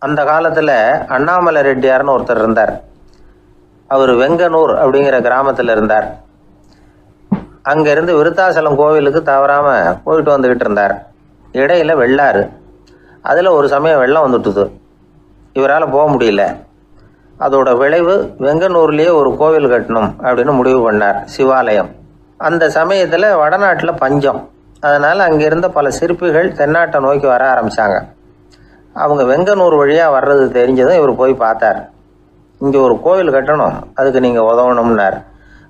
அந்த காலத்தில் அண்ணாமலை ரெட்டியார்னு ஒருத்தர் இருந்தார். அவர் வெங்கனூர் அப்படிங்கிற கிராமத்தில் இருந்தார். அங்கேருந்து விருத்தாசலம் கோவிலுக்கு தவறாமல் போயிட்டு வந்துக்கிட்டு இருந்தார். இடையில் வெள்ளாறு, அதில் ஒரு சமயம் வெள்ளம் வந்துட்டுது. இவரால் போக முடியல. அதோட விளைவு வெங்கனூர்லேயே ஒரு கோவில் கட்டணும் அப்படின்னு முடிவு பண்ணார், சிவாலயம். அந்த சமயத்தில் வடநாட்டில் பஞ்சம். அதனால் அங்கே இருந்த பல சிற்பிகள் தென்னாட்டை நோக்கி வர ஆரம்பித்தாங்க. அவங்க வெங்கனூர் வழியாக வர்றது தெரிஞ்சதும் இவர் போய் பார்த்தார். இங்கே ஒரு கோவில் கட்டணும், அதுக்கு நீங்கள் உதவணும்னார்.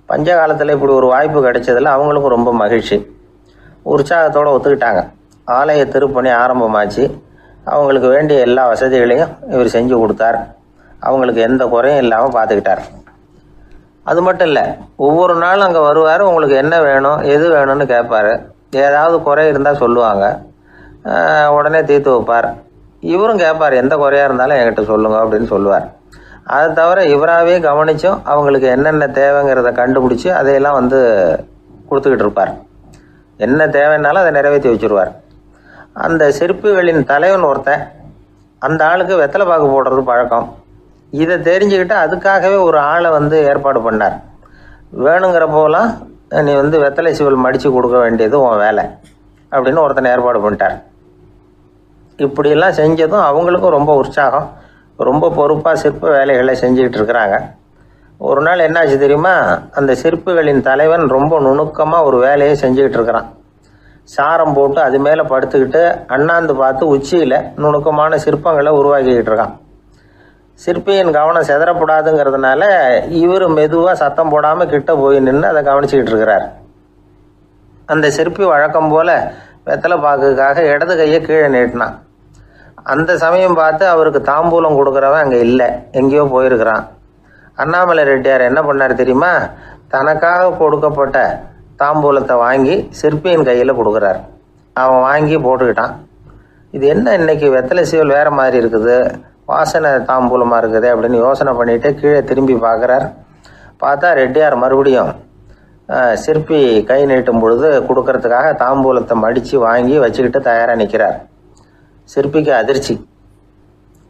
பஞ்ச காலத்தில் இப்படி ஒரு வாய்ப்பு கிடைச்சதில் அவங்களுக்கும் ரொம்ப மகிழ்ச்சி. உற்சாகத்தோடு ஒத்துக்கிட்டாங்க. ஆலய திருப்பணி ஆரம்பமாச்சு. அவங்களுக்கு வேண்டிய எல்லா வசதிகளையும் இவர் செஞ்சு கொடுத்தார். அவங்களுக்கு எந்த குறையும் இல்லாமல் பார்த்துக்கிட்டார். அது மட்டும் இல்லை, ஒவ்வொரு நாளும் அங்கே வருவார். உங்களுக்கு என்ன வேணும், எது வேணும்னு கேட்பார். ஏதாவது குறை இருந்தால் சொல்லுவாங்க, உடனே தீர்த்து வைப்பார். இவரும் கேட்பார், எந்த குறையாக இருந்தாலும் என்கிட்ட சொல்லுங்க அப்படின்னு சொல்லுவார். அதை தவிர இவராகவே கவனித்தும் அவங்களுக்கு என்னென்ன தேவைங்கிறத கண்டுபிடிச்சி அதையெல்லாம் கொடுத்துக்கிட்டு இருப்பார். என்ன தேவைன்னாலும் அதை நிறைவேற்றி வச்சுருவார். அந்த சிற்பிகளின் தலைவன் ஒருத்தன், அந்த ஆளுக்கு வெத்தலை பாக்கு போடுறது பழக்கம். இதை தெரிஞ்சுக்கிட்டு அதுக்காகவே ஒரு ஆளை ஏற்பாடு பண்ணார். வேணுங்கிறப்போலாம் நீ வெத்தலை சிவல் மடித்து கொடுக்க வேண்டியது உன் வேலை அப்படின்னு ஒருத்தனை ஏற்பாடு பண்ணிட்டார். இப்படியெல்லாம் செஞ்சதும் அவங்களுக்கும் ரொம்ப உற்சாகம். ரொம்ப பொறுப்பாக சிற்ப வேலைகளை செஞ்சுக்கிட்டு இருக்கிறாங்க. ஒரு நாள் என்னாச்சு தெரியுமா? அந்த சிற்பிகளின் தலைவன் ரொம்ப நுணுக்கமாக ஒரு வேலையை செஞ்சுக்கிட்டு இருக்கிறான். சாரம் போட்டு அது மேலே படுத்துக்கிட்டு அண்ணாந்து பார்த்து உச்சியில் நுணுக்கமான சிற்பங்களை உருவாக்கிக்கிட்டு இருக்கான். சிற்பியின் கவனம் செதறப்படாதுங்கிறதுனால இவர் மெதுவாக சத்தம் போடாமல் கிட்ட போய் நின்று அதை கவனிச்சிக்கிட்டு இருக்கிறார். அந்த சிற்பி வழக்கம் போல் வெத்தலை பாக்குக்காக இடது கையை கீழே நீட்டினான். அந்த சமயம் பார்த்து அவருக்கு தாம்பூலம் கொடுக்குறவன் அங்கே இல்லை, எங்கேயோ போயிருக்கிறான். அண்ணாமலை ரெட்டியார் என்ன பண்ணார் தெரியுமா? தனக்காக கொடுக்கப்பட்ட தாம்பூலத்தை வாங்கி சிற்பியின் கையில் கொடுக்குறார். அவன் வாங்கி போட்டுக்கிட்டான். இது என்ன இன்னைக்கு வெத்தலை சீவல் வேறு மாதிரி இருக்குது, வாசனை தாம்பூலமாக இருக்குது அப்படின்னு யோசனை பண்ணிவிட்டு கீழே திரும்பி பார்க்குறார். பார்த்தா ரெட்டியார் மறுபடியும் சிற்பி கை நீட்டும் பொழுது கொடுக்கறதுக்காக தாம்பூலத்தை மடித்து வாங்கி வச்சுக்கிட்டு தயாராக நிற்கிறார். சிற்பிக்கு அதிர்ச்சி.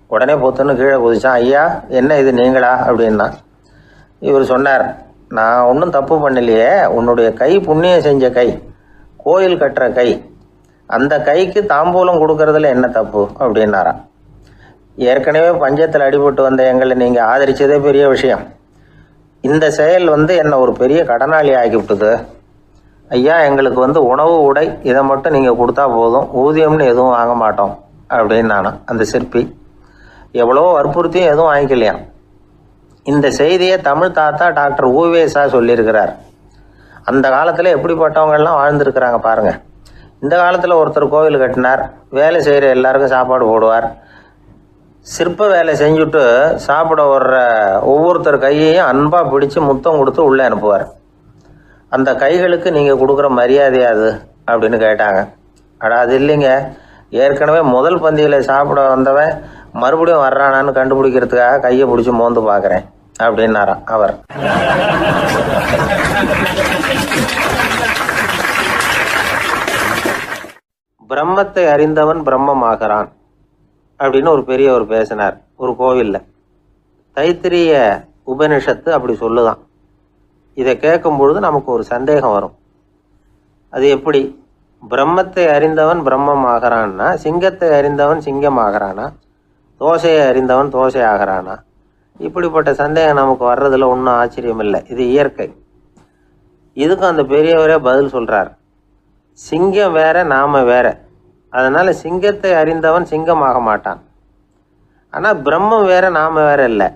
உடனே பொத்துன்னு கீழே குதிச்சான். ஐயா, என்ன இது நீங்களா அப்படின்னா. இவர் சொன்னார், நான் ஒன்றும் தப்பு பண்ணலையே, உன்னுடைய கை புண்ணியம் செஞ்ச கை, கோயில் கட்டுற கை, அந்த கைக்கு தாம்பூலம் கொடுக்கறதுல என்ன தப்பு அப்படின்னாராம். ஏற்கனவே பஞ்சத்தில் அடிபட்டு வந்த எங்களை நீங்கள் ஆதரித்ததே பெரிய விஷயம். இந்த செயல் என்னை ஒரு பெரிய கடனாளி ஆகிவிட்டுது. ஐயா, எங்களுக்கு உணவு உடை இதை மட்டும் நீங்கள் கொடுத்தா போதும், ஊதியம்னு எதுவும் வாங்க மாட்டோம் அப்படின்னு நானும். அந்த சிற்பி எவ்வளோ வற்புறுத்தியும் எதுவும் வாங்கிக்கலையாம். இந்த செய்தியை தமிழ் தாத்தா டாக்டர் ஊவேசா சொல்லியிருக்கிறார். அந்த காலத்தில் எப்படிப்பட்டவங்கெல்லாம் வாழ்ந்துருக்கிறாங்க பாருங்கள். இந்த காலத்தில் ஒருத்தர் கோவில் கட்டினார், வேலை செய்கிற எல்லாருக்கும் சாப்பாடு போடுவார். சிற்ப வேலை செஞ்சுட்டு சாப்பிட வர்ற ஒவ்வொருத்தர் கையையும் அன்பாக பிடிச்சி முத்தம் கொடுத்து உள்ளே அனுப்புவார். அந்த கைகளுக்கு நீங்கள் கொடுக்குற மரியாதையாது அப்படின்னு கேட்டாங்க. அது இல்லைங்க, ஏற்கனவே முதல் பந்தியில் சாப்பிட வந்தவன் மறுபடியும் வர்றானான்னு கண்டுபிடிக்கிறதுக்காக கையை பிடிச்சி மோந்து பார்க்குறேன் அப்படின்னாராம் அவர். பிரம்மத்தை அறிந்தவன் பிரம்மமாகிறான் அப்படின்னு ஒரு பெரியவர் பேசினார் ஒரு கோவிலில். தைத்திரிய உபனிஷத்து அப்படி சொல்லுதான். இதை கேட்கும் பொழுது நமக்கு ஒரு சந்தேகம் வரும். அது எப்படி? பிரம்மத்தை அறிந்தவன் பிரம்மம் ஆகிறான்னா, சிங்கத்தை அறிந்தவன் சிங்கம் ஆகிறானா, தோசையை அறிந்தவன் தோசை ஆகிறானா? இப்படிப்பட்ட சந்தேகம் நமக்கு வர்றதுல ஒன்றும் ஆச்சரியம் இல்லை. இது இயற்கை. இதுக்கும் அந்த பெரியவரே பதில் சொல்கிறார். சிங்கம் வேற, நாம வேற. அதனால் சிங்கத்தை அறிந்தவன் சிங்கம் ஆக மாட்டான். ஆனால் பிரம்மம் வேற, நாம வேற இல்லை.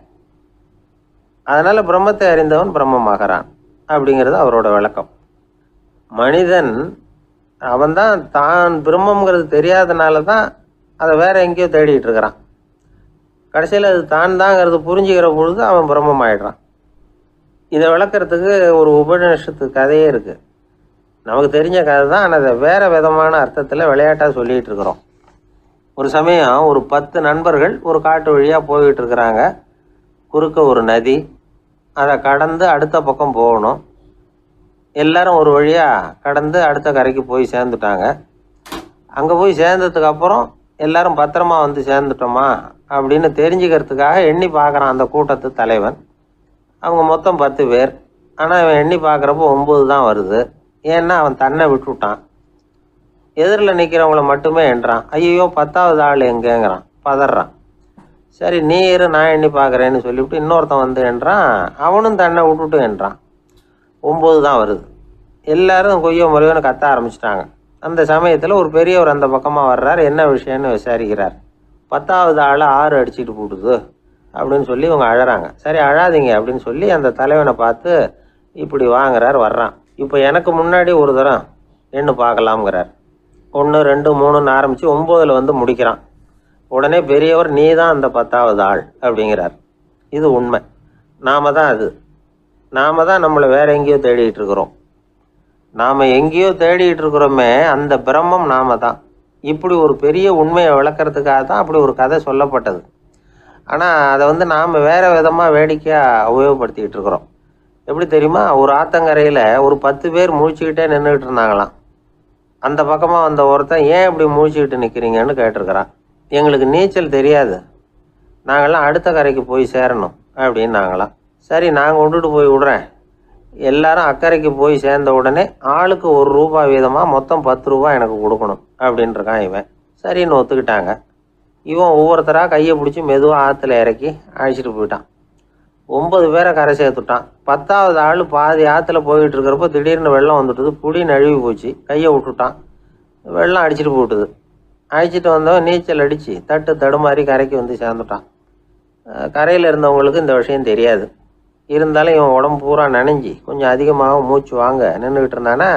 அதனால் பிரம்மத்தை அறிந்தவன் பிரம்மமாகிறான் அப்படிங்கிறது அவரோட விளக்கம். மனிதன் அவன்தான் தான் பிரம்மங்கிறது தெரியாதனால தான் அதை வேற எங்கேயோ தேடிட்டு இருக்கிறான். கடைசியில் அது தான் தாங்கிறது புரிஞ்சுக்கிற பொழுது அவன் பிரம்மம் ஆயிடுறான். இதை விளக்கிறதுக்கு ஒரு உபநிஷத்து கதையே இருக்குது. நமக்கு தெரிஞ்ச கதை தான், ஆனால் அதை வேறு விதமான அர்த்தத்தில் விளையாட்டாக சொல்லிகிட்டு இருக்கிறோம். ஒரு சமயம் ஒரு 10 நண்பர்கள் ஒரு காட்டு வழியாக போய்கிட்டு இருக்கிறாங்க. குறுக்க ஒரு நதி, அதை கடந்து அடுத்த பக்கம் போகணும். எல்லாரும் ஒரு வழியாக கடந்து அடுத்த கரைக்கு போய் சேர்ந்துட்டாங்க. அங்கே போய் சேர்ந்ததுக்கப்புறம் எல்லாரும் பத்திரமா சேர்ந்துட்டோமா அப்படின்னு தெரிஞ்சுக்கிறதுக்காக எண்ணி பார்க்குறான் அந்த கூட்டத்து தலைவன். அவங்க மொத்தம் 10 பேர். ஆனால் அவன் எண்ணி பார்க்குறப்போ 9 தான் வருது. ஏன்னா அவன் தன்னை விட்டுவிட்டான். எதிரில் நிற்கிறவங்கள மட்டுமே எண்ணுறான். ஐயோ 10வது ஆள் எங்கேங்கிறான், பதறான். சரி நீ இரு, நான் எண்ணி பார்க்குறேன்னு சொல்லிவிட்டு இன்னொருத்தன் வந்து எண்ணுறான். அவனும் தன்னை விட்டுட்டு எண்ணுறான். 9 தான் வருது. எல்லாரும் கொய்ய முறையோன்னு கத்த ஆரம்பிச்சிட்டாங்க. அந்த சமயத்தில் ஒரு பெரியவர் அந்த பக்கமாக வர்றார். என்ன விஷயம்னு விசாரிக்கிறார். 10வது ஆள் 6 அடிச்சுட்டு போட்டுது அப்படின்னு சொல்லி இவங்க அழறாங்க. சரி அழாதீங்க அப்படின்னு சொல்லி அந்த தலைவனை பார்த்து இப்படி வாங்குறார். வர்றான். இப்போ எனக்கு முன்னாடி ஒரு தரம் எண்ணு பார்க்கலாம்ங்கிறார். 1 2 3ன்னு ஆரம்பித்து 9ல் வந்து முடிக்கிறான். உடனே பெரியவர் நீ தான் அந்த 10வது ஆள் அப்படிங்கிறார். இது உண்மை. நாம தான் அது. நாம தான் நம்மளை வேற எங்கேயோ தேடிட்டு இருக்கிறோம். நாம் எங்கேயோ தேடிட்டு இருக்கிறோமே, அந்த பிரம்மம் நாம தான். இப்படி ஒரு பெரிய உண்மையை விளக்கிறதுக்காக தான் அப்படி ஒரு கதை சொல்லப்பட்டது. ஆனால் அதை வந்து நாம் வேறு விதமாக வேடிக்கையாக உபயோகப்படுத்திக்கிட்டு இருக்கிறோம். எப்படி தெரியுமா? ஒரு ஆத்தங்கரையில் ஒரு 10 பேர் முழிச்சுக்கிட்டே நின்றுக்கிட்டு இருந்தாங்களாம். அந்த பக்கமாக வந்த ஒருத்தன் ஏன் இப்படி முழிச்சுக்கிட்டு நிற்கிறீங்கன்னு கேட்டிருக்கிறான். எங்களுக்கு நீச்சல் தெரியாது, நாங்கள்லாம் அடுத்த கரைக்கு போய் சேரணும் அப்படின்னு நாங்களாம். சரி நான் கொண்டுட்டு போய் விடுறேன். எல்லாரும் அக்கறைக்கு போய் சேர்ந்த உடனே ஆளுக்கு ₹1 வீதமாக மொத்தம் ₹10 எனக்கு கொடுக்கணும் அப்படின்ட்டுருக்கான் இவன். சரின்னு ஒத்துக்கிட்டாங்க. இவன் ஒவ்வொருத்தராக கையை பிடிச்சி மெதுவாக ஆற்றுல இறக்கி அழைச்சிட்டு போயிட்டான். 9 பேரை கரை சேர்த்துட்டான். 10வது ஆள் பாதி ஆற்றுல போயிட்டு இருக்கிறப்போ திடீர்னு வெள்ளம் வந்துட்டுது. புடி நழுவி போச்சு. கையை விட்டுட்டான். வெள்ளம் அடிச்சுட்டு போட்டுது. அழைச்சிட்டு வந்தவன் நீச்சல் அடித்து தடுமாறி கரைக்கு வந்து சேர்ந்துட்டான். கரையில் இருந்தவங்களுக்கு இந்த விஷயம் தெரியாது. இருந்தாலும் இவன் உடம்பு பூரா நனைஞ்சி கொஞ்சம் அதிகமாக மூச்சு வாங்க நின்றுக்கிட்டு இருந்தானா,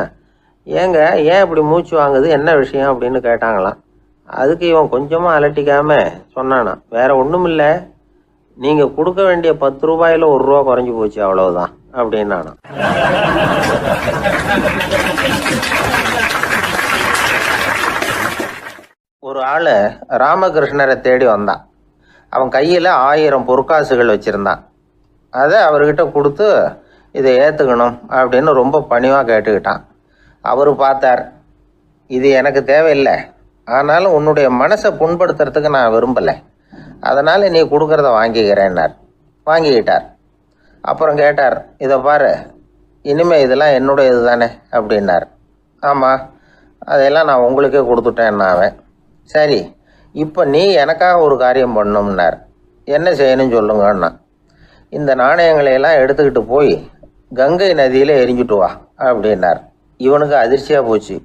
ஏங்க ஏன் இப்படி மூச்சு வாங்குது, என்ன விஷயம் அப்படின்னு கேட்டாங்களாம். அதுக்கு இவன் கொஞ்சமாக அலட்டிக்காமல் சொன்னானா, வேற ஒன்றும் இல்லை, நீங்கள் கொடுக்க வேண்டிய ₹10 ₹1 குறைஞ்சி போச்சு அவ்வளவுதான் அப்படின்னானா. ஒரு ஆள் ராமகிருஷ்ணரை தேடி வந்தான். அவன் கையில் 1000 பொற்காசுகள் வச்சுருந்தான். அதை அவர்கிட்ட கொடுத்து இதை ஏற்றுக்கணும் அப்படின்னு ரொம்ப பணிவாக கேட்டுக்கிட்டான். அவர் பார்த்தார், இது எனக்கு தேவையில்லை, ஆனாலும் உன்னுடைய மனசை புண்படுத்துறதுக்கு நான் விரும்பலை, அதனால் நீ கொடுக்குறத வாங்கிக்கிறேன்னார். வாங்கிக்கிட்டார். அப்புறம் கேட்டார், இதை பாரு, இனிமேல் இதெல்லாம் என்னுடைய இது தானே அப்படின்னார். ஆமாம், அதையெல்லாம் நான் உங்களுக்கே கொடுத்துட்டேன்னா அவன். சரி, இப்போ நீ எனக்காக ஒரு காரியம் பண்ணணும்னார். என்ன செய்யணும்னு சொல்லுங்கன்னா, இந்த நாணயங்களையெல்லாம் எடுத்துக்கிட்டு போய் கங்கை நதியில் எரிஞ்சுட்டு வா அப்படின்னார். இவனுக்கு அதிர்ச்சியாக போச்சு.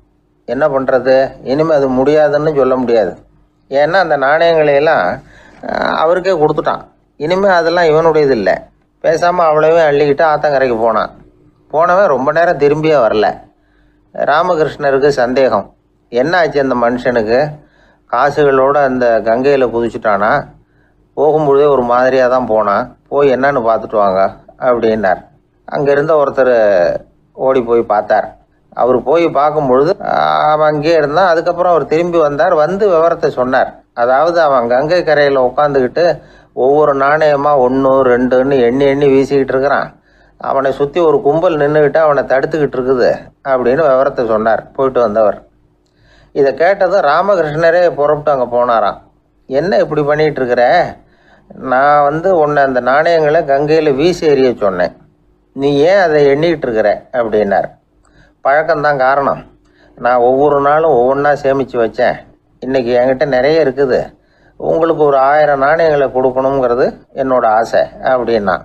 என்ன பண்ணுறது, இனிமேல் அது முடியாதுன்னு சொல்ல முடியாது. ஏன்னா அந்த நாணயங்களையெல்லாம் அவருக்கே கொடுத்துட்டான். இனிமேல் அதெல்லாம் இவனுடையது இல்லை. பேசாமல் அவ்வளவே அள்ளிக்கிட்டு ஆத்தங்கரைக்கு போனான். போனவன் ரொம்ப நேரம் திரும்பியே வரல. ராமகிருஷ்ணருக்கு சந்தேகம், என்ன ஆச்சு அந்த மனுஷனுக்கு, காசுகளோடு அந்த கங்கையில் குதிச்சுட்டானா, போகும்பொழுதே ஒரு மாதிரியாக தான் போனான், போய் என்னன்னு பார்த்துட்டு வாங்க அப்படின்னார். அங்கே இருந்த ஒருத்தர் ஓடி போய் பார்த்தார். அவர் போய் பார்க்கும்பொழுது அவன் அங்கேயே இருந்தான். அதுக்கப்புறம் அவர் திரும்பி வந்தார். வந்து விவரத்தை சொன்னார். அதாவது அவன் கங்கை கரையில் உட்காந்துக்கிட்டு ஒவ்வொரு நாணயமாக 1 2ன்னு எண்ணி வீசிக்கிட்டு இருக்கிறான். அவனை சுற்றி ஒரு கும்பல் நின்றுக்கிட்டு அவனை தடுத்துக்கிட்டு இருக்குது அப்படின்னு விவரத்தை சொன்னார் போயிட்டு வந்தவர். இதை கேட்டதும் ராமகிருஷ்ணரே புறப்பட்டு அங்கே போனாராம். என்ன இப்படி பண்ணிகிட்டு இருக்கிற, நான் வந்து உன்னை அந்த நாணயங்களை கங்கையில் வீசி எறிய சொன்னேன், நீ ஏன் அதை எண்ணிக்கிட்டு இருக்கிற அப்படின்னார். பழக்கம்தான் காரணம், நான் ஒவ்வொரு நாளும் ஒவ்வொன்றா சேமித்து வச்சேன். இன்றைக்கி என்கிட்ட நிறைய இருக்குது, உங்களுக்கு ஒரு 1000 நாணயங்களை கொடுக்கணுங்கிறது என்னோட ஆசை அப்படின்னா.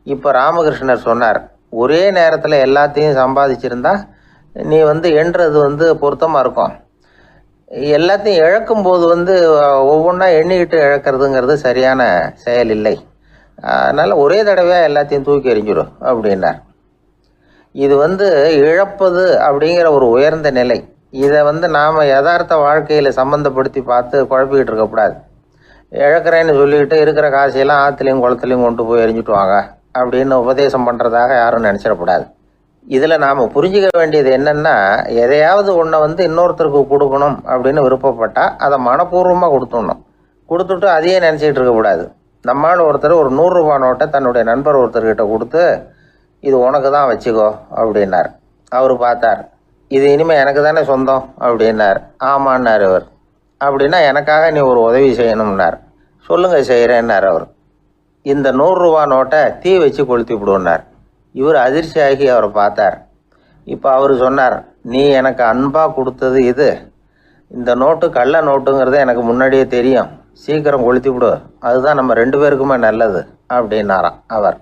இப்போ ராமகிருஷ்ணர் சொன்னார், ஒரே நேரத்தில் எல்லாத்தையும் சம்பாதிச்சிருந்தா நீ வந்து எண்ணுறது பொருத்தமாக இருக்கும். எல்லாத்தையும் இழக்கும்போது ஒவ்வொன்றா எண்ணிக்கிட்டு இழக்கிறதுங்கிறது சரியான செயல் இல்லை. அதனால் ஒரே தடவையாக எல்லாத்தையும் தூக்கி எறிஞ்சிடும் அப்படின்னார். இது இழப்பது அப்படிங்கிற ஒரு உயர்ந்த நிலை. இதை நாம் யதார்த்த வாழ்க்கையில் சம்மந்தப்படுத்தி பார்த்து குழப்பிக்கிட்டு இருக்கக்கூடாது. இழக்கிறேன்னு சொல்லிக்கிட்டு இருக்கிற காசையெல்லாம் ஆற்றுலையும் குளத்துலையும் கொண்டு போய் எறிஞ்சிட்டு வாங்க அப்படின்னு உபதேசம் பண்ணுறதாக யாரும் நினச்சிடக்கூடாது. இதில் நாம் புரிஞ்சிக்க வேண்டியது என்னென்னா, எதையாவது ஒன்றை இன்னொருத்தருக்கு கொடுக்கணும் அப்படின்னு விருப்பப்பட்டால் அதை மனப்பூர்வமாக கொடுத்துடணும். கொடுத்துட்டு அதையே நினச்சிக்கிட்டு இருக்கக்கூடாது. நம்மால் ஒருத்தர் ஒரு ₹100 நோட்டை தன்னுடைய நண்பர் ஒருத்தர்கிட்ட கொடுத்து, இது உனக்கு தான் வச்சுக்கோ அப்படின்னார். அவர் பார்த்தார், இது இனிமேல் எனக்கு தானே சொந்தம் அப்படின்னார். ஆமான்னார் அவர். அப்படின்னா எனக்காக நீ ஒரு உதவி செய்யணும்னார். சொல்லுங்க செய்கிறேன்னார் அவர். இந்த 100 ரூபா நோட்டை தீ வச்சு கொளுத்தி விடுனார். இவர் அதிர்ச்சியாகி அவரை பார்த்தார். இப்போ அவர் சொன்னார், நீ எனக்கு அன்பாக கொடுத்தது இது, இந்த நோட்டு கள்ள நோட்டுங்கிறது எனக்கு முன்னாடியே தெரியும், சீக்கிரம் கொளுத்தி விடு, அதுதான் நம்ம 2 பேருக்குமே நல்லது அப்படின்னாராம் அவர்.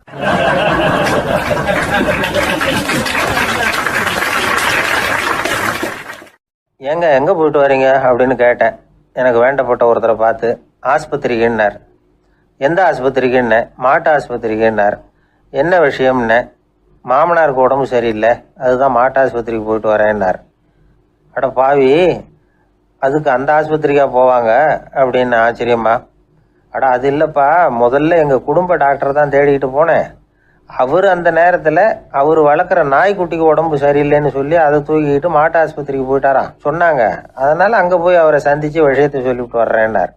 ஏங்க எங்கே போயிட்டு வரீங்க அப்படின்னு கேட்டேன். எனக்கு வேண்டப்பட்ட ஒருத்தரை பார்த்து. ஆஸ்பத்திரிக்குன்னார். எந்த ஆஸ்பத்திரிக்குன்னே? மாட்டு ஆஸ்பத்திரிக்குன்னார். என்ன விஷயம்னே? மாமனாருக்கு உடம்பு சரியில்லை, அதுதான் மாட்டு ஆஸ்பத்திரிக்கு போயிட்டு வரேன்னார். அட பாவி, அதுக்கு அந்த ஆஸ்பத்திரிக்கா போவாங்க அப்படின்னு ஆச்சரியமா. அட அது இல்லைப்பா, முதல்ல எங்கள் குடும்ப டாக்டர் தான் தேடிக்கிட்டு போனேன். அவர் அந்த நேரத்தில் அவர் வளர்க்குற நாய்க்குட்டிக்கு உடம்பு சரியில்லைன்னு சொல்லி அதை தூக்கிக்கிட்டு மாட்டு ஆஸ்பத்திரிக்கு போயிட்டாராம் சொன்னாங்க. அதனால் அங்கே போய் அவரை சந்தித்து விஷயத்தை சொல்லிவிட்டு வர்றேன்னார்.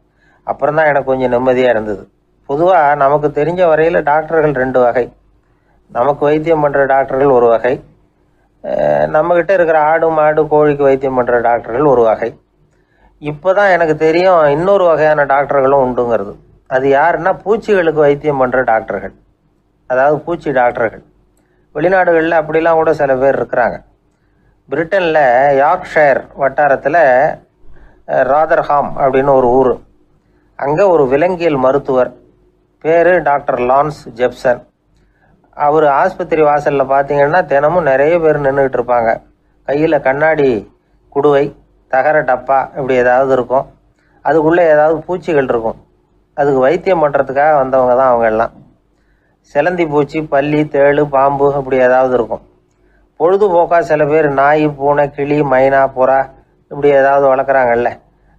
அப்புறம் தான் எனக்கு கொஞ்சம் நிம்மதியாக இருந்தது. பொதுவாக நமக்கு தெரிஞ்ச வரையில் டாக்டர்கள் 2 வகை. நமக்கு வைத்தியம் பண்ணுற டாக்டர்கள் ஒரு வகை, நம்மக்கிட்ட இருக்கிற ஆடு மாடு கோழிக்கு வைத்தியம் பண்ணுற டாக்டர்கள் ஒரு வகை. இப்போ தான் எனக்கு தெரியும் இன்னொரு வகையான டாக்டர்களும் உண்டுங்கிறது. அது யாருன்னா பூச்சிகளுக்கு வைத்தியம் பண்ணுற டாக்டர்கள், அதாவது பூச்சி டாக்டர்கள். வெளிநாடுகளில் அப்படிலாம் கூட சில பேர் இருக்கிறாங்க. பிரிட்டனில் யார்க்ஷயர் வட்டாரத்தில் ராதர்ஹாம் அப்படின்னு ஒரு ஊர். அங்கே ஒரு விலங்கியல் மருத்துவர், பேர் டாக்டர் லான்ஸ் ஜெப்சன். அவர் ஆஸ்பத்திரி வாசலில் பார்த்தீங்கன்னா தினமும் நிறைய பேர் நின்றுக்கிட்டு இருப்பாங்க. கையில் கண்ணாடி குடுவை, தகர டப்பா இப்படி ஏதாவது இருக்கும். அதுக்குள்ளே ஏதாவது பூச்சிகள் இருக்கும். அதுக்கு வைத்தியம் பண்ணுறதுக்காக வந்தவங்க தான் அவங்க எல்லாம். சிலந்தி பூச்சி, பல்லி, தேளு, பாம்பு இப்படி ஏதாவது இருக்கும். பொழுதுபோக்காக சில பேர் நாய், பூனை, கிளி, மைனா, புறா இப்படி ஏதாவது வளர்க்குறாங்கல்ல,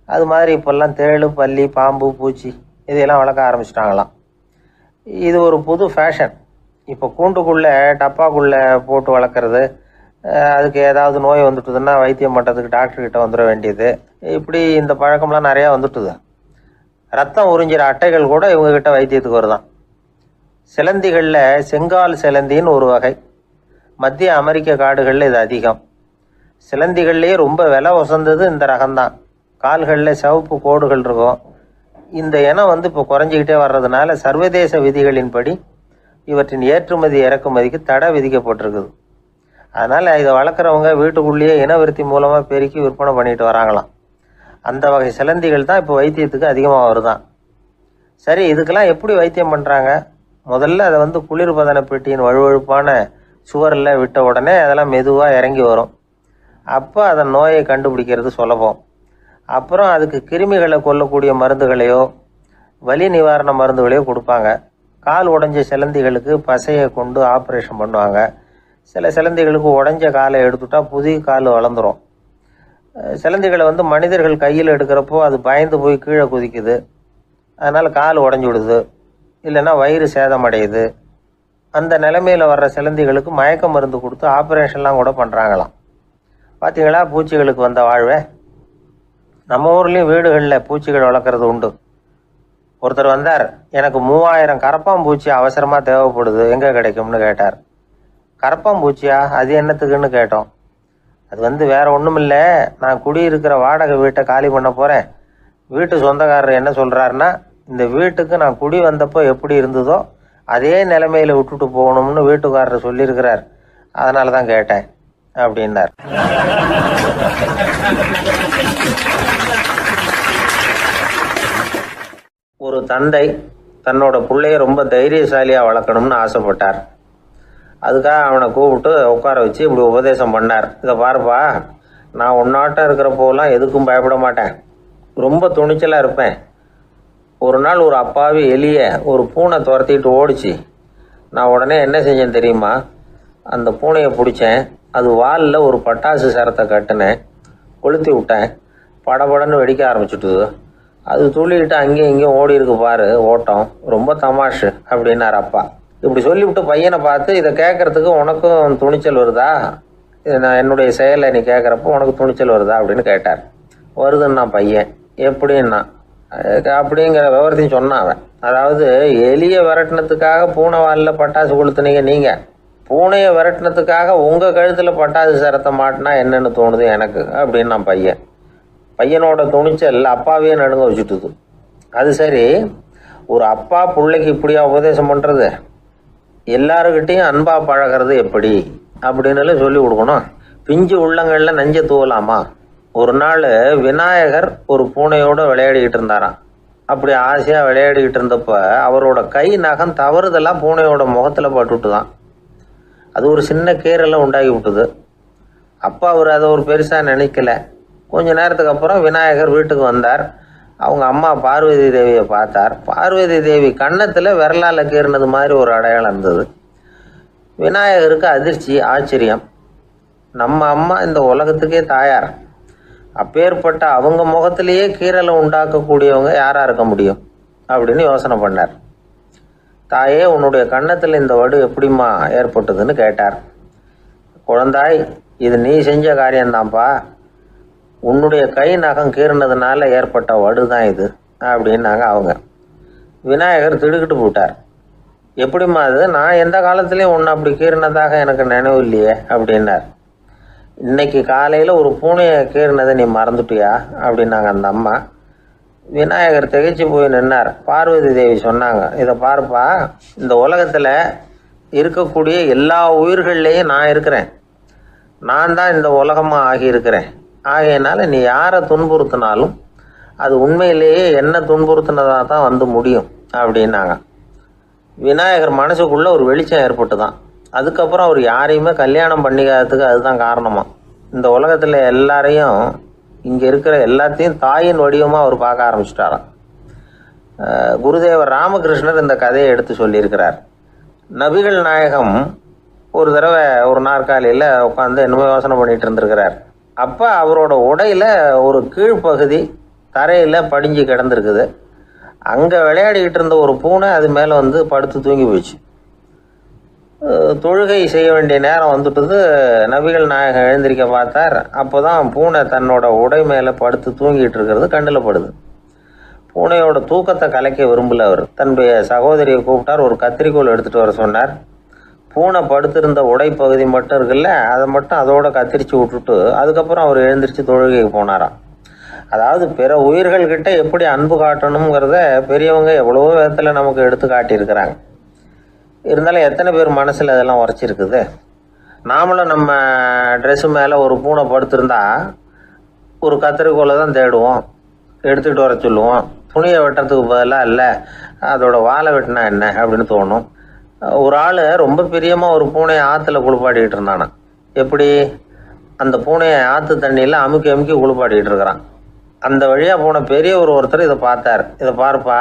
அது மாதிரி இப்போல்லாம் தேளு, பல்லி, பாம்பு, பூச்சி இதையெல்லாம் வளர்க்க ஆரம்பிச்சிட்டாங்களாம். இது ஒரு புது ஃபேஷன். இப்போ கூண்டுக்குள்ளே டப்பாக்குள்ளே போட்டு வளர்க்குறது, அதுக்கு ஏதாவது நோய் வந்துட்டுதுன்னா வைத்தியம் பண்ணுறதுக்கு டாக்டர்கிட்ட வந்துட வேண்டியது, இப்படி இந்த பழக்கம்லாம் நிறையா வந்துட்டுது. ரத்தம் உறிஞ்சிற அட்டைகள் கூட இவங்ககிட்ட வைத்தியத்துக்கு வருதான். சிலந்திகளில் செங்கால் சிலந்தின்னு ஒரு வகை. மத்திய அமெரிக்க காடுகளில் இது அதிகம். சிலந்திகள்லேயே ரொம்ப விலை உசந்தது இந்த ரகம்தான். கால்களில் சிவப்பு கோடுகள் இருக்கும். இந்த இனம் இப்போ குறைஞ்சிக்கிட்டே வர்றதுனால சர்வதேச விதிகளின்படி இவற்றின் ஏற்றுமதி இறக்குமதிக்கு தடை விதிக்கப்பட்டிருக்குது. அதனால் இதை வளர்க்குறவங்க வீட்டுக்குள்ளேயே இனவிருத்தி மூலமாக பெருக்கி விற்பனை பண்ணிட்டு வராங்களாம். அந்த வகை சிலந்திகள் தான் இப்போ வைத்தியத்துக்கு அதிகமாக வருதான். சரி, இதுக்கெல்லாம் எப்படி வைத்தியம் பண்ணுறாங்க? முதல்ல அதை குளிர்பதன பெட்டியின் வழுவழுப்பான சுவரில் விட்ட உடனே அதெல்லாம் மெதுவாக இறங்கி வரும். அப்போ அதன் நோயை கண்டுபிடிக்கிறது சுலபம். அப்புறம் அதுக்கு கிருமிகளை கொல்லக்கூடிய மருந்துகளையோ வலி நிவாரண மருந்துகளையோ கொடுப்பாங்க. கால் உடைஞ்ச சிலந்திகளுக்கு பசையை கொண்டு ஆப்ரேஷன் பண்ணுவாங்க. சில சிலந்திகளுக்கு உடைஞ்ச காலை எடுத்துட்டா புதிய கால் வளர்ந்துடும். சிலந்திகளை மனிதர்கள் கையில் எடுக்கிறப்போ அது பயந்து போய் கீழே குதிக்குது, அதனால் கால் உடஞ்சி விடுது, இல்லைன்னா வயிறு சேதமடையுது. அந்த நிலைமையில் வர்ற சிலந்திகளுக்கு மயக்க மருந்து கொடுத்து ஆப்ரேஷன்லாம் கூட பண்ணுறாங்களாம். பார்த்தீங்களா பூச்சிகளுக்கு வந்த வாழ்வே. நம்ம ஊர்லேயும் வீடுகளில் பூச்சிகள் வளர்க்குறது உண்டு. ஒருத்தர் வந்தார், எனக்கு 3000 கரப்பாம்பூச்சி அவசரமாக தேவைப்படுது, எங்கே கிடைக்கும்னு கேட்டார். கரப்பாம்பூச்சியா? அது என்னத்துக்குன்னு கேட்டோம். அது வேற ஒன்றும் இல்லை, நான் குடியிருக்கிற வாடகை வீட்டை காலி பண்ண போகிறேன். வீட்டு சொந்தக்காரர் என்ன சொல்கிறாருன்னா, இந்த வீட்டுக்கு நான் குடி வந்தப்போ எப்படி இருந்ததோ அதே நிலைமையில் விட்டுட்டு போகணும்னு வீட்டுக்காரர் சொல்லியிருக்கிறார், அதனால தான் கேட்டேன் அப்படின்னார். ஒரு தந்தை தன்னோட பிள்ளைய ரொம்ப தைரியசாலியாக வளர்க்கணும்னு ஆசைப்பட்டார். அதுக்காக அவனை கூப்பிட்டு உட்கார வச்சு இப்படி உபதேசம் பண்ணார். இதை பாருப்பா, நான் உன்னாட்டம் இருக்கிறப்போலாம் எதுக்கும் பயப்பட மாட்டேன், ரொம்ப துணிச்சலாக இருப்பேன். ஒரு நாள் ஒரு அப்பாவி எலிய ஒரு பூனை துரத்திட்டு ஓடிச்சு. நான் உடனே என்ன செஞ்சேன் தெரியுமா? அந்த பூனையை பிடிச்சேன், அது வாலில் ஒரு பட்டாசு சரத்தை கட்டினேன், கொளுத்தி விட்டேன், படபடன்னு வெடிக்க ஆரம்பிச்சுட்டுது. அது துள்ளிக்கிட்டு அங்கேயும் இங்கேயும் ஓடி இருக்கு பாரு ஓட்டம், ரொம்ப தமாஷு அப்படின்னார் அப்பா. இப்படி சொல்லிவிட்டு பையனை பார்த்து, இதை கேட்கறதுக்கு உனக்கும் துணிச்சல் வருதா? நான் என்னுடைய செயலை நீ கேட்குறப்போ உனக்கு துணிச்சல் வருதா அப்படின்னு கேட்டார். வருதுன்னா பையன். எப்படின்னா அப்படிங்கிற விவரத்தையும் சொன்னான் அவன். அதாவது எலியை விரட்டினத்துக்காக பூனை வாலில் பட்டாசு கொளுத்துனீங்க நீங்கள், பூனையை விரட்டினத்துக்காக உங்கள் கழுத்தில் பட்டாசு சரத்தை மாட்டினா என்னென்னு தோணுது எனக்கு அப்படின்னு நான் பையனோட துணிச்சல் அப்பாவையே நடுங்க வச்சுட்டுது. அது சரி, ஒரு அப்பா பிள்ளைக்கு இப்படியா உபதேசம் பண்ணுறது? எல்லாருக்கிட்டையும் அன்பா பழகிறது எப்படி அப்படின்னு சொல்லி கொடுக்கணும். பிஞ்சு உள்ளங்களில் நஞ்ச தூவலாமா? ஒரு நாள் விநாயகர் ஒரு பூனையோடு விளையாடிக்கிட்டு இருந்தாராம். அப்படி ஆசையாக விளையாடிக்கிட்டு இருந்தப்ப அவரோட கை நகம் தவறுதெல்லாம் பூனையோட முகத்தில் பட்டுவிட்டு தான். அது ஒரு சின்ன கீரெல்லாம் உண்டாகி விட்டுது. அப்பா அவர் அதை ஒரு பெருசாக நினைக்கல. கொஞ்ச நேரத்துக்கு அப்புறம் விநாயகர் வீட்டுக்கு வந்தார். அவங்க அம்மா பார்வதி தேவியை பார்த்தார். பார்வதி தேவி கன்னத்தில் விரலால் கீறினது மாதிரி ஒரு அடையாளம் இருந்தது. விநாயகருக்கு அதிர்ச்சி, ஆச்சரியம். நம்ம அம்மா இந்த உலகத்துக்கே தாயார். அப்பேற்பட்ட அவங்க முகத்திலேயே கீறலை உண்டாக்கக்கூடியவங்க யாராக இருக்க முடியும் அப்படின்னு யோசனை பண்ணார். தாயே, உன்னுடைய கன்னத்தில் இந்த வடு எப்படிம்மா ஏற்பட்டதுன்னு கேட்டார். குழந்தாய், இது நீ செஞ்ச காரியம்தான்ப்பா. உன்னுடைய கை நகம் கீறினதுனால ஏற்பட்ட வடு தான் இது அப்படின்னாங்க அவங்க. விநாயகர் திடுக்கிட்டு போட்டார். எப்படிம்மா அது? நான் எந்த காலத்துலேயும் ஒன்று அப்படி கீறினதாக எனக்கு நினைவு இல்லையே அப்படின்னார். இன்னைக்கு காலையில் ஒரு பூனையை கீறினதை நீ மறந்துட்டியா அப்படின்னாங்க அந்த அம்மா. விநாயகர் திகைச்சு போய் நின்னார். பார்வதி தேவி சொன்னாங்க, இதை பாருப்பா, இந்த உலகத்தில் இருக்கக்கூடிய எல்லா உயிர்கள்லேயும் நான் இருக்கிறேன். நான் தான் இந்த உலகமாக ஆகியிருக்கிறேன். ஆகையினால நீ யாரை துன்புறுத்தினாலும் அது உண்மையிலேயே என்ன துன்புறுத்தினதாக தான் வந்து முடியும் அப்படின்னாங்க. விநாயகர் மனசுக்குள்ளே ஒரு வெளிச்சம் ஏற்பட்டு தான். அதுக்கப்புறம் அவர் யாரையுமே கல்யாணம் பண்ணிக்காததுக்கு அதுதான் காரணமாக. இந்த உலகத்தில் எல்லாரையும், இங்கே இருக்கிற எல்லாத்தையும் தாயின் வடிவமாக அவர் பார்க்க ஆரம்பிச்சிட்டாராம். குருதேவர் ராமகிருஷ்ணர் இந்த கதையை எடுத்து சொல்லியிருக்கிறார். நபிகள் நாயகம் ஒரு தடவை ஒரு நாற்காலியில் உட்காந்து என்னமோ யோசனை பண்ணிகிட்டு இருந்திருக்கிறார். அப்போ அவரோட உடையில் ஒரு கீழ்ப்பகுதி தரையில் படிஞ்சு கிடந்திருக்குது. அங்கே விளையாடிக்கிட்டு இருந்த ஒரு பூனை அது மேலே வந்து படுத்து தூங்கி போயிடுச்சு. தொழுகை செய்ய வேண்டிய நேரம் வந்துட்டது. நபிகள் நாயகம் எழுந்திருக்க பார்த்தார். அப்போ தான் பூனை தன்னோட உடை மேலே படுத்து தூங்கிட்டு இருக்கிறது கண்ணில் படுது. பூனையோட தூக்கத்தை கலைக்க விரும்பல அவர். தன்னுடைய சகோதரியை கூப்பிட்டார். ஒரு கத்திரிக்கோள் எடுத்துகிட்டு வர சொன்னார். பூனை படுத்திருந்த உடை பகுதி மட்டும் இருக்குல்ல, அதை மட்டும் அதோட கத்திரிச்சு விட்டுட்டு அதுக்கப்புறம் அவர் எழுந்திரிச்சு தொழுகைக்கு போனாராம். அதாவது பிற உயிர்கள்கிட்ட எப்படி அன்பு காட்டணுங்கிறத பெரியவங்க எவ்வளவோ விதத்தில் நமக்கு எடுத்து காட்டியிருக்கிறாங்க. இருந்தாலும் எத்தனை பேர் மனசில் அதெல்லாம் உரைச்சிருக்குது? நாமளும் நம்ம ட்ரெஸ்ஸு மேலே ஒரு பூனை படுத்திருந்தா ஒரு கத்திரிக்கோலை தான் தேடுவோம், எடுத்துகிட்டு வர சொல்லுவோம். துணியை வெட்டுறதுக்கு பதிலாக இல்லை அதோட வாழை வெட்டினா என்ன அப்படின்னு தோணும். ஒரு ஆள் ரொம்ப பிரியமாக ஒரு பூனையை ஆற்றுல குளிப்பாட்டிக்கிட்டு இருந்தானா. எப்படி? அந்த பூனையை ஆற்று தண்ணியில் அமுக்கி அமுக்கி குளிப்பாட்டிக்கிட்டு இருக்கிறான். அந்த வழியாக போன பெரியவர் ஒருத்தர் இதை பார்த்தார். இதை பார்ப்பா,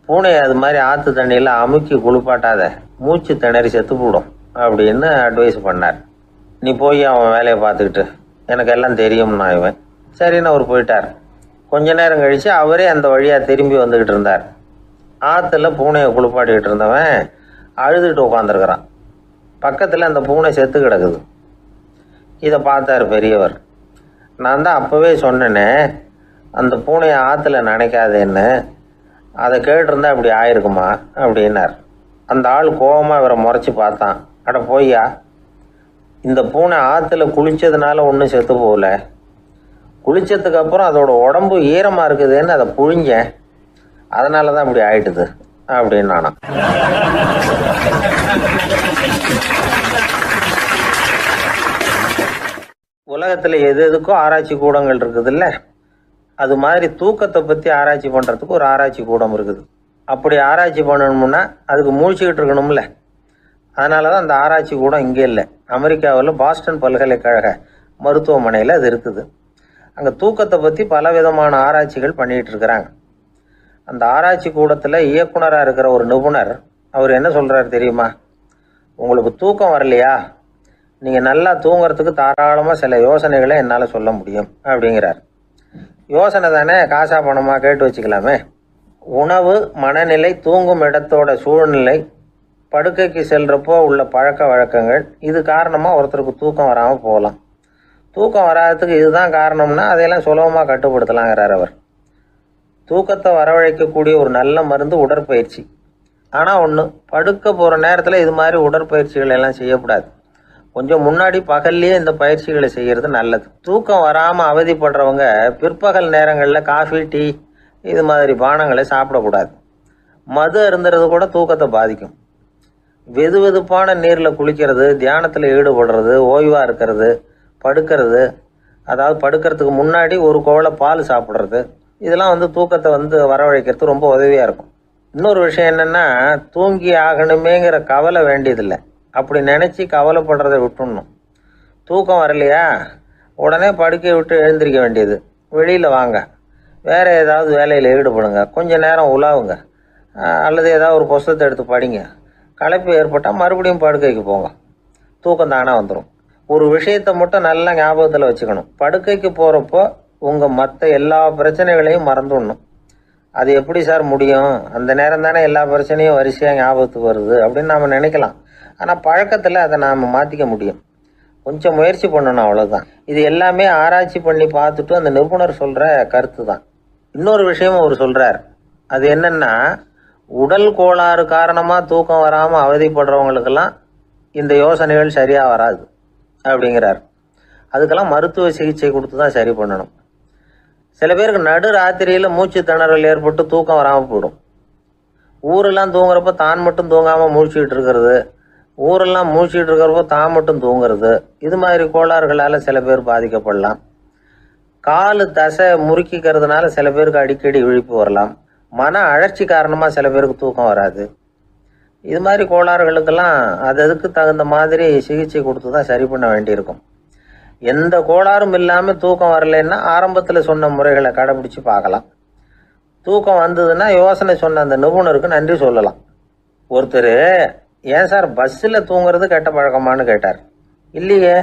பூனையை அது மாதிரி ஆற்று தண்ணியில் அமுக்கி குளிப்பாட்டாத, மூச்சு திணறி செத்து போடும் அப்படின்னு அட்வைஸ் பண்ணார். நீ போய் அவன் வேலையை பார்த்துக்கிட்டு, எனக்கு எல்லாம் தெரியும்னா இவன். சரின்னு அவர் போயிட்டார். கொஞ்ச நேரம் கழித்து அவரே அந்த வழியாக திரும்பி வந்துக்கிட்டு இருந்தார். ஆற்றுல பூனையை குளிப்பாட்டிக்கிட்டு இருந்தவன் அழுதுகிட்டு உட்காந்துருக்கிறான். பக்கத்தில் அந்த பூனை செத்து கிடக்குது. இதை பார்த்தார் பெரியவர். நான் தான் அப்போவே சொன்னேனே அந்த பூனையை ஆற்றுல நினைக்காதேன்னு, அதை கேட்டிருந்தா இப்படி ஆயிருக்குமா அப்படின்னார். அந்த ஆள் கோபமாக இவரை முறைச்சி பார்த்தான். அட போய்யா, இந்த பூனை ஆற்றுல குளித்ததுனால ஒன்றும் செத்து போகல, குளித்ததுக்கு அப்புறம் அதோட உடம்பு ஈரமாக இருக்குதுன்னு அதை புழிஞ்சேன், அதனால தான் இப்படி ஆயிட்டுது அப்படின்னு நானா. உலகத்தில் எது எதுக்கும் ஆராய்ச்சி கூடங்கள் இருக்குதுல்ல, அது மாதிரி தூக்கத்தை பற்றி ஆராய்ச்சி பண்ணுறதுக்கு ஒரு ஆராய்ச்சி கூடம் இருக்குது. அப்படி ஆராய்ச்சி பண்ணணும்னா அதுக்கு மூழ்கிக்கிட்டு இருக்கணும்ல. அதனால தான் அந்த ஆராய்ச்சி கூடம் இங்கே இல்லை. அமெரிக்காவில் பாஸ்டன் பல்கலைக்கழக மருத்துவமனையில் அது இருக்குது. அங்கே தூக்கத்தை பற்றி பலவிதமான ஆராய்ச்சிகள் பண்ணிகிட்டு இருக்கிறாங்க. அந்த ஆராய்ச்சி கூடத்தில் இயக்குனராக இருக்கிற ஒரு நிபுணர் அவர் என்ன சொல்கிறாரு தெரியுமா? உங்களுக்கு தூக்கம் வரலையா, நீங்கள் நல்லா தூங்குறதுக்கு தாராளமாக சில யோசனைகளை என்னால் சொல்ல முடியும் அப்படிங்கிறார். யோசனை தானே, காசா பணமாக கேட்டு வச்சுக்கலாமே. உணவு, மனநிலை, தூங்கும் இடத்தோட சூழ்நிலை, படுக்கைக்கு செல்கிறப்போ உள்ள பழக்க வழக்கங்கள், இது காரணமாக ஒருத்தருக்கு தூக்கம் வராமல் போகலாம். தூக்கம் வராததுக்கு இதுதான் காரணம்னா அதையெல்லாம் சுலபமாக கட்டுப்படுத்தலாங்கிறார் அவர். தூக்கத்தை வரவழைக்கக்கூடிய ஒரு நல்ல மருந்து உடற்பயிற்சி. ஆனால் ஒன்று, படுக்க போகிற நேரத்தில் இது மாதிரி உடற்பயிற்சிகள் எல்லாம் செய்யக்கூடாது. கொஞ்சம் முன்னாடி பகல்லையே இந்த பயிற்சிகளை செய்கிறது நல்லது. தூக்கம் வராமல் அவதிப்படுறவங்க பிற்பகல் நேரங்களில் காஃபி, டீ இது மாதிரி பானங்களை சாப்பிடக்கூடாது. மது அருந்துறது கூட தூக்கத்தை பாதிக்கும். வெது வெதுப்பான நீரில் குளிக்கிறது, தியானத்தில் ஈடுபடுறது, ஓய்வாக இருக்கிறது, படுக்கிறது, அதாவது படுக்கிறதுக்கு முன்னாடி ஒரு கோவலை பால் சாப்பிட்றது, இதெல்லாம் தூக்கத்தை வரவழைக்கிறது ரொம்ப உதவியாக இருக்கும். இன்னொரு விஷயம் என்னென்னா, தூங்கி ஆகணுமேங்கிற கவலை வேண்டியதில்லை. அப்படி நினச்சி கவலைப்படுறதை விட்டுடணும். தூக்கம் வரலையா, உடனே படுக்கையை விட்டு எழுந்திரிக்க வேண்டியது. வெளியில் வாங்க, வேறு ஏதாவது வேலையில் ஈடுபடுங்க, கொஞ்சம் நேரம் உலாவுங்க, அல்லது ஏதாவது ஒரு புஸ்தகத்தை எடுத்து படிங்க. களைப்பு ஏற்பட்டால் மறுபடியும் படுக்கைக்கு போங்க. தூக்கம் தானே வந்துடும். ஒரு விஷயத்தை மட்டும் நல்லா ஞாபகத்தில் வச்சுக்கணும். படுக்கைக்கு போகிறப்போ உங்கள் மற்ற எல்லா பிரச்சனைகளையும் மறந்துடணும். அது எப்படி சார் முடியும்? அந்த நேரம் தானே எல்லா பிரச்சனையும் வரிசையாக ஞாபகத்துக்கு வருது அப்படின்னு நாம் நினைக்கலாம். ஆனால் பழக்கத்தில் அதை நாம் மாற்றிக்க முடியும். கொஞ்சம் முயற்சி பண்ணணும், அவ்வளோதான். இது எல்லாமே ஆராய்ச்சி பண்ணி பார்த்துட்டு அந்த நிபுணர் சொல்கிற கருத்து தான். இன்னொரு விஷயமும் அவர் சொல்கிறார். அது என்னென்னா, உடல் கோளாறு காரணமாக தூக்கம் வராமல் அவதிப்படுறவங்களுக்கெல்லாம் இந்த யோசனைகள் சரியாக வராது அப்படிங்கிறார். அதுக்கெல்லாம் மருத்துவ சிகிச்சை கொடுத்து தான் சரி பண்ணணும். சில பேருக்கு நடு ராத்திரியில் மூச்சு திணறல் ஏற்பட்டு தூக்கம் வராமல் போயிடும். ஊரெல்லாம் தூங்குறப்ப தான் மட்டும் தூங்காமல் மூழ்கிட்டு இருக்கிறது, ஊரெல்லாம் மூழ்கிட்டு இருக்கிறப்போ தான் மட்டும் தூங்குறது, இது மாதிரி கோளாறுகளால் சில பேர் பாதிக்கப்படலாம். காலு தசை முறுக்கிக்கிறதுனால சில பேருக்கு அடிக்கடி விழிப்பு வரலாம். மன அழற்சி காரணமாக சில பேருக்கு தூக்கம் வராது. இது மாதிரி கோளாறுகளுக்கெல்லாம் அதுக்கு தகுந்த மாதிரி சிகிச்சை கொடுத்து தான் சரி பண்ண வேண்டியிருக்கும். எந்த கோளாறும் இல்லாமல் தூக்கம் வரலைன்னா ஆரம்பத்தில் சொன்ன முறைகளை கடைபிடிச்சு பார்க்கலாம். தூக்கம் வந்ததுன்னா யோசனை சொன்ன அந்த நிபுணருக்கு நன்றி சொல்லலாம். ஒருத்தர், ஏன் சார் பஸ்ஸில் தூங்குறது கெட்ட பழக்கமானு கேட்டார். இல்லையே,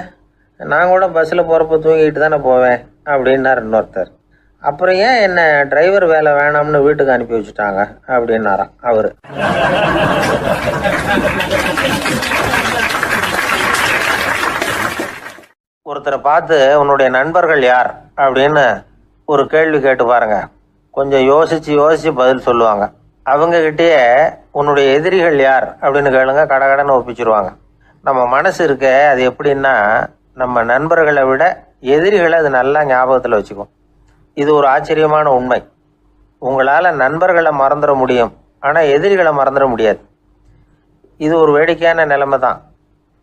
நான் கூட பஸ்ஸில் போகிறப்ப தூங்கிட்டு தானே போவேன் அப்படின்னார் இன்னொருத்தர். அப்புறம் ஏன் என்ன டிரைவர் வேலை வேணாம்னு வீட்டுக்கு அனுப்பி வச்சுட்டாங்க அப்படின்னாராம் அவர். ஒருத்தரை பார்த்து உன்னுடைய நண்பர்கள் யார் அப்படின்னு ஒரு கேள்வி கேட்டு பாருங்க. கொஞ்சம் யோசிச்சு பதில் சொல்லுவாங்க. அவங்ககிட்டயே உன்னுடைய எதிரிகள் யார் அப்படின்னு கேளுங்க, கடகடன்னு ஒப்பிச்சிருவாங்க. நம்ம மனசு இருக்க, அது எப்படின்னா, நம்ம நண்பர்களை விட எதிரிகளை அது நல்லா ஞாபகத்தில் வச்சுக்கும். இது ஒரு ஆச்சரியமான உண்மை. உங்களால் நண்பர்களை மறந்துட முடியும், ஆனால் எதிரிகளை மறந்துட முடியாது. இது ஒரு வேடிக்கையான நிலைமை தான்.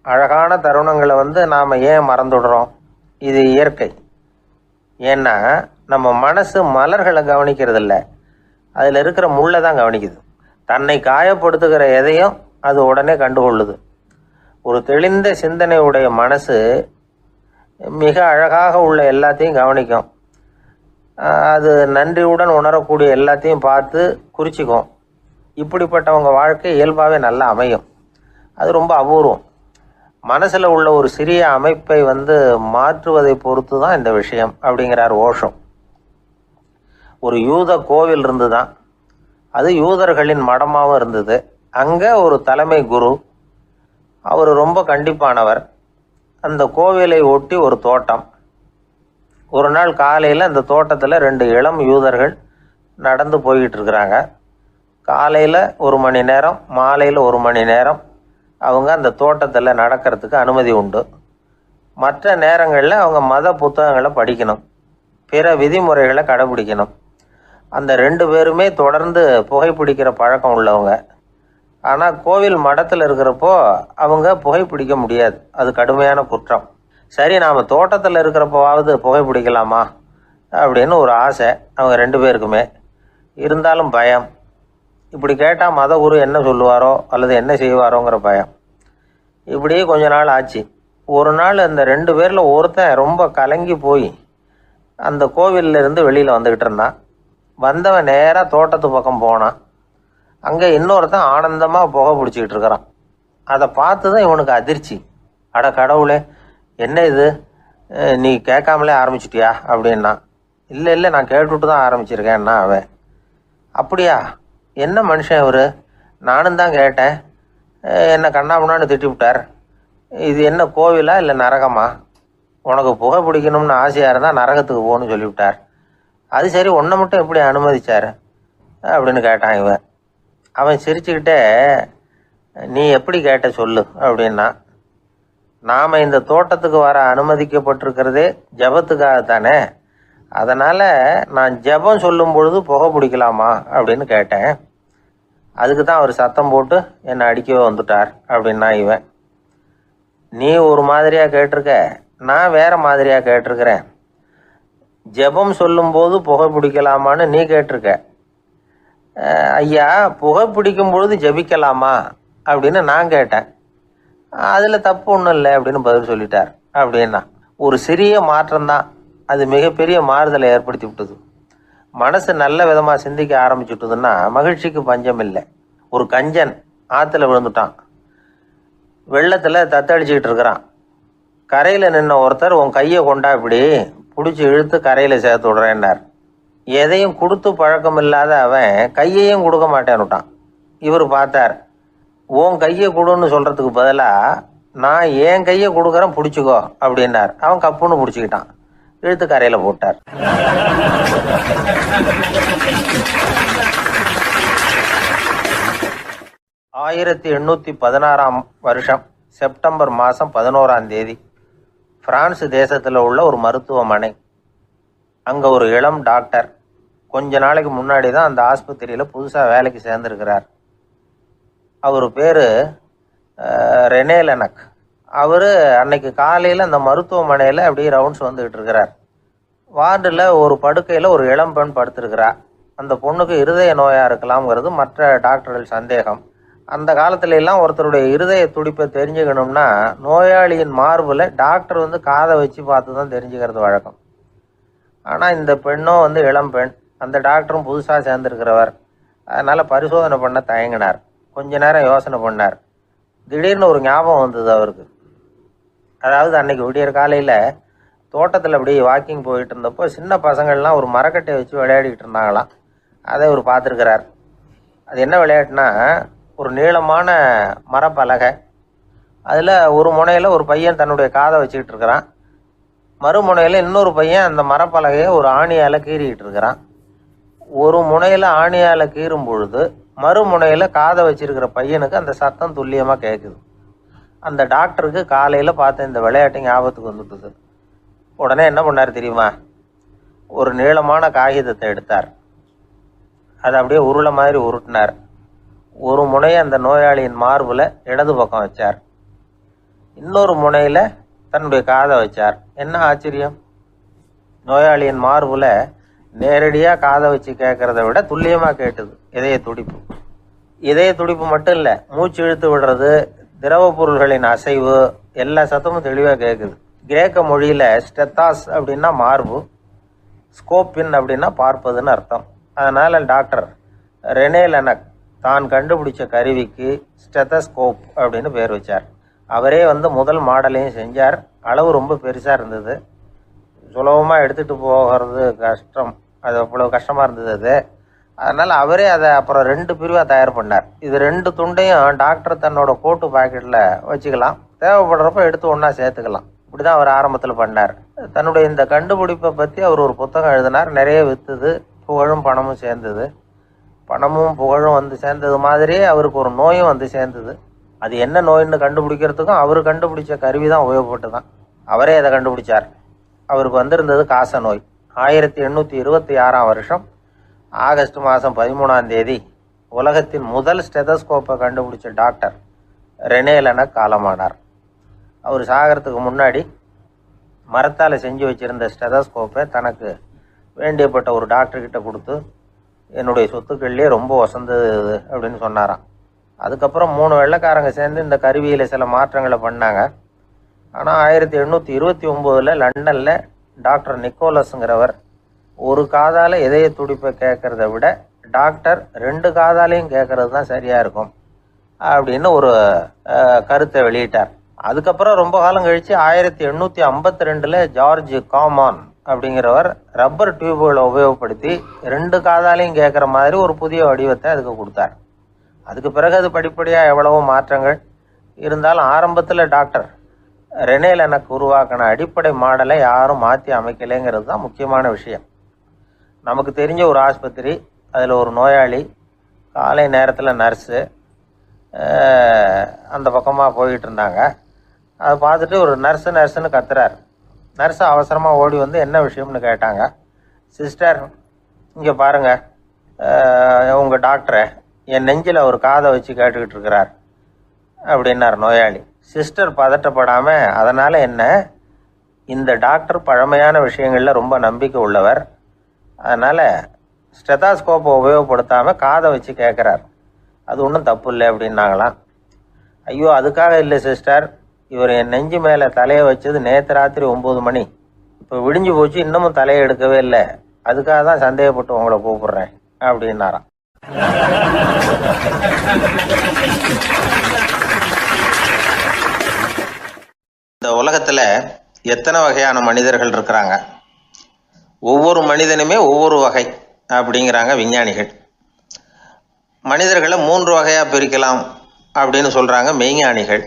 அழகான தருணங்களை நாம் ஏன் மறந்துடுறோம்? இது இயற்கை. ஏன்னா நம்ம மனசு மலர்களை கவனிக்கிறதில்ல, அதில் இருக்கிற முள்ளை தான் கவனிக்குது. தன்னை காயப்படுத்துகிற எதையும் அது உடனே கண்டுகொள்ளுது. ஒரு தெளிந்த சிந்தனையுடைய மனசு மிக அழகாக உள்ள எல்லாத்தையும் கவனிக்கும். அது நன்றியுடன் உணரக்கூடிய எல்லாத்தையும் பார்த்து குறிச்சிக்கும். இப்படிப்பட்டவங்க வாழ்க்கை இயல்பாகவே நல்லா அமையும். அது ரொம்ப அபூர்வம். மனசில் உள்ள ஒரு சிறிய அமைப்பை மாற்றுவதை பொறுத்து தான் இந்த விஷயம் அப்படிங்கிறார் ஓஷோ. ஒரு யூத கோவில் இருந்து தான், அது யூதர்களின் மடமாகவும் இருந்தது. அங்கே ஒரு தலைமை குரு, அவர் ரொம்ப கண்டிப்பானவர். அந்த கோவிலை ஒட்டி ஒரு தோட்டம். ஒரு நாள் காலையில் அந்த தோட்டத்தில் 2 இளம் யூதர்கள் நடந்து போய்கிட்டு இருக்கிறாங்க. காலையில் 1 மணி நேரம், மாலையில் 1 மணி நேரம் அவங்க அந்த தோட்டத்தில் நடக்கிறதுக்கு அனுமதி உண்டு. மற்ற நேரங்களில் அவங்க மத புத்தகங்களை படிக்கணும், பிற விதிமுறைகளை கடைபிடிக்கணும். அந்த 2 பேருமே தொடர்ந்து புகைப்பிடிக்கிற பழக்கம் உள்ளவங்க. ஆனால் கோவில் மடத்தில் இருக்கிறப்போ அவங்க புகைப்பிடிக்க முடியாது, அது கடுமையான குற்றம். சரி, நாம் தோட்டத்தில் இருக்கிறப்போவாவது புகைப்பிடிக்கலாமா அப்படின்னு ஒரு ஆசை அவங்க 2 பேருக்குமே. இருந்தாலும் பயம். இப்படி கேட்டால் மத குரு என்ன சொல்லுவாரோ அல்லது என்ன செய்வாரோங்கிற பயம். இப்படியே கொஞ்ச நாள் ஆச்சு. ஒரு நாள் அந்த 2 பேரில் ஒருத்தன் ரொம்ப கலங்கி போய் அந்த கோவிலிருந்து வெளியில் வந்துக்கிட்டு இருந்தான். வந்தவன் நேராக தோட்டத்து பக்கம் போனான். அங்கே இன்னொருத்தன் ஆனந்தமாக புகை பிடிச்சிக்கிட்டு இருக்கிறான். அதை பார்த்து தான் இவனுக்கு அதிர்ச்சி. அட கடவுளே, என்ன இது, நீ கேட்காமலே ஆரம்பிச்சிட்டியா அப்படின்னா. இல்லை நான் கேட்டுவிட்டு தான் ஆரம்பிச்சிருக்கேன்னா அவன். அப்படியா, என்ன மனுஷன் இவர், நானும் தான் கேட்டேன், என்ன கண்ணாமுன்னான்னு திட்டிவிட்டார். இது என்ன கோவிலா இல்லை நரகமா? உனக்கு புகை பிடிக்கணும்னு ஆசையாக இருந்தால் நரகத்துக்கு போகணும்னு சொல்லிவிட்டார். அது சரி, உன்னை மட்டும் எப்படி அனுமதிச்சார் அப்படின்னு கேட்டான் இவன். அவன் சிரிச்சுக்கிட்டே, நீ எப்படி கேட்ட சொல்லு அப்படின்னா. நாம் இந்த தோட்டத்துக்கு வர அனுமதிக்கப்பட்டிருக்கிறதே ஜபத்துக்காகத்தானே, அதனால் நான் ஜபம் சொல்லும் பொழுது புகை பிடிக்கலாமா அப்படின்னு கேட்டேன். அதுக்கு தான் அவர் சத்தம் போட்டு என்னை அடிக்கவே வந்துட்டார் அப்படின்னா இவன். நீ ஒரு மாதிரியாக கேட்டிருக்க, நான் வேற மாதிரியாக கேட்டிருக்கிறேன். ஜெபம் சொல்லும்போது புகை பிடிக்கலாமான்னு நீ கேட்டிருக்க. ஐயா, புகை பிடிக்கும் பொழுது ஜெபிக்கலாமா அப்படின்னு நான் கேட்டேன். அதில் தப்பு ஒன்றும் இல்லை அப்படின்னு பதில் சொல்லிட்டார். அப்படின்னா ஒரு சிறிய மாற்றம்தான் அது மிகப்பெரிய மாறுதலை ஏற்படுத்தி விட்டது. மனசு நல்ல விதமாக சிந்திக்க ஆரம்பிச்சுட்டுதுன்னா மகிழ்ச்சிக்கு பஞ்சம் இல்லை. ஒரு கஞ்சன் ஆற்றுல விழுந்துட்டான், வெள்ளத்தில் தத்தடிச்சுக்கிட்டு இருக்கிறான். கரையில் நின்ன ஒருத்தர் உன் கையை கொண்டா இப்படி பிடிச்சி இழுத்து கரையில் சேர்த்து விடுறேன்னார். எதையும் கொடுத்து பழக்கம் இல்லாத அவன் கையையும் கொடுக்க மாட்டேன்னுட்டான். இவர் பார்த்தார், உன் கையை கொடுன்னு சொல்கிறதுக்கு பதிலாக நான் என் கையை கொடுக்குறேன் பிடிச்சிக்கோ அப்படின்னார். அவன் கப்புன்னு பிடிச்சிக்கிட்டான், இழுத்து கரையில் போட்டார். ஆயிரத்தி 1816 வருஷம் செப்டம்பர் மாதம் 11ஆம் தேதி பிரான்ஸ் தேசத்தில் உள்ள ஒரு மருத்துவமனை. அங்கே ஒரு இளம் டாக்டர் கொஞ்ச நாளைக்கு முன்னாடி தான் அந்த ஆஸ்பத்திரியில் புதுசாக வேலைக்கு சேர்ந்துருக்கிறார். அவர் பேர் ரெனே லெனக். அவர் அன்னைக்கு காலையில் அந்த மருத்துவமனையில் அப்படியே ரவுண்ட்ஸ் வந்துக்கிட்டு இருக்கிறார். வார்டில் ஒரு படுக்கையில் ஒரு இளம் பெண் படுத்திருக்கிறார். அந்த பொண்ணுக்கு இருதய நோயாக இருக்கலாம்ங்கிறது மற்ற டாக்டர்கள் சந்தேகம். அந்த காலத்துல எல்லாம் ஒருத்தருடைய இருதய துடிப்பை தெரிஞ்சுக்கணும்னா நோயாளியின் மார்பில் டாக்டர் காதை வச்சு பார்த்து தான் தெரிஞ்சுக்கிறது வழக்கம். ஆனால் இந்த பெண்ணும் இளம் பெண், அந்த டாக்டரும் புதுசாக சேர்ந்துருக்கிறவர். அதனால் பரிசோதனை பண்ண தயங்கினார். கொஞ்ச நேரம் யோசனை பண்ணார். திடீர்னு ஒரு ஞாபகம் வந்தது அவருக்கு. அதாவது அன்னைக்கு விடியற் காலையில் தோட்டத்தில் அப்படியே வாக்கிங் போயிட்டு இருந்தப்போ சின்ன பசங்கள்லாம் ஒரு மரக்கட்டையை வச்சு விளையாடிக்கிட்டு இருந்தாங்களாம். அதை அவர் பார்த்துருக்கிறார். அது என்ன விளையாட்டுனா, ஒரு நீளமான மரப்பலகை, அதில் ஒரு முனையில் ஒரு பையன் தன்னுடைய காதை வச்சுக்கிட்டு இருக்கிறான், மறுமுனையில் இன்னொரு பையன் அந்த மரப்பலகையை ஒரு ஆணியால் கீறிக்கிட்டு இருக்கிறான். ஒரு முனையில் ஆணியால் கீறும் பொழுது மறுமுனையில் காதை வச்சிருக்கிற பையனுக்கு அந்த சத்தம் துல்லியமாக கேட்குது. அந்த டாக்டருக்கு காலையில் பார்த்த இந்த விளையாட்டு ஞாபகத்துக்கு வந்துட்டுது. உடனே என்ன பண்ணார் தெரியுமா? ஒரு நீளமான காகிதத்தை எடுத்தார், அதை அப்படியே உருளை மாதிரி உருட்டினார். ஒரு முனையை அந்த நோயாளியின் மார்பில் இடது பக்கம் வச்சார், இன்னொரு முனையில் தன்னுடைய காதை வச்சார். என்ன ஆச்சரியம்! நோயாளியின் மார்பில் நேரடியாக காதை வச்சு கேட்குறத விட துல்லியமாக கேட்டுது இதய துடிப்பு. இதய துடிப்பு மட்டும் இல்லை, மூச்சு இழுத்து விடுறது, திரவ பொருள்களின் அசைவு, எல்லா சத்தமும் தெளிவாக கேட்குது. கிரேக்க மொழியில் ஸ்டெத்தாஸ் அப்படின்னா மார்பு, ஸ்கோப்பின் அப்படின்னா பார்ப்பதுன்னு அர்த்தம். அதனால் டாக்டர் ரெனே லெனக் தான் கண்டுபிடிச்ச கருவிக்கு ஸ்டெத்தஸ்கோப் அப்படின்னு பேர் வச்சார். அவரே முதல் மாடலையும் செஞ்சார். அளவு ரொம்ப பெருசாக இருந்தது, சுலபமாக எடுத்துகிட்டு போகிறது கஷ்டம், அது அவ்வளோ கஷ்டமாக இருந்தது அது. அதனால் அவரே அதை அப்புறம் 2 பிரிவாக தயார் பண்ணார். இது 2 துண்டையும் டாக்டர் தன்னோட கோட்டு பாக்கெட்டில் வச்சுக்கலாம், தேவைப்படுறப்ப எடுத்து ஒன்றா சேர்த்துக்கலாம். இப்படி தான் அவர் ஆரம்பத்தில் பண்ணார். தன்னுடைய இந்த கண்டுபிடிப்பை பற்றி அவர் ஒரு புத்தகம் எழுதினார். நிறைய விற்றுது, புகழும் பணமும் சேர்ந்தது. பணமும் புகழும் சேர்ந்தது மாதிரியே அவருக்கு ஒரு நோயும் சேர்ந்தது. அது என்ன நோயின்னு கண்டுபிடிக்கிறதுக்கும் அவர் கண்டுபிடிச்ச கருவி தான் உபயோகப்பட்டு தான். அவரே அதை கண்டுபிடிச்சார். அவருக்கு வந்திருந்தது காச நோய். 1826 வருஷம் ஆகஸ்ட் மாதம் 13ஆம் தேதி உலகத்தின் முதல் ஸ்டெதஸ்கோப்பை கண்டுபிடிச்ச டாக்டர் ரெனே லெனக் காலமானார். அவர் சாகிறதுக்கு முன்னாடி மரத்தால் செஞ்சு வச்சுருந்த ஸ்டெதஸ்கோப்பை தனக்கு வேண்டியப்பட்ட ஒரு டாக்டர்கிட்ட கொடுத்து, என்னுடைய சொத்துக்கள்லேயே ரொம்ப வசந்தது அப்படின்னு சொன்னாராம். அதுக்கப்புறம் 3 வெள்ளைக்காரங்க சேர்ந்து இந்த கருவியில் சில மாற்றங்களை பண்ணாங்க. ஆனால் 1829 லண்டனில் டாக்டர் நிக்கோலஸுங்கிறவர் ஒரு காதால் இதய துடிப்பை கேட்குறத விட டாக்டர் 2 காதாலையும் கேட்கறது தான் சரியாக இருக்கும் அப்படின்னு ஒரு கருத்தை வெளியிட்டார். அதுக்கப்புறம் ரொம்ப காலம் கழித்து 1852 ஜார்ஜ் காமான் அப்படிங்கிறவர் ரப்பர் டியூப்களை உபயோகப்படுத்தி 2 காதாலையும் கேட்குற மாதிரி ஒரு புதிய வடிவத்தை அதுக்கு கொடுத்தார். அதுக்கு பிறகு அது படிப்படியாக எவ்வளவோ மாற்றங்கள் இருந்தாலும் ஆரம்பத்தில் டாக்டர் ரெனே லெனக் உருவாக்கின அடிப்படை மாடலை யாரும் மாற்றி அமைக்கலைங்கிறது தான் முக்கியமான விஷயம். நமக்கு தெரிஞ்ச ஒரு ஆஸ்பத்திரி, அதில் ஒரு நோயாளி, காலை நேரத்தில் நர்ஸு அந்த பக்கமாக போயிட்டு இருந்தாங்க. அதை பார்த்துட்டு ஒரு நர்ஸுன்னு கத்துறார். நர்ஸு அவசரமாக ஓடி என்ன விஷயம்னு கேட்டாங்க. சிஸ்டர், இங்கே பாருங்கள், உங்கள் டாக்டரை என் நெஞ்சில் ஒரு காதை வச்சு கேட்டுக்கிட்டு இருக்கிறார் அப்படின்னார் நோயாளி. சிஸ்டர் பதட்டப்படாமல், அதனால் என்ன, இந்த டாக்டர் பழமையான விஷயங்களில் ரொம்ப நம்பிக்கை உள்ளவர், அதனால் ஸ்டெதாஸ்கோப்பை உபயோகப்படுத்தாமல் காதை வச்சு கேட்குறார், அது ஒன்றும் தப்பு இல்லை அப்படின்னாங்களாம். ஐயோ, அதுக்காக இல்லை சிஸ்டர், இவர் என் நெஞ்சு மேலே தலையை வச்சது நேற்று ராத்திரி 9 மணி, இப்போ விடிஞ்சு போச்சு, இன்னமும் தலையை எடுக்கவே இல்லை, அதுக்காக தான் சந்தேகப்பட்டு உங்களை கூப்பிடுறேன் அப்படின்னாராம். இந்த உலகத்தில் எத்தனை வகையான மனிதர்கள் இருக்கிறாங்க, ஒவ்வொரு மனிதனுமே ஒவ்வொரு வகை அப்படிங்கிறாங்க விஞ்ஞானிகள். மனிதர்களை 3 வகையாக பிரிக்கலாம் அப்படின்னு சொல்கிறாங்க மெய்ஞானிகள்.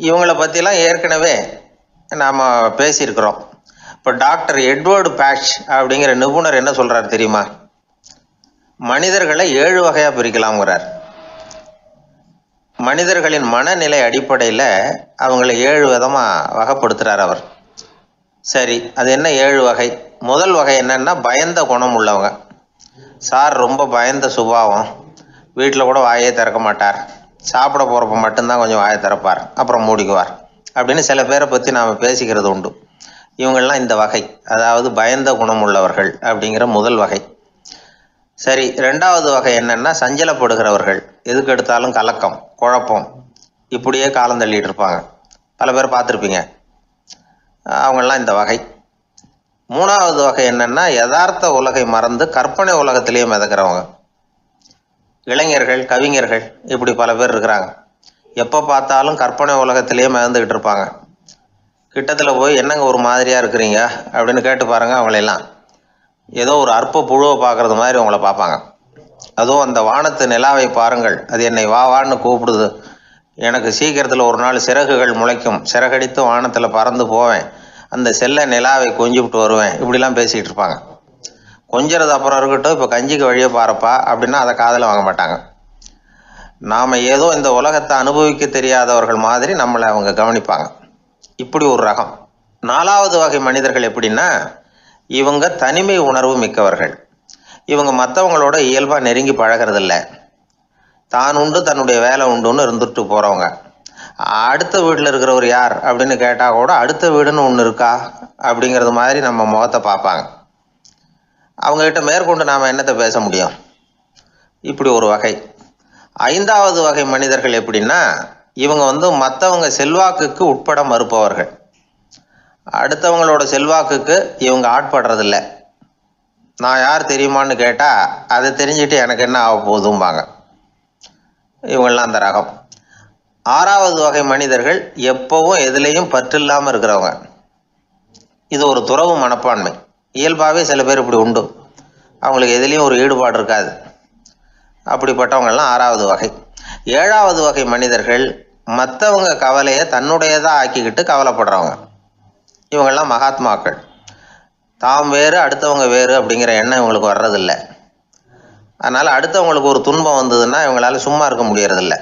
இவங்களை பற்றிலாம் ஏற்கனவே நாம் பேசியிருக்கிறோம். இப்போ டாக்டர் எட்வர்டு பேட்ச் அப்படிங்கிற நிபுணர் என்ன சொல்கிறார் தெரியுமா? மனிதர்களை 7 வகையாக பிரிக்கலாம்ங்கிறார். மனிதர்களின் மனநிலை அடிப்படையில் அவங்கள 7 விதமாக வகைப்படுத்துகிறார் அவர். சரி, அது என்ன 7 வகை? முதல் வகை என்னன்னா, பயந்த குணம் உள்ளவங்க. சார் ரொம்ப பயந்த சுபாவம், வீட்டில் கூட வாயே திறக்க மாட்டார், சாப்பிட போகிறப்ப மட்டும்தான் கொஞ்சம் வாயை திறப்பார், அப்புறம் மூடிக்குவார் அப்படின்னு சில பேரை பற்றி நாம் பேசிக்கிறது உண்டு. இவங்கள்லாம் இந்த வகை, அதாவது பயந்த குணம் உள்ளவர்கள் அப்படிங்கிற முதல் வகை. சரி, 2வது வகை என்னன்னா, சஞ்சலப்படுகிறவர்கள், எதுக்கு எடுத்தாலும் கலக்கம், குழப்பம், இப்படியே காலம் தள்ளிட்டு இருப்பாங்க. பல பேர் பார்த்துருப்பீங்க, அவங்கெல்லாம் இந்த வகை. 3வது வகை என்னன்னா, யதார்த்த உலகை மறந்து கற்பனை உலகத்திலேயே மிதக்கிறவங்க. இளைஞர்கள், கவிஞர்கள், இப்படி பல பேர் இருக்கிறாங்க. எப்போ பார்த்தாலும் கற்பனை உலகத்திலேயே மிதந்துக்கிட்டு இருப்பாங்க. கிட்டத்தில் போய் என்னங்க ஒரு மாதிரியாக இருக்கிறீங்க அப்படின்னு கேட்டு பாருங்கள், அவங்களெல்லாம் ஏதோ ஒரு அற்ப புழுவை பார்க்குறது மாதிரி அவங்கள பார்ப்பாங்க. அதுவும் அந்த வானத்து நிலாவை பாருங்கள், அது என்னை வா வான்னு கூப்பிடுது, எனக்கு சீக்கிரத்தில் ஒரு நாள் சிறகுகள் முளைக்கும், சிறகடித்து வானத்தில் பறந்து போவேன், அந்த செல்ல நிலாவை கொஞ்சிவிட்டு வருவேன், இப்படிலாம் பேசிக்கிட்டு இருப்பாங்க. கொஞ்சிறது அப்புறம் இருக்கட்டும், இப்போ கஞ்சிக்கு வழியே பாருப்பா அப்படின்னா அதை காதில் வாங்க மாட்டாங்க. நாம் ஏதோ இந்த உலகத்தை அனுபவிக்க தெரியாதவர்கள் மாதிரி நம்மளை அவங்க கவனிப்பாங்க. இப்படி ஒரு ரகம். 4வது வகை மனிதர்கள் எப்படின்னா, இவங்க தனிமை உணர்வு மிக்கவர்கள். இவங்க மற்றவங்களோட இயல்பாக நெருங்கி பழகிறதில்ல, தான் உண்டு தன்னுடைய வேலை உண்டுன்னு இருந்துட்டு போகிறவங்க. அடுத்த வீட்டில் இருக்கிறவர் யார் அப்படின்னு கேட்டால் கூட அடுத்த வீடுன்னு ஒன்று இருக்கா அப்படிங்கிறது மாதிரி நம்ம முகத்தை பார்ப்பாங்க. அவங்ககிட்ட மேற்கொண்டு நாம் என்னத்தை பேச முடியும்? இப்படி ஒரு வகை. 5வது வகை மனிதர்கள் எப்படின்னா, இவங்க மற்றவங்க செல்வாக்குக்கு உட்பட மறுப்பவர்கள். அடுத்தவங்களோட செல்வாக்குக்கு இவங்க ஆட்படுறதில்ல. நான் யார் தெரியுமான்னு கேட்டால் அதை தெரிஞ்சுட்டு எனக்கு என்ன ஆக போகுதும்பாங்க. இவங்கெல்லாம் அந்த ரகம். 6வது வகை மனிதர்கள் எப்பவும் எதுலேயும் பற்றில்லாமல் இருக்கிறவங்க. இது ஒரு துறவு மனப்பான்மை. இயல்பாகவே சில பேர் இப்படி உண்டு, அவங்களுக்கு எதுலேயும் ஒரு ஈடுபாடு இருக்காது. அப்படிப்பட்டவங்கெல்லாம் 6வது வகை. 7வது வகை மனிதர்கள் மற்றவங்க கவலையை தன்னுடையதாக ஆக்கிக்கிட்டு கவலைப்படுறவங்க. இவங்கெல்லாம் மகாத்மாக்கள். தாம் வேறு அடுத்தவங்க வேறு அப்படிங்கிற எண்ணம் இவங்களுக்கு வர்றதில்லை. அதனால் அடுத்தவங்களுக்கு ஒரு துன்பம் வந்ததுன்னா இவங்களால சும்மா இருக்க முடியறதில்லை.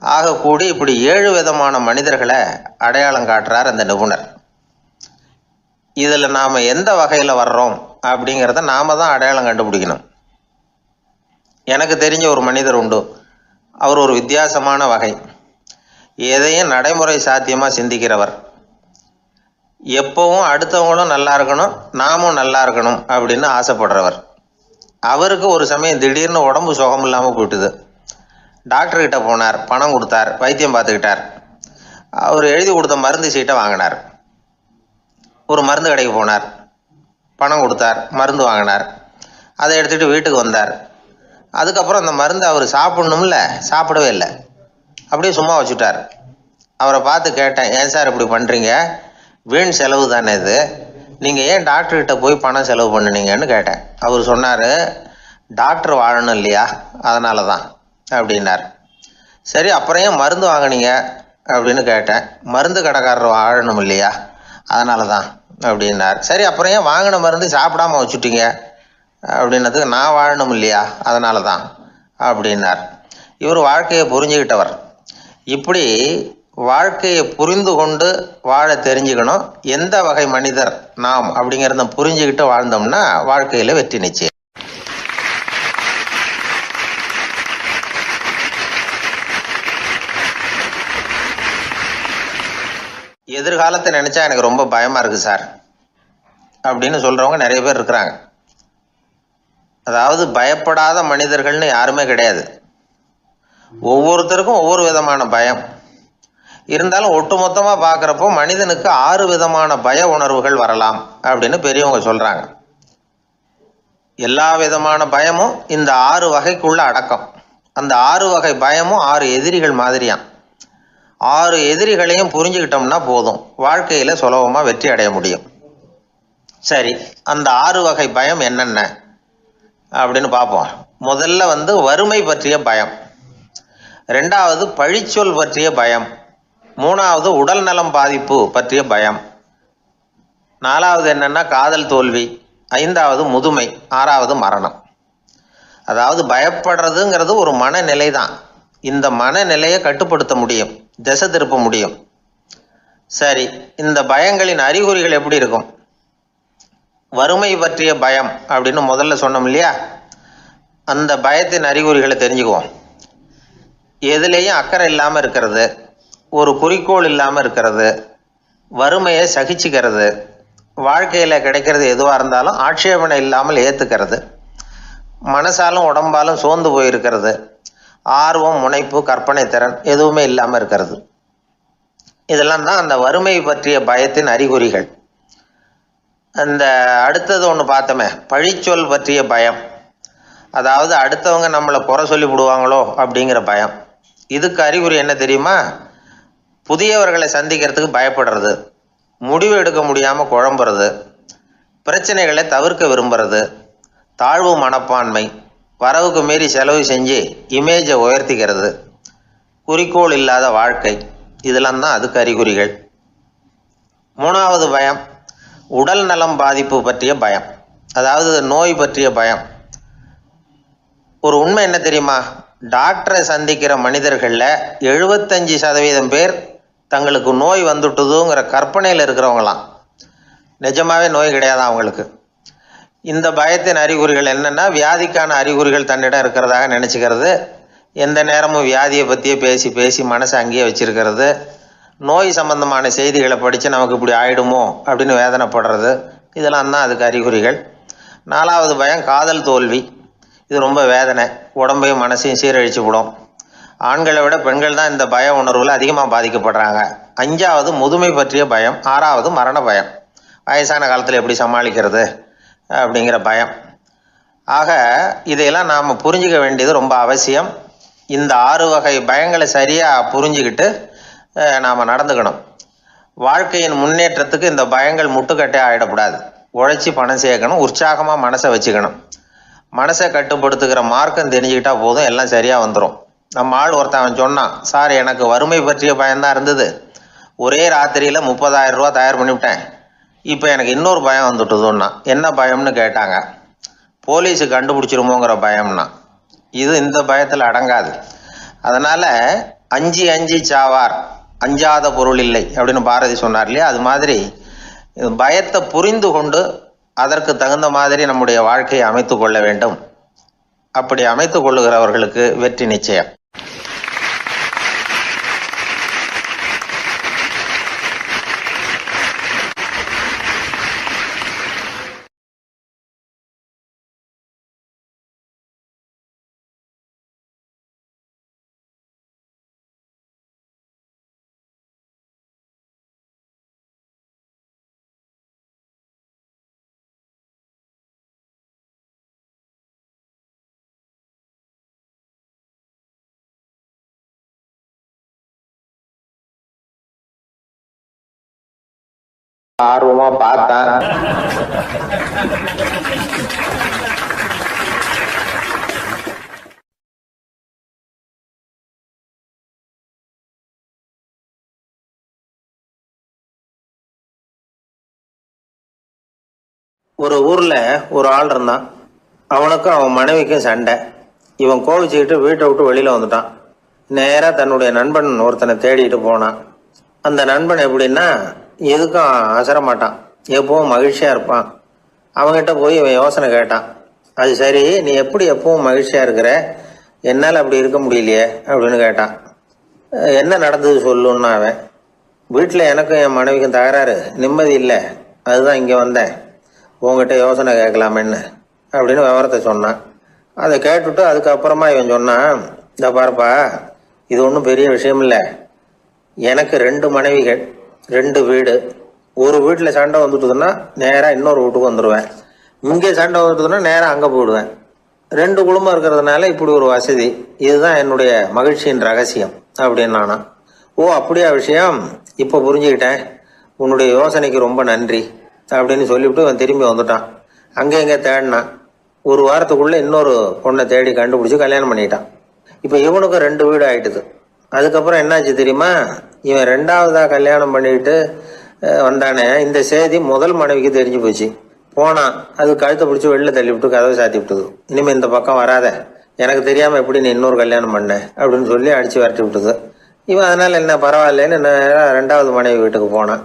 ஆகக்கூடி இப்படி 7 விதமான மனிதர்களை அடையாளம் காட்டுறார் அந்த நிபுணர். இதில் நாம் எந்த வகையில் வர்றோம் அப்படிங்கிறத நாம் தான் அடையாளம் கண்டுபிடிக்கணும். எனக்கு தெரிஞ்ச ஒரு மனிதர் உண்டு. அவர் ஒரு வித்தியாசமான வகை. எதையும் நடைமுறை சாத்தியமாக சிந்திக்கிறவர். எப்பவும் அடுத்தவங்களும் நல்லா இருக்கணும், நாமும் நல்லா இருக்கணும் அப்படின்னு ஆசைப்படுறவர். அவருக்கு ஒரு சமயம் திடீர்னு உடம்பு சுகம் இல்லாமல் போயிட்டுது. டாக்டர்கிட்ட போனார், பணம் கொடுத்தார், வைத்தியம் பார்த்துக்கிட்டார். அவர் எழுதி கொடுத்த மருந்து சீட்டை வாங்கினார். ஒரு மருந்து கடைக்கு போனார், பணம் கொடுத்தார், மருந்து வாங்கினார். அதை எடுத்துகிட்டு வீட்டுக்கு வந்தார். அதுக்கப்புறம் அந்த மருந்து அவர் சாப்பிட்ணும்ல, சாப்பிடவே இல்லை, அப்படியே சும்மா வச்சுட்டார். அவரை பார்த்து கேட்டேன், ஏன் சார் இப்படி பண்ணுறீங்க, வீண் செலவு தானே இது, நீங்கள் ஏன் டாக்டர்கிட்ட போய் பணம் செலவு பண்ணினீங்கன்னு கேட்டேன். அவர் சொன்னார், டாக்டர் வாழணும் இல்லையா, அதனால தான் அப்படின்னார். சரி, அப்புறம் ஏன் மருந்து வாங்கினீங்க அப்படின்னு கேட்டேன். மருந்து கடைக்காரர் வாழணும் இல்லையா, அதனால தான் அப்படின்னார். சரி, அப்புறம் ஏன் வாங்கின மருந்து சாப்பிடாம வச்சுட்டீங்க அப்படின்னதுக்கு, நான் வாழணும் இல்லையா அதனால தான் அப்படின்னார். இவர் வாழ்க்கையை புரிஞ்சுக்கிட்டவர். இப்படி வாழ்க்கையை புரிந்து கொண்டு வாழ தெரிஞ்சுக்கணும். எந்த வகை மனிதர் நாம் அப்படிங்கிறத புரிஞ்சுக்கிட்டு வாழ்ந்தோம்னா வாழ்க்கையில் வெற்றி நிச்சயம். எதிர்காலத்தை நினச்சா எனக்கு ரொம்ப பயமாக இருக்குது சார் அப்படின்னு சொல்கிறவங்க நிறைய பேர் இருக்கிறாங்க. அதாவது பயப்படாத மனிதர்கள்னு யாருமே கிடையாது. ஒவ்வொருத்தருக்கும் ஒவ்வொரு விதமான பயம் இருந்தாலும் ஒட்டுமொத்தமாக பார்க்குறப்போ மனிதனுக்கு 6 விதமான பய உணர்வுகள் வரலாம் அப்படின்னு பெரியவங்க சொல்கிறாங்க. எல்லா விதமான பயமும் இந்த 6 வகைக்குள்ள அடக்கம். அந்த 6 வகை பயமும் 6 எதிரிகள் மாதிரியாம். 6 எதிரிகளையும் புரிஞ்சுக்கிட்டோம்னா போதும், வாழ்க்கையில் சுலபமாக வெற்றி அடைய முடியும். சரி, அந்த 6 வகை பயம் என்னென்ன அப்படின்னு பார்ப்போம். முதல்ல வறுமை பற்றிய பயம், 2வது பழிச்சொல் பற்றிய பயம், 3வது உடல் நலம் பாதிப்பு பற்றிய பயம், 4வது என்னன்னா காதல் தோல்வி, 5வது முதுமை, 6வது மரணம். அதாவது பயப்படுறதுங்கிறது ஒரு மனநிலை தான். இந்த மனநிலையை கட்டுப்படுத்த முடியும், திசை திருப்ப முடியும். சரி, இந்த பயங்களின் அறிகுறிகள் எப்படி இருக்கும்? வறுமை பற்றிய பயம் அப்படின்னு முதல்ல சொன்னோம் இல்லையா, அந்த பயத்தின் அறிகுறிகளை தெரிஞ்சுக்குவோம். எதுலேயும் அக்கறை இல்லாமல் இருக்கிறது, ஒரு குறிக்கோள் இல்லாமல் இருக்கிறது, வறுமையை சகிச்சுக்கிறது, வாழ்க்கையில் கிடைக்கிறது எதுவாக இருந்தாலும் ஆட்சேபனை இல்லாமல் ஏற்றுக்கிறது, மனசாலும் உடம்பாலும் சோர்ந்து போயிருக்கிறது, ஆர்வம், முனைப்பு, கற்பனை திறன் எதுவுமே இல்லாமல் இருக்கிறது. இதெல்லாம் தான் அந்த வறுமை பற்றிய பயத்தின் அறிகுறிகள். அந்த அடுத்தது ஒன்று பார்த்தோமே, பழிச்சொல் பற்றிய பயம். அதாவது அடுத்தவங்க நம்மளை குறை சொல்லி விடுவாங்களோ அப்படிங்கிற பயம். இதுக்கு அறிகுறி என்ன தெரியுமா? புதியவர்களை சந்திக்கிறதுக்கு பயப்படுறது, முடிவு எடுக்க முடியாமல் குழம்புறது, பிரச்சனைகளை தவிர்க்க விரும்புறது, தாழ்வு மனப்பான்மை, வரவுக்கு மீறி செலவு செஞ்சு இமேஜை உயர்த்திக்கிறது, குறிக்கோள் இல்லாத வாழ்க்கை. இதெல்லாம் தான் அதுக்கு அறிகுறிகள். 3வது பயம் உடல் நலம் பாதிப்பு பற்றிய பயம், அதாவது நோய் பற்றிய பயம். ஒரு உண்மை என்ன தெரியுமா? டாக்டரை சந்திக்கிற மனிதர்களில் 75% பேர் தங்களுக்கு நோய் வந்துட்டுதுங்கிற கற்பனையில் இருக்கிறவங்களாம். நிஜமாவே நோய் கிடையாது அவங்களுக்கு. இந்த பயத்தின் அறிகுறிகள் என்னென்னா, வியாதிக்கான அறிகுறிகள் தன்னிடம் இருக்கிறதாக நினச்சிக்கிறது, எந்த நேரமும் வியாதியை பற்றியே பேசி பேசி மனசை அங்கேயே வச்சிருக்கிறது, நோய் சம்பந்தமான செய்திகளை படித்து நமக்கு இப்படி ஆயிடுமோ அப்படின்னு வேதனைப்படுறது. இதெல்லாம் தான் அதுக்கு அறிகுறிகள். 4வது பயம் காதல் தோல்வி. இது ரொம்ப வேதனை, உடம்பையும் மனசையும் சீரழிச்சு விடும். ஆண்களை விட பெண்கள் தான் இந்த பய உணர்வில் அதிகமாக பாதிக்கப்படுறாங்க. 5வது முதுமை பற்றிய பயம். 6வது மரண பயம், வயசான காலத்தில் எப்படி சமாளிக்கிறது அப்படிங்கிற பயம். ஆக இதையெல்லாம் நாம் புரிஞ்சிக்க வேண்டியது ரொம்ப அவசியம். இந்த 6 வகை பயங்களை சரியாக புரிஞ்சுக்கிட்டு நாம் நடந்துக்கணும். வாழ்க்கையின் முன்னேற்றத்துக்கு இந்த பயங்கள் முட்டுக்கட்டே ஆகிடக்கூடாது. உழைச்சி பணம் சேர்க்கணும், உற்சாகமாக மனசை வச்சுக்கணும். மனசை கட்டுப்படுத்துகிற மார்க்கம் தெரிஞ்சுக்கிட்டா போதும், எல்லாம் சரியாக வந்துடும். நம்ம ஆள் ஒருத்தன் சொன்னான், சார் எனக்கு வறுமை பற்றிய பயம்தான் இருந்தது, ஒரே ராத்திரியில் 30,000 ரூபா தயார் பண்ணிவிட்டேன், இப்போ எனக்கு இன்னொரு பயம் வந்துட்டுதுன்னா. என்ன பயம்னு கேட்டாங்க. போலீஸு கண்டுபிடிச்சிருமோங்கிற பயம்னா. இது இந்த பயத்தில் அடங்காது. அதனால் அஞ்சி அஞ்சி சாவார், அஞ்சாத பொருள் இல்லை அப்படின்னு பாரதி சொன்னார் இல்லையா, அது மாதிரி பயத்தை புரிந்து கொண்டு அதற்கு தகுந்த மாதிரி நம்முடைய வாழ்க்கையை அமைத்து கொள்ள வேண்டும். அப்படி அமைத்து கொள்ளுகிறவர்களுக்கு வெற்றி நிச்சயம். ஆர்வமா பார்த்தேன். ஒரு ஊர்ல ஒரு ஆள் இருந்தான். அவனுக்கும் அவன் மனைவிக்கும் சண்டை. இவன் கோவிச்சுக்கிட்டு வீட்டை விட்டு வெளியில வந்துட்டான். நேரா தன்னுடைய நண்பன் ஒருத்தனை தேடிட்டு போனான். அந்த நண்பன் எப்படின்னா, எதுக்கும் அசர மாட்டான், எப்பவும் மகிழ்ச்சியா இருப்பான். அவன்கிட்ட போய் இவன் யோசனை கேட்டான். அது சரி, நீ எப்படி எப்பவும் மகிழ்ச்சியா இருக்கிற, என்னால் அப்படி இருக்க முடியலையே அப்படின்னு கேட்டான். என்ன நடந்தது சொல்லுன்னா அவன். வீட்டில் எனக்கும் என் மனைவிக்கும் தகராறு, நிம்மதி இல்லை. அதுதான் இங்கே வந்தேன், உங்ககிட்ட யோசனை கேட்கலாமேன்னு அப்படின்னு விவரத்தை சொன்னான். அதை கேட்டுவிட்டு அதுக்கப்புறமா இவன் சொன்னான், இந்த பாருப்பா, இது ஒன்றும் பெரிய விஷயம் இல்லை. எனக்கு 2 மனைவிகள், 2 வீடு. ஒரு வீட்டில் சண்டை வந்துட்டுதுன்னா நேராக இன்னொரு வீட்டுக்கு வந்துடுவேன். இங்கே சண்டை வந்துட்டுதுன்னா நேராக அங்கே போயிடுவேன். 2 குடும்பம் இருக்கிறதுனால இப்படி ஒரு வசதி. இதுதான் என்னுடைய மகிழ்ச்சியின் ரகசியம் அப்படின்னு நானா. ஓ அப்படியா விஷயம், இப்போ புரிஞ்சுக்கிட்டேன், உன்னுடைய யோசனைக்கு ரொம்ப நன்றி அப்படின்னு சொல்லிவிட்டு அவன் திரும்பி வந்துட்டான். அங்கே இங்கே தேடினான். ஒரு வாரத்துக்குள்ளே இன்னொரு பொண்ணை தேடி கண்டுபிடிச்சி கல்யாணம் பண்ணிட்டான். இப்போ இவனுக்கும் 2 வீடு ஆயிட்டுது. அதுக்கப்புறம் என்னாச்சு தெரியுமா, இவன் 2வதாக கல்யாணம் பண்ணிக்கிட்டு வந்தானே, இந்த செய்தி முதல் மனைவிக்கு தெரிஞ்சு போச்சு. போனான், அது கழுத்தை பிடிச்சி வெளில தள்ளி விட்டு கதவை சாத்தி விட்டுது. இனிமேல் இந்த பக்கம் வராத, எனக்கு தெரியாமல் எப்படி நீ இன்னொரு கல்யாணம் பண்ண அப்படின்னு சொல்லி அடித்து விரட்டி விட்டுது. இவன் அதனால் என்ன பரவாயில்லன்னு 2வது மனைவி வீட்டுக்கு போனான்.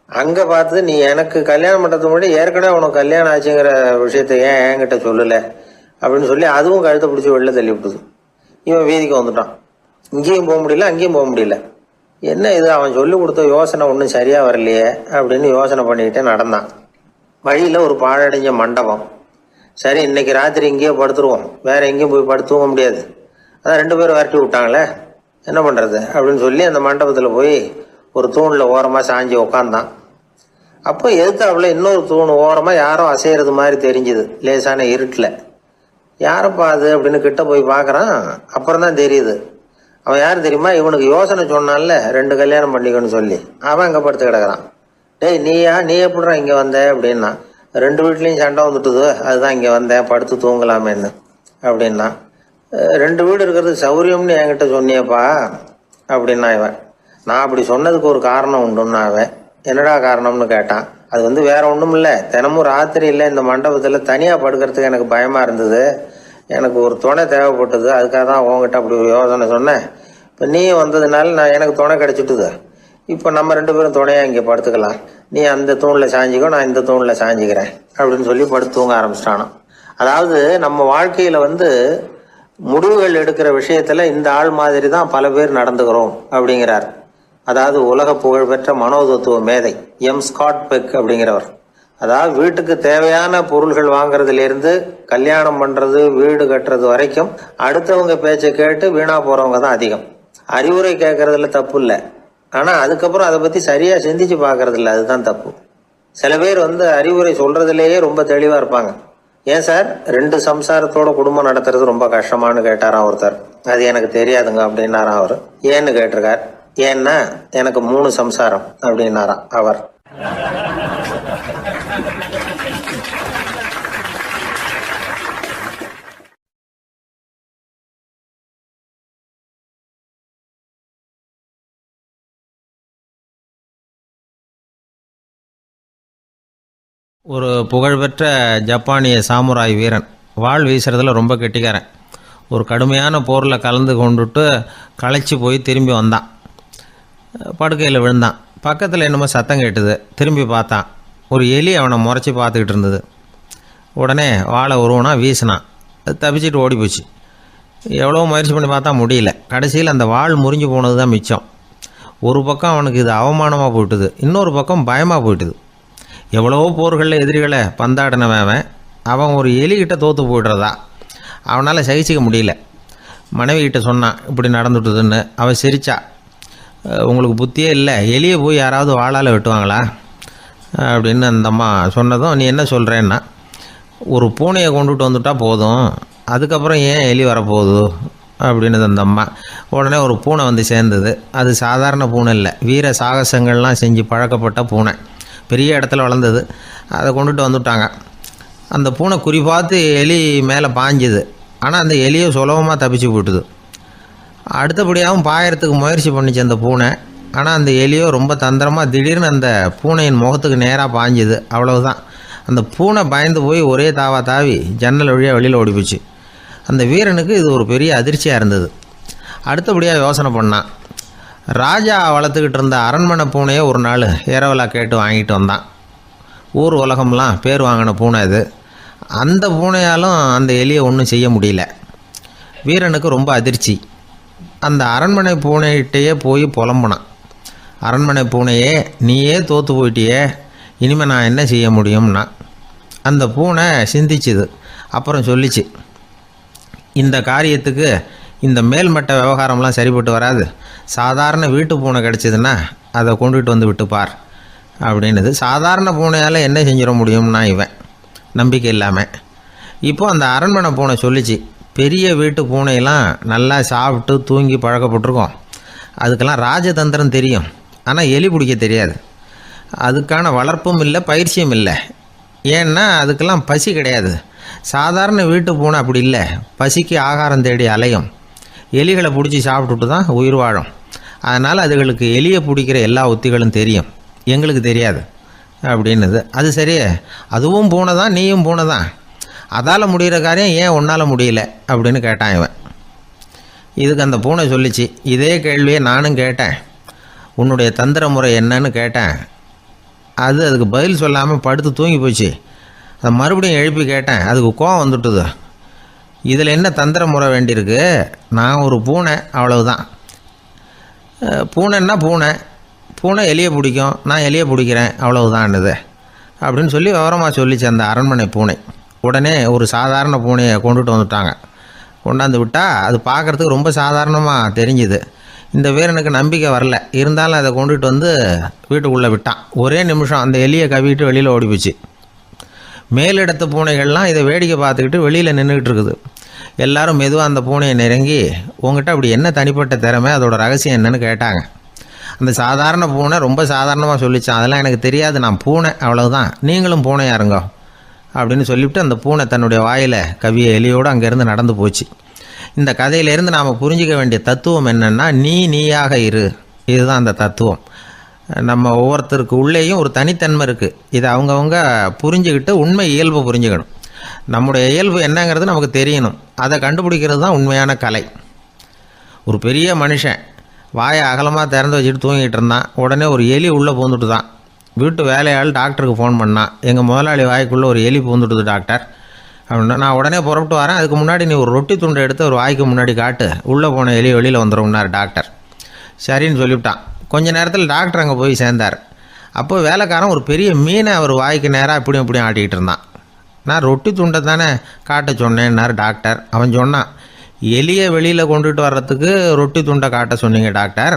அங்கே பார்த்து, நீ எனக்கு கல்யாணம் பண்ணுறதுக்கு முன்னாடி ஏற்கனவே உனக்கு கல்யாணம் ஆச்சுங்கிற விஷயத்த ஏன் என்கிட்ட சொல்லலை அப்படின்னு சொல்லி அதுவும் கழுத்தை பிடிச்சி வெளில தள்ளி விட்டுது. இவன் வீதிக்கு வந்துட்டான். இங்கேயும் போக முடியல, அங்கேயும் போக முடியல. என்ன இது, அவன் சொல்லி கொடுத்த யோசனை ஒன்றும் சரியாக வரலையே அப்படின்னு யோசனை பண்ணிக்கிட்டே நடந்தான். வழியில் ஒரு பாழடைஞ்ச மண்டபம். சரி, இன்னைக்கு ராத்திரி இங்கேயே படுத்துருவோம், வேற எங்கேயும் போய் படுத்துவங்க முடியாது. அதான் 2 பேரும் விரட்டி விட்டாங்களே, என்ன பண்ணுறது அப்படின்னு சொல்லி அந்த மண்டபத்தில் போய் ஒரு தூணில் ஓரமாக சாஞ்சி உக்காந்தான். அப்போ எதுக்காப்புல இன்னொரு தூண் ஓரமாக யாரோ அசைகிறது மாதிரி தெரிஞ்சுது, லேசான இருட்டில். யாரப்பா அது அப்படின்னு கிட்ட போய் பார்க்குறான். அப்புறம் தான் தெரியுது, அவன் யார் தெரியுமா, இவனுக்கு யோசனை சொன்னான்ல 2 கல்யாணம் பண்ணிக்கணும்னு சொல்லி, அவன் அங்கே படுத்து கிடக்குறான். டேய் நீ எப்படிறா இங்கே வந்த அப்படின்னா, 2 வீட்லேயும் சண்டை வந்துட்டுது, அதுதான் இங்கே வந்தேன், படுத்து தூங்கலாமேன்னு அப்படின்னா. 2 வீடு இருக்கிறது சௌரியம்னு என்கிட்ட சொன்னியப்பா அப்படின்னா இவன். நான் அப்படி சொன்னதுக்கு ஒரு காரணம் உண்டுன்னா அவன். என்னடா காரணம்னு கேட்டான். அது வேற ஒன்றும் இல்லை, தினமும் ராத்திரி இல்லை இந்த மண்டபத்தில் தனியாக படுக்கிறதுக்கு எனக்கு பயமாக இருந்தது, எனக்கு ஒரு துணை தேவைப்பட்டது, அதுக்காக தான் உங்ககிட்ட அப்படி ஒரு யோசனை சொன்னேன். இப்போ நீ வந்ததுனால எனக்கு துணை கிடைச்சிட்டுது. இப்போ நம்ம 2 பேரும் துணையாக இங்கே படுத்துக்கலாம், நீ அந்த தூணில் சாஞ்சிக்கோ, நான் இந்த தூணில் சாஞ்சிக்கிறேன் அப்படின்னு சொல்லி படுத்து தூங்க ஆரம்பிச்சிட்டானோ. அதாவது நம்ம வாழ்க்கையில் முடிவுகள் எடுக்கிற விஷயத்தில் இந்த ஆள் மாதிரி தான் பல பேர் நடந்துக்கிறோம் அப்படிங்கிறார். அதாவது உலக புகழ்பெற்ற மனோதத்துவ மேதை ஸ்காட் பெக் அப்படிங்கிறவர். அதாவது வீட்டுக்கு தேவையான பொருள்கள் வாங்குறதுலேருந்து கல்யாணம் பண்ணுறது, வீடு கட்டுறது வரைக்கும் அடுத்தவங்க பேச்சை கேட்டு வீணா போகிறவங்க தான் அதிகம். அறிவுரை கேட்கறதுல தப்பு இல்லை, ஆனால் அதுக்கப்புறம் அதை பற்றி சரியாக சிந்திச்சு பார்க்கறது இல்லை, அதுதான் தப்பு. சில பேர் அறிவுரை சொல்கிறதுலேயே ரொம்ப தெளிவாக இருப்பாங்க. ஏன் சார் 2 சம்சாரத்தோட குடும்பம் நடத்துறது ரொம்ப கஷ்டமானு கேட்டாராம் ஒருத்தர். அது எனக்கு தெரியாதுங்க அப்படின்னாராம் அவர். ஏன்னு கேட்டிருக்கார். ஏன்னா எனக்கு 3 சம்சாரம் அப்படின்னாராம் அவர். ஒரு புகழ்பெற்ற ஜப்பானிய சாமுராய் வீரன், வாள் வீசுறதுல ரொம்ப கெட்டிக்காரன். ஒரு கடுமையான போரில் கலந்து கொண்டுட்டு களைச்சி போய் திரும்பி வந்தான். படுக்கையில் விழுந்தான். பக்கத்தில் என்னமோ சத்தம் கேட்டுது. திரும்பி பார்த்தான். ஒரு எலி அவனை முறைச்சி பார்த்துக்கிட்டு இருந்தது. உடனே வாழை உருவனா வீசினான். அது தப்பிச்சிட்டு ஓடி போச்சு. எவ்வளோ முயற்சி பண்ணி பார்த்தா முடியல. கடைசியில் அந்த வாள் முறிஞ்சு போனது தான் மிச்சம். ஒரு பக்கம் அவனுக்கு இது அவமானமாக போயிட்டுது, இன்னொரு பக்கம் பயமாக போயிட்டுது. எவ்வளவோ போர்களில் எதிரிகளை பந்தாடினவன் அவன் ஒரு எலிகிட்ட தோற்று போய்டுறதா அவனால் சகிச்சிக்க முடியல. மனைவிகிட்ட சொன்னான் இப்படி நடந்துட்டுதுன்னு. அவள் சிரிச்சா. உங்களுக்கு புத்தியே இல்லை, எலியை போய் யாராவது வாளால் வெட்டுவாங்களா அப்படின்னு அந்த அம்மா சொன்னதும், நீ என்ன சொல்கிறேன்னா, ஒரு பூனையை கொண்டுட்டு வந்துட்டால் போதும், அதுக்கப்புறம் ஏன் எலி வரப்போகுது அப்படின்னது அந்த அம்மா. உடனே ஒரு பூனை சேர்ந்தது. அது சாதாரண பூனை இல்லை, வீர சாகசங்கள்லாம் செஞ்சு பழக்கப்பட்ட பூனை. பெரிய இடத்துல வளர்ந்தது. அதை கொண்டுட்டு வந்துட்டாங்க. அந்த பூனை குறி பார்த்து எலி மேலே பாஞ்சுது. ஆனால் அந்த எலியை சுலபமாக தப்பிச்சு போட்டுது. அடுத்தபடியாகவும் பாயறதுக்கு முயற்சி பண்ணிச்சு அந்த பூனை. ஆனால் அந்த எலியோ ரொம்ப தந்திரமாக திடீர்னு அந்த பூனையின் முகத்துக்கு நேராக பாஞ்சுது. அவ்வளவுதான். அந்த பூனை பயந்து போய் ஒரே தாவி ஜன்னல் வழியாக வெளியில் ஓடி போச்சு. அந்த வீரனுக்கு இது ஒரு பெரிய அதிர்ச்சியாக இருந்தது. அடுத்தபடியாக யோசனை பண்ணான். ராஜா வளர்த்துக்கிட்டு இருந்த அரண்மனை பூனையை ஒரு நாள் ஏரவலா கேட்டு வாங்கிட்டு வந்தான். ஊர் உலகம்லாம் பேர் வாங்கின பூனை இது. அந்த பூனையாலும் அந்த எலியை ஒன்றும் செய்ய முடியல. வீரனுக்கு ரொம்ப அதிர்ச்சி. அந்த அரண்மனை பூனைகிட்டையே போய் புலம்புனான். அரண்மனை பூனையே, நீயே தோற்று போயிட்டியே, இனிமேல் நான் என்ன செய்ய முடியும்னா. அந்த பூனை சிந்திச்சுது. அப்புறம் சொல்லிச்சு, இந்த காரியத்துக்கு இந்த மேல்மட்ட விவகாரம்லாம் சரிப்பட்டு வராது. சாதாரண வீட்டு பூனை கிடச்சிதுன்னா அதை கொண்டுகிட்டு வந்து விட்டுப்பார் அப்படின்னுது. சாதாரண பூனையால் என்ன செஞ்சிட முடியும்னா இவன் நம்பிக்கை இல்லாமல். இப்போ அந்த அரண்மனை பூனை சொல்லிச்சு, பெரிய வீட்டு பூனையெல்லாம் நல்லா சாப்பிட்டு தூங்கி பழக்கப்பட்டிருக்கோம். அதுக்கெல்லாம் ராஜதந்திரம் தெரியும், ஆனால் எலி பிடிக்க தெரியாது. அதுக்கான வளர்ப்பும் இல்லை, பயிற்சியும் இல்லை. ஏன்னா அதுக்கெல்லாம் பசி கிடையாது. சாதாரண வீட்டு பூனை அப்படி இல்லை, பசிக்கு ஆகாரம் தேடி அலையும். எலிகளை பிடிச்சி சாப்பிட்டுட்டு தான் உயிர் வாழும். அதனால் அதுகளுக்கு எலியை பிடிக்கிற எல்லா உத்திகளும் தெரியும், எங்களுக்கு தெரியாது அப்படின்னுது. அது சரியே, அதுவும் பூனை தான், நீயும் பூனை தான். அதால் முடிகிற காரியம் ஏன் உன்னால் முடியல அப்படின்னு கேட்டான் இவன். இதுக்கு அந்த பூனை சொல்லிச்சு, இதே கேள்வியை நானும் கேட்டேன். உன்னுடைய தந்திர முறை என்னன்னு கேட்டேன். அதுக்கு பதில் சொல்லாமல் படுத்து தூங்கி போச்சு. அதை மறுபடியும் எழுப்பி கேட்டேன். அதுக்கு கோவம் வந்துட்டுது. இதில் என்ன தந்திர முறை வேண்டியிருக்கு? நான் ஒரு பூனை, அவ்வளவுதான். பூனைன்னா பூனை, பூனை எலியை பிடிக்கும், நான் எலியை பிடிக்கிறேன், அவ்வளவுதான்னுது அப்படின்னு சொல்லி விவரமாக சொல்லிச்சு அந்த அரண்மனை பூனை. உடனே ஒரு சாதாரண பூனையை கொண்டுட்டு வந்துட்டாங்க. கொண்டாந்து விட்டால் அது பார்க்குறதுக்கு ரொம்ப சாதாரணமாக தெரிஞ்சுது. இந்த வீரனுக்கு நம்பிக்கை வரல. இருந்தாலும் அதை கொண்டுட்டு வந்து வீட்டுக்குள்ளே விட்டான். ஒரே நிமிஷம் அந்த எலியை கவிட்டு வெளியில் ஓடிப்போச்சு. மேலிடத்து பூனைகள்லாம் இதை வேடிக்கை பார்த்துக்கிட்டு வெளியில் நின்றுக்கிட்டு இருக்குது. எல்லாரும் மெதுவாக அந்த பூனையை நெருங்கி, உங்ககிட்ட அப்படி என்ன தனிப்பட்ட திறமை, அதோட ரகசியம் என்னன்னு கேட்டாங்க. அந்த சாதாரண பூனை ரொம்ப சாதாரணமாக சொல்லிச்சான், அதெல்லாம் எனக்கு தெரியாது, நான் பூனை, அவ்வளவுதான், நீங்களும் பூனையாக இருங்கோ அப்படின்னு சொல்லிவிட்டு அந்த பூனை தன்னுடைய வாயில் கவிய எலியோடு அங்கேருந்து நடந்து போச்சு. இந்த கதையிலேருந்து நாம் புரிஞ்சிக்க வேண்டிய தத்துவம் என்னென்னா, நீயாக இரு. இதுதான் அந்த தத்துவம். நம்ம ஒவ்வொருத்தருக்கு உள்ளேயும் ஒரு தனித்தன்மை இருக்குது. இதை அவங்கவுங்க புரிஞ்சுக்கிட்டு உண்மை இயல்பு புரிஞ்சுக்கணும். நம்முடைய இயல்பு என்னங்கிறது நமக்கு தெரியணும். அதை கண்டுபிடிக்கிறது தான் உண்மையான கலை. ஒரு பெரிய மனுஷன் வாயை அகலமாக திறந்து வச்சுட்டு தூங்கிட்டு இருந்தான். உடனே ஒரு எலி உள்ளே பூந்துட்டு தான். வீட்டு வேலையாள் டாக்டருக்கு ஃபோன் பண்ணான், எங்கள் முதலாளி வாய்க்குள்ளே ஒரு எலி பூந்துட்டுது டாக்டர் அப்படின்னா. நான் உடனே புறப்பட்டு வரேன், அதுக்கு முன்னாடி நீ ஒரு ரொட்டி துண்டை எடுத்து ஒரு வாய்க்கு முன்னாடி காட்டு, உள்ளே போன எலி வெளியில் வந்துடும்னார் டாக்டர். சரின்னு சொல்லிவிட்டான். கொஞ்ச நேரத்தில் டாக்டர் அங்கே போய் சேர்ந்தார். அப்போ வேலைக்காரன் ஒரு பெரிய மீனை அவர் வாய்க்கு நேராக இப்படியும் இப்படியும் ஆட்டிக்கிட்டு இருந்தான். நான் ரொட்டி துண்டை தானே காட்ட சொன்னேன்னார் டாக்டர். அவன் சொன்னான், எலியை வெளியில் கொண்டுட்டு வர்றதுக்கு ரொட்டி துண்டை காட்ட சொன்னீங்க டாக்டர்,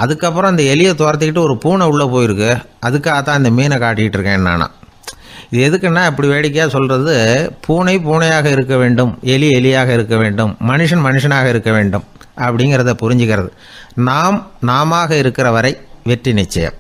அதுக்கப்புறம் அந்த எலியை துரத்திக்கிட்டு ஒரு பூனை உள்ளே போயிருக்கு, அதுக்காக தான் இந்த மீனை காட்டிக்கிட்டு இருக்கேன் நானா. இது எதுக்குன்னா, இப்படி வேடிக்கையாக சொல்கிறது, பூனை பூனையாக இருக்க வேண்டும், எலி எலியாக இருக்க வேண்டும், மனுஷன் மனுஷனாக இருக்க வேண்டும் அப்படிங்கிறத புரிஞ்சுக்கிறது. நாம இருக்கிற வரை வெற்றி நிச்சயம்.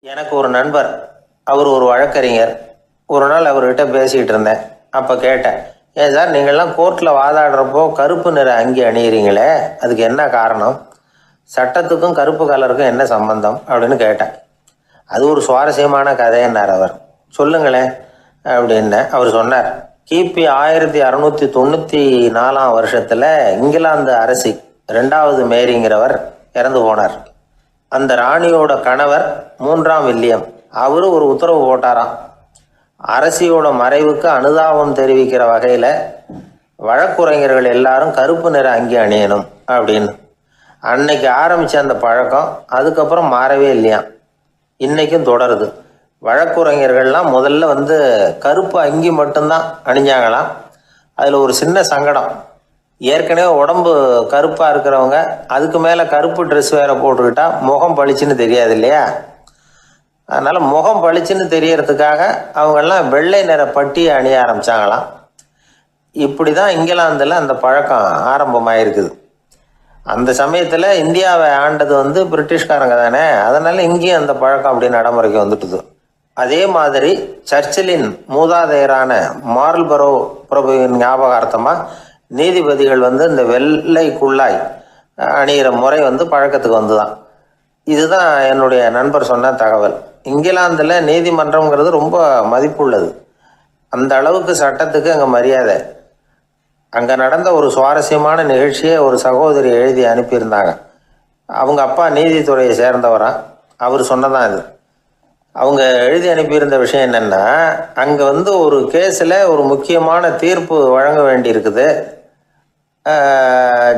எனக்கு ஒரு நண்பர், அவர் ஒரு வழக்கறிஞர். ஒரு நாள் அவர்கிட்ட பேசிக்கிட்டு இருந்தேன். அப்போ கேட்டேன், ஏன் சார் நீங்கள்லாம் கோர்ட்டில் வாதாடுறப்போ கருப்பு நிற அங்கி அணியிறீங்களே, அதுக்கு என்ன காரணம்? சட்டத்துக்கும் கருப்பு கலருக்கும் என்ன சம்பந்தம் அப்படின்னு கேட்டேன். அது ஒரு சுவாரஸ்யமான கதைன்னார் அவர். சொல்லுங்களேன் அப்படின்னு அவர் சொன்னார். கிபி 1694 வருஷத்தில் இங்கிலாந்து அரசி 2வது மேரிங்கிறவர் இறந்து போனார். அந்த ராணியோட கணவர் 3ஆம் வில்லியம், அவரு ஒரு உத்தரவு போட்டாராம், அரசியோட மறைவுக்கு அனுதாபம் தெரிவிக்கிற வகையில் வழக்குரைஞர்கள் எல்லாரும் கருப்பு நிற அங்கி அணியணும் அப்படின்னு. அன்னைக்கு ஆரம்பித்த அந்த பழக்கம் அதுக்கப்புறம் மாறவே இல்லையாம், இன்னைக்கும் தொடருது. வழக்குரைஞர்கள்லாம் முதல்ல கருப்பு அங்கி மட்டும்தான் அணிஞ்சாங்களாம். அதில் ஒரு சின்ன சங்கடம், ஏற்கனவே உடம்பு கருப்பாக இருக்கிறவங்க அதுக்கு மேலே கருப்பு ட்ரெஸ் வேறு போட்டுக்கிட்டா முகம் பளிச்சுன்னு தெரியாது இல்லையா? அதனால் முகம் பளிச்சுன்னு தெரியறதுக்காக அவங்கெல்லாம் வெள்ளை நிற பட்டியை அணிய ஆரம்பித்தாங்களாம். இப்படி தான் இங்கிலாந்தில் அந்த பழக்கம் ஆரம்பமாயிருக்குது. அந்த சமயத்தில் இந்தியாவை ஆண்டது பிரிட்டிஷ்காரங்க தானே, அதனால் இங்கேயும் அந்த பழக்கம் அப்படி நடைமுறைக்கு வந்துட்டுது. அதே மாதிரி சர்ச்சிலின் மூதாதையரான மார்ல்பரோ பிரபுவின் ஞாபகார்த்தமாக நீதிபதிகள் இந்த வெள்ளை குள்ளாய் அணிகிற முறை பழக்கத்துக்கு வந்துதான். இதுதான் என்னுடைய நண்பர் சொன்ன தகவல். இங்கிலாந்தில் நீதிமன்றம்ங்கிறது ரொம்ப மதிப்புள்ளது. அந்த அளவுக்கு சட்டத்துக்கு அங்கே மரியாதை. அங்கே நடந்த ஒரு சுவாரஸ்யமான நிகழ்ச்சியை ஒரு சகோதரி எழுதி அனுப்பியிருந்தாங்க. அவங்க அப்பா நீதித்துறையை சேர்ந்தவரான். அவர் சொன்னதான் இது. அவங்க எழுதி அனுப்பியிருந்த விஷயம் என்னென்னா, அங்கே ஒரு கேஸில் ஒரு முக்கியமான தீர்ப்பு வழங்க வேண்டியிருக்குது.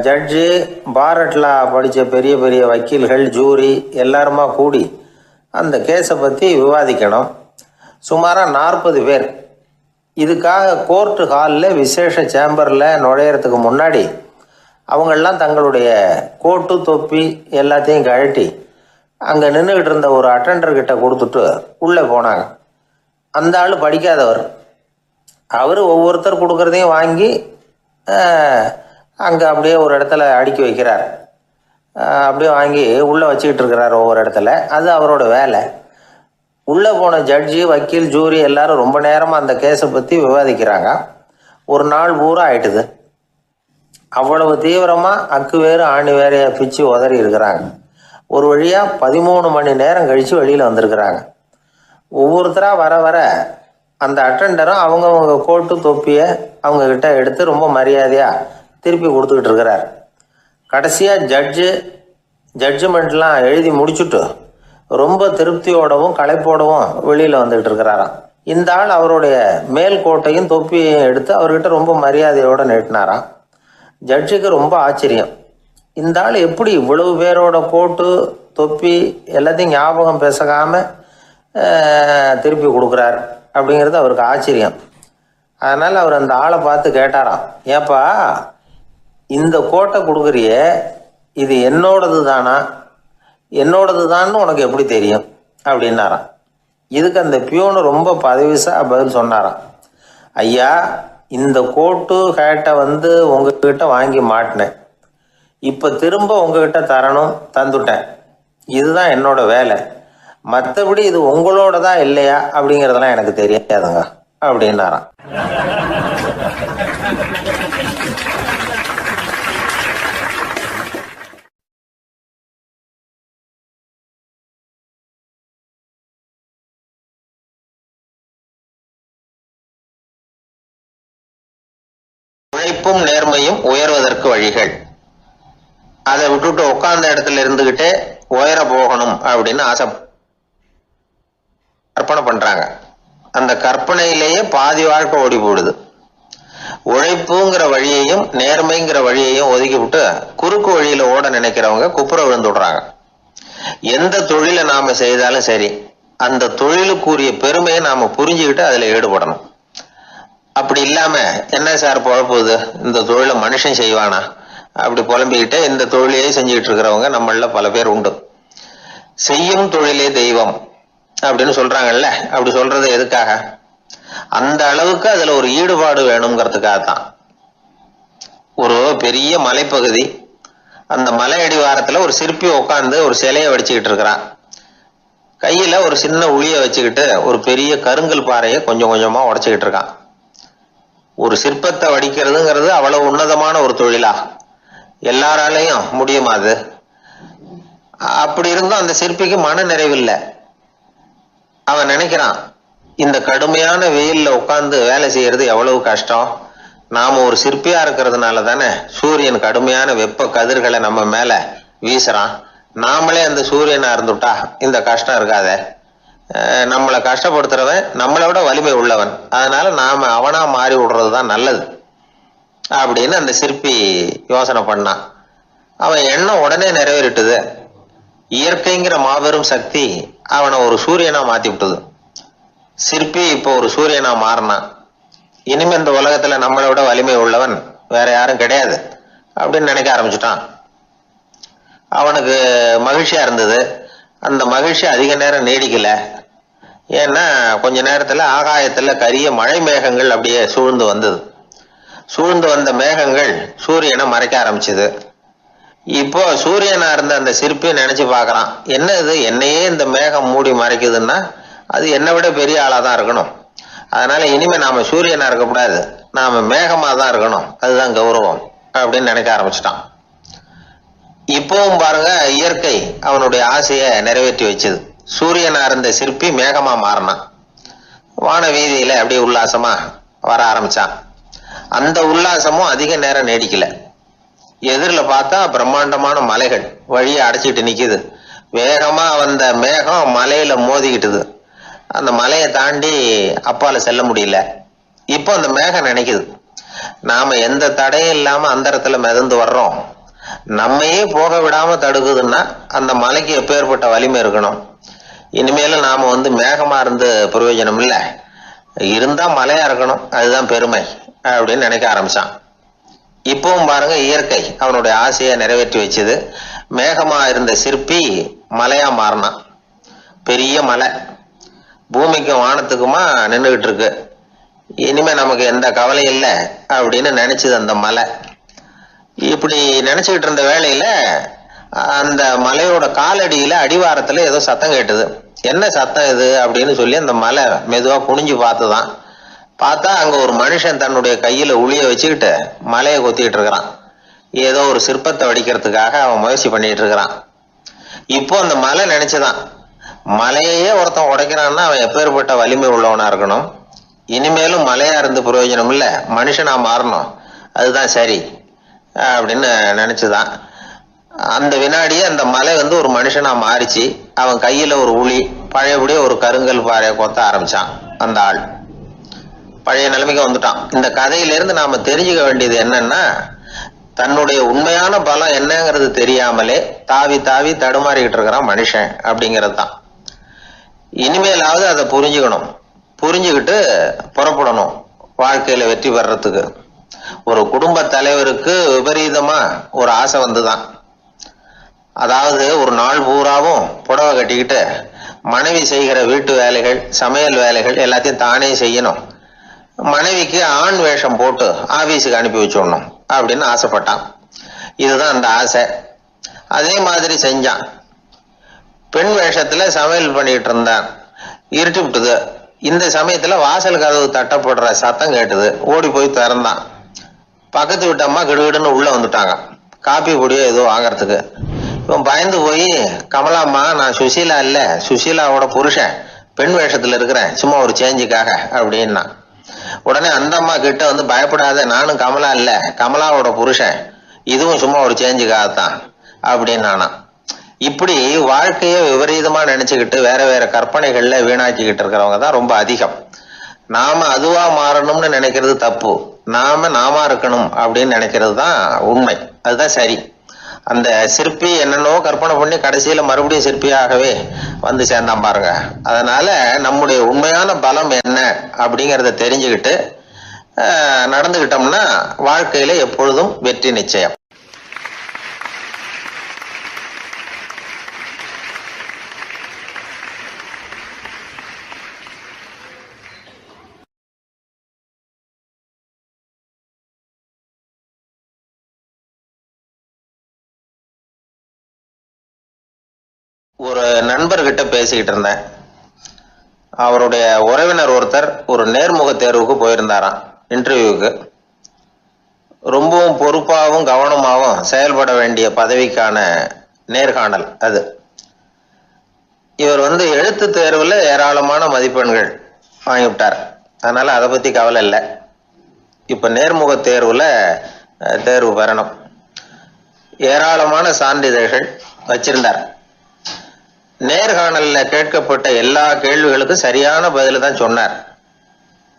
ஜட்ஜு, பாரட்லா படித்த பெரிய பெரிய வக்கீல்கள், ஜூரி எல்லாருமா கூடி அந்த கேஸை பற்றி விவாதிக்கணும். சுமாராக 40 பேர். இதுக்காக கோர்ட்டு ஹாலில் விசேஷ சேம்பரில் நுழையிறதுக்கு முன்னாடி அவங்களெலாம் தங்களுடைய கோட்டு தொப்பி எல்லாத்தையும் கழட்டி அங்கே நின்றுக்கிட்டு இருந்த ஒரு அட்டெண்டர்கிட்ட கொடுத்துட்டு உள்ளே போனாங்க. அந்த ஆள் படிக்காதவர். அவர் ஒவ்வொருத்தர் கொடுக்குறதையும் வாங்கி அங்கே அப்படியே ஒரு இடத்துல அடுக்கி வைக்கிறார். அப்படியே வாங்கி உள்ளே வச்சுக்கிட்டு இருக்கிறார் ஒவ்வொரு இடத்துல. அது அவரோட வேலை. உள்ளே போன ஜட்ஜி, வக்கீல், ஜூரி எல்லாரும் ரொம்ப நேரமாக அந்த கேஸை பற்றி விவாதிக்கிறாங்க. ஒரு நாள் பூரா ஆயிட்டுது. அவ்வளவு தீவிரமாக அக்கு வேறு ஆணி வேறையாக பிச்சு உதறி இருக்கிறாங்க. ஒரு வழியாக 13 மணி நேரம் கழித்து வெளியில் வந்திருக்கிறாங்க. ஒவ்வொருத்தராக வர வர அந்த அட்டெண்டரும் அவங்கவுங்க கோட்டு தொப்பியை அவங்கக்கிட்ட எடுத்து ரொம்ப மரியாதையாக திருப்பி கொடுத்துக்கிட்டு இருக்கிறார். கடைசியாக ஜட்ஜ்மெண்ட்லாம் எழுதி முடிச்சுட்டு ரொம்ப திருப்தியோடவும் களைப்போடவும் வெளியில் வந்துக்கிட்டு இருக்கிறாராம். இந்த ஆள் அவருடைய மேல் கோட்டையும் தொப்பியையும் எடுத்து அவர்கிட்ட ரொம்ப மரியாதையோடு நீட்டினாராம். ஜட்ஜுக்கு ரொம்ப ஆச்சரியம். இந்த ஆள் எப்படி இவ்வளவு பேரோட கோட்டு தொப்பி எல்லாத்தையும் ஞாபகம் பேசகாமல் திருப்பி கொடுக்குறார் அப்படிங்கிறது அவருக்கு ஆச்சரியம். அதனால் அவர் அந்த ஆளை பார்த்து கேட்டாராம், ஏப்பா இந்த கோட்டை கொடுக்குறியே, இது என்னோடது தானா, என்னோடது தான்னு உனக்கு எப்படி தெரியும் அப்படின்னாராம். இதுக்கு அந்த பியூனு ரொம்ப பதவிசா பதில் சொன்னாராம், ஐயா இந்த கோட்டு ஹேட்டை உங்ககிட்ட வாங்கி மாட்டினேன், இப்போ திரும்ப உங்ககிட்ட தரணும், தந்துட்டேன், இதுதான் என்னோட வேலை. மற்றபடி இது உங்களோடதா இல்லையா அப்படிங்கிறதெல்லாம் எனக்கு தெரியாதுங்க அப்படின்னாராம். உழைப்பும் நேர்மையும் உயர்வதற்கு வழிகள். அதை விட்டுட்டு உட்கார்ந்த இடத்துல இருந்துகிட்டே உயர போகணும் அப்படின்னு ஆசை கற்பனை பண்றாங்க. அந்த கற்பனையிலேயே பாதி வாழ்க்கை ஓடி போடுது. உழைப்புங்கிற வழியையும் நேர்மைங்கிற வழியையும் ஒதுக்கி விட்டு குறுக்கு வழியில ஓட நினைக்கிறவங்க குப்புற விழுந்து விடுறாங்க. எந்த தொழிலை நாம செய்தாலும் சரி, அந்த தொழிலுக்குரிய பெருமையை நாம புரிஞ்சுக்கிட்டு அதுல ஈடுபடணும். அப்படி இல்லாம என்ன சார் பொழப்புது, இந்த தொழிலை மனுஷன் செய்வானா அப்படி புலம்பிக்கிட்டே இந்த தொழிலையே செஞ்சுக்கிட்டு இருக்கிறவங்க நம்மள பல பேர் உண்டு. செய்யும் தொழிலே தெய்வம் அப்படின்னு சொல்றாங்கல்ல, அப்படி சொல்றது எதுக்காக? அந்த அளவுக்கு அதுல ஒரு ஈடுபாடு வேணுங்கிறதுக்காகத்தான். ஒரு பெரிய மலைப்பகுதி, அந்த மலை அடிவாரத்துல ஒரு சிற்பி உட்காந்து ஒரு சிலையை வடிச்சுக்கிட்டு இருக்கிறான். கையில ஒரு சின்ன உளிய வச்சுக்கிட்டு ஒரு பெரிய கருங்கல் பாறையை கொஞ்சம் கொஞ்சமா உடைச்சுக்கிட்டு இருக்கான். ஒரு சிற்பத்தை வடிக்கிறதுங்கிறது அவ்வளவு உன்னதமான ஒரு தொழிலா? எல்லாராலையும் முடியுமா அது? அப்படி இருந்தும் அந்த சிற்பிக்கு மன நிறைவில்லை. அவன் நினைக்கிறான், இந்த கடுமையான வெயில்ல உட்கார்ந்து வேலை செய்யறது எவ்வளவு கஷ்டம். நாம ஒரு சிற்பியா இருக்கிறதுனால தானே சூரியன் கடுமையான வெப்ப கதிர்களை நம்ம மேல வீசுறான். நாமளே அந்த சூரியனா இருந்துட்டா இந்த கஷ்டம் இருக்காதே. நம்மளை கஷ்டப்படுத்துறவன் நம்மளை விட வலிமை உள்ளவன், அதனால நாம அவனா மாறி விடுறதுதான் நல்லது அப்படின்னு அந்த சிற்பி யோசனை பண்ணான். அவன் எண்ணம் உடனே நிறைவேறிட்டுது. இயற்கைங்கிற மாபெரும் சக்தி அவனை ஒரு சூரியனா மாத்தி விட்டது. சிற்பி இப்போ ஒரு சூரியனா மாறினான். இனிமே இந்த உலகத்துல நம்மளை விட வலிமை உள்ளவன் வேற யாரும் கிடையாது அப்படின்னு நினைக்க ஆரம்பிச்சுட்டான். அவனுக்கு மகிழ்ச்சியா இருந்தது. அந்த மகிழ்ச்சி அதிக நேரம் நீடிக்கல. ஏன்னா கொஞ்ச நேரத்துல ஆகாயத்துல கரிய மழை மேகங்கள் அப்படியே சூழ்ந்து வந்தது. சூழ்ந்து வந்த மேகங்கள் சூரியனை மறைக்க ஆரம்பிச்சது. இப்போ சூரியனா இருந்த அந்த சிற்பி நினைச்சு பாக்குறான், என்ன இது, என்னையே இந்த மேகம் மூடி மறைக்குதுன்னா அது என்னை விட பெரிய ஆளா தான் இருக்கணும். அதனால இனிமே நாம சூரியனா இருக்கக்கூடாது, நாம மேகமா தான் இருக்கணும், அதுதான் கௌரவம் அப்படின்னு நினைக்க ஆரம்பிச்சிட்டான். இப்பவும் பாருங்க, இயற்கை அவனுடைய ஆசையை நிறைவேற்றி வச்சது. சூரியனா இருந்த சிற்பி மேகமா மாறினான். வான வீதியில அப்படியே உல்லாசமா வர ஆரம்பிச்சான். அந்த உல்லாசமும் அதிக நேரம் நீடிக்கல. எதிரில் பார்த்தா பிரம்மாண்டமான மலைகள் வழியை அடைச்சிட்டு நிக்குது. வேகமா வந்த மேகம் மலையில மோதிக்கிட்டுது. அந்த மலையை தாண்டி அப்பால செல்ல முடியல. இப்போ அந்த மேகம் நினைக்குது, நாம எந்த தடையும் இல்லாம அந்தரத்துல மிதந்து வர்றோம், நம்மையே போக விடாம தடுக்குதுன்னா அந்த மலைக்கு எப்பேற்பட்ட வலிமை இருக்கணும். இனிமேலும் நாம மேகமா இருந்து பிரயோஜனம் இல்லை, இருந்தா மலையா இருக்கணும், அதுதான் பெருமை அப்படின்னு நினைக்க ஆரம்பிச்சான். இப்பவும் பாருங்க, இயற்கை அவனுடைய ஆசையை நிறைவேற்றி வச்சது. மேகமா இருந்த சிற்பி மலையா மாறினான். பெரிய மலை பூமிக்கும் வானத்துக்குமா நின்றுகிட்டு இருக்கு. இனிமே நமக்கு எந்த கவலையும் இல்லை அப்படின்னு நினைச்சது அந்த மலை. இப்படி நினைச்சுக்கிட்டு இருந்த வேளையில அந்த மலையோட காலடியில அடிவாரத்துல ஏதோ சத்தம் கேட்டுது. என்ன சத்தம் இது அப்படின்னு சொல்லி அந்த மலை மெதுவா குனிஞ்சு பார்த்துதான். பார்த்தா அங்க ஒரு மனுஷன் தன்னுடைய கையில உளிய வச்சுக்கிட்டு மலையை கொத்திக்கிட்டு இருக்கிறான். ஏதோ ஒரு சிற்பத்தை வடிக்கிறதுக்காக அவன் முயற்சி பண்ணிட்டு இருக்கிறான். இப்போ அந்த மலை நினைச்சுதான், மலையே ஒருத்தன் உடைக்கிறான்னா அவன் எப்பேற்பட்ட வலிமை உள்ளவனா இருக்கணும். இனிமேலும் மலையா இருந்து பிரயோஜனம் இல்லை, மனுஷனா மாறணும், அதுதான் சரி அப்படின்னு நினைச்சுதான். அந்த வினாடியே அந்த மலை ஒரு மனுஷனா மாறிச்சு. அவன் கையில ஒரு உளி, பழையபடியே ஒரு கருங்கல் பாறையை கொத்த ஆரம்பிச்சான். அந்த ஆள் பழைய நிலைமைக்கு வந்துட்டான். இந்த கதையிலிருந்து நாம தெரிஞ்சுக்க வேண்டியது என்னன்னா, தன்னுடைய உண்மையான பலம் என்னங்கிறது தெரியாமலே தாவி தாவி தடுமாறிக்கிட்டு இருக்கிறான் மனுஷன் அப்படிங்கிறது தான். இனிமேலாவது அதை புரிஞ்சுக்கணும், புரிஞ்சுக்கிட்டு புறப்படணும் வாழ்க்கையில வெற்றி பெறறதுக்கு. ஒரு குடும்ப தலைவருக்கு விபரீதமா ஒரு ஆசை வந்துதான். அதாவது ஒரு நாள் பூராவும் புடவை கட்டிக்கிட்டு மனைவி செய்கிற வீட்டு வேலைகள், சமையல் வேலைகள் எல்லாத்தையும் தானே செய்யணும், மனைவிக்கு ஆண் வேஷம் போட்டு ஆபீஸுக்கு அனுப்பி வச்சுடணும் அப்படின்னு ஆசைப்பட்டான். இதுதான் அந்த ஆசை. அதே மாதிரி செஞ்சான். பெண் வேஷத்துல சமையல் பண்ணிட்டு இருந்தான். இருட்டி விட்டுது. இந்த சமயத்துல வாசல் கதவு தட்டப்படுற சத்தம் கேட்டுது. ஓடி போய் திறந்தான். பக்கத்து வீட்டம்மா கிடுகிடுன்னு உள்ள வந்துட்டாங்க, காப்பி பொடியோ ஏதோ வாங்கறதுக்கு. இவன் பயந்து போய், கமலாம்மா, நான் சுசீலா இல்ல, சுசீலாவோட புருஷன், பெண் வேஷத்துல இருக்கிறேன், சும்மா ஒரு சேஞ்சுக்காக அப்படின்னா. உடனே அந்த அம்மா கிட்ட பயப்படாத, நானும் கமலா இல்ல, கமலாவோட புருஷன், இதுவும் சும்மா ஒரு சேஞ்சுக்காகத்தான் அப்படின்னு. இப்படி வாழ்க்கையை விபரீதமா நினைச்சுக்கிட்டு வேற வேற கற்பனைகள்ல வீணாக்கிக்கிட்டு இருக்கிறவங்க தான் ரொம்ப அதிகம். நாம அதுவா மாறணும்னு நினைக்கிறது தப்பு, நாம இருக்கணும் அப்படின்னு நினைக்கிறது தான் உண்மை, அதுதான் சரி. அந்த சிற்பி என்னென்னோ கற்பனை பண்ணி கடைசியில மறுபடியும் சிற்பியாகவே சேர்ந்தான் பாருங்க. அதனால நம்முடைய உண்மையான பலம் என்ன அப்படிங்கிறத தெரிஞ்சுக்கிட்டு நடந்துகிட்டோம்னா வாழ்க்கையில எப்பொழுதும் வெற்றி நிச்சயம். ஒரு நண்பர்கிட்ட பேசிக்கிட்டு இருந்தேன். அவருடைய உறவினர் ஒருத்தர் ஒரு நேர்முக தேர்வுக்கு போயிருந்தாராம், இன்டர்வியூக்கு. ரொம்பவும் பொறுப்பாகவும் கவனமாகவும் செயல்பட வேண்டிய பதவிக்கான நேர்காணல் அது. இவர் எழுத்து தேர்வுல ஏராளமான மதிப்பெண்கள் வாங்கிவிட்டார். அதனால அதை பத்தி கவலை இல்லை. இப்ப நேர்முக தேர்வுல தேர்வு பெறணும். ஏராளமான சான்றிதழ்கள் வச்சிருந்தார். நேர்காணல்ல கேட்கப்பட்ட எல்லா கேள்விகளுக்கும் சரியான பதில தான் சொன்னார்.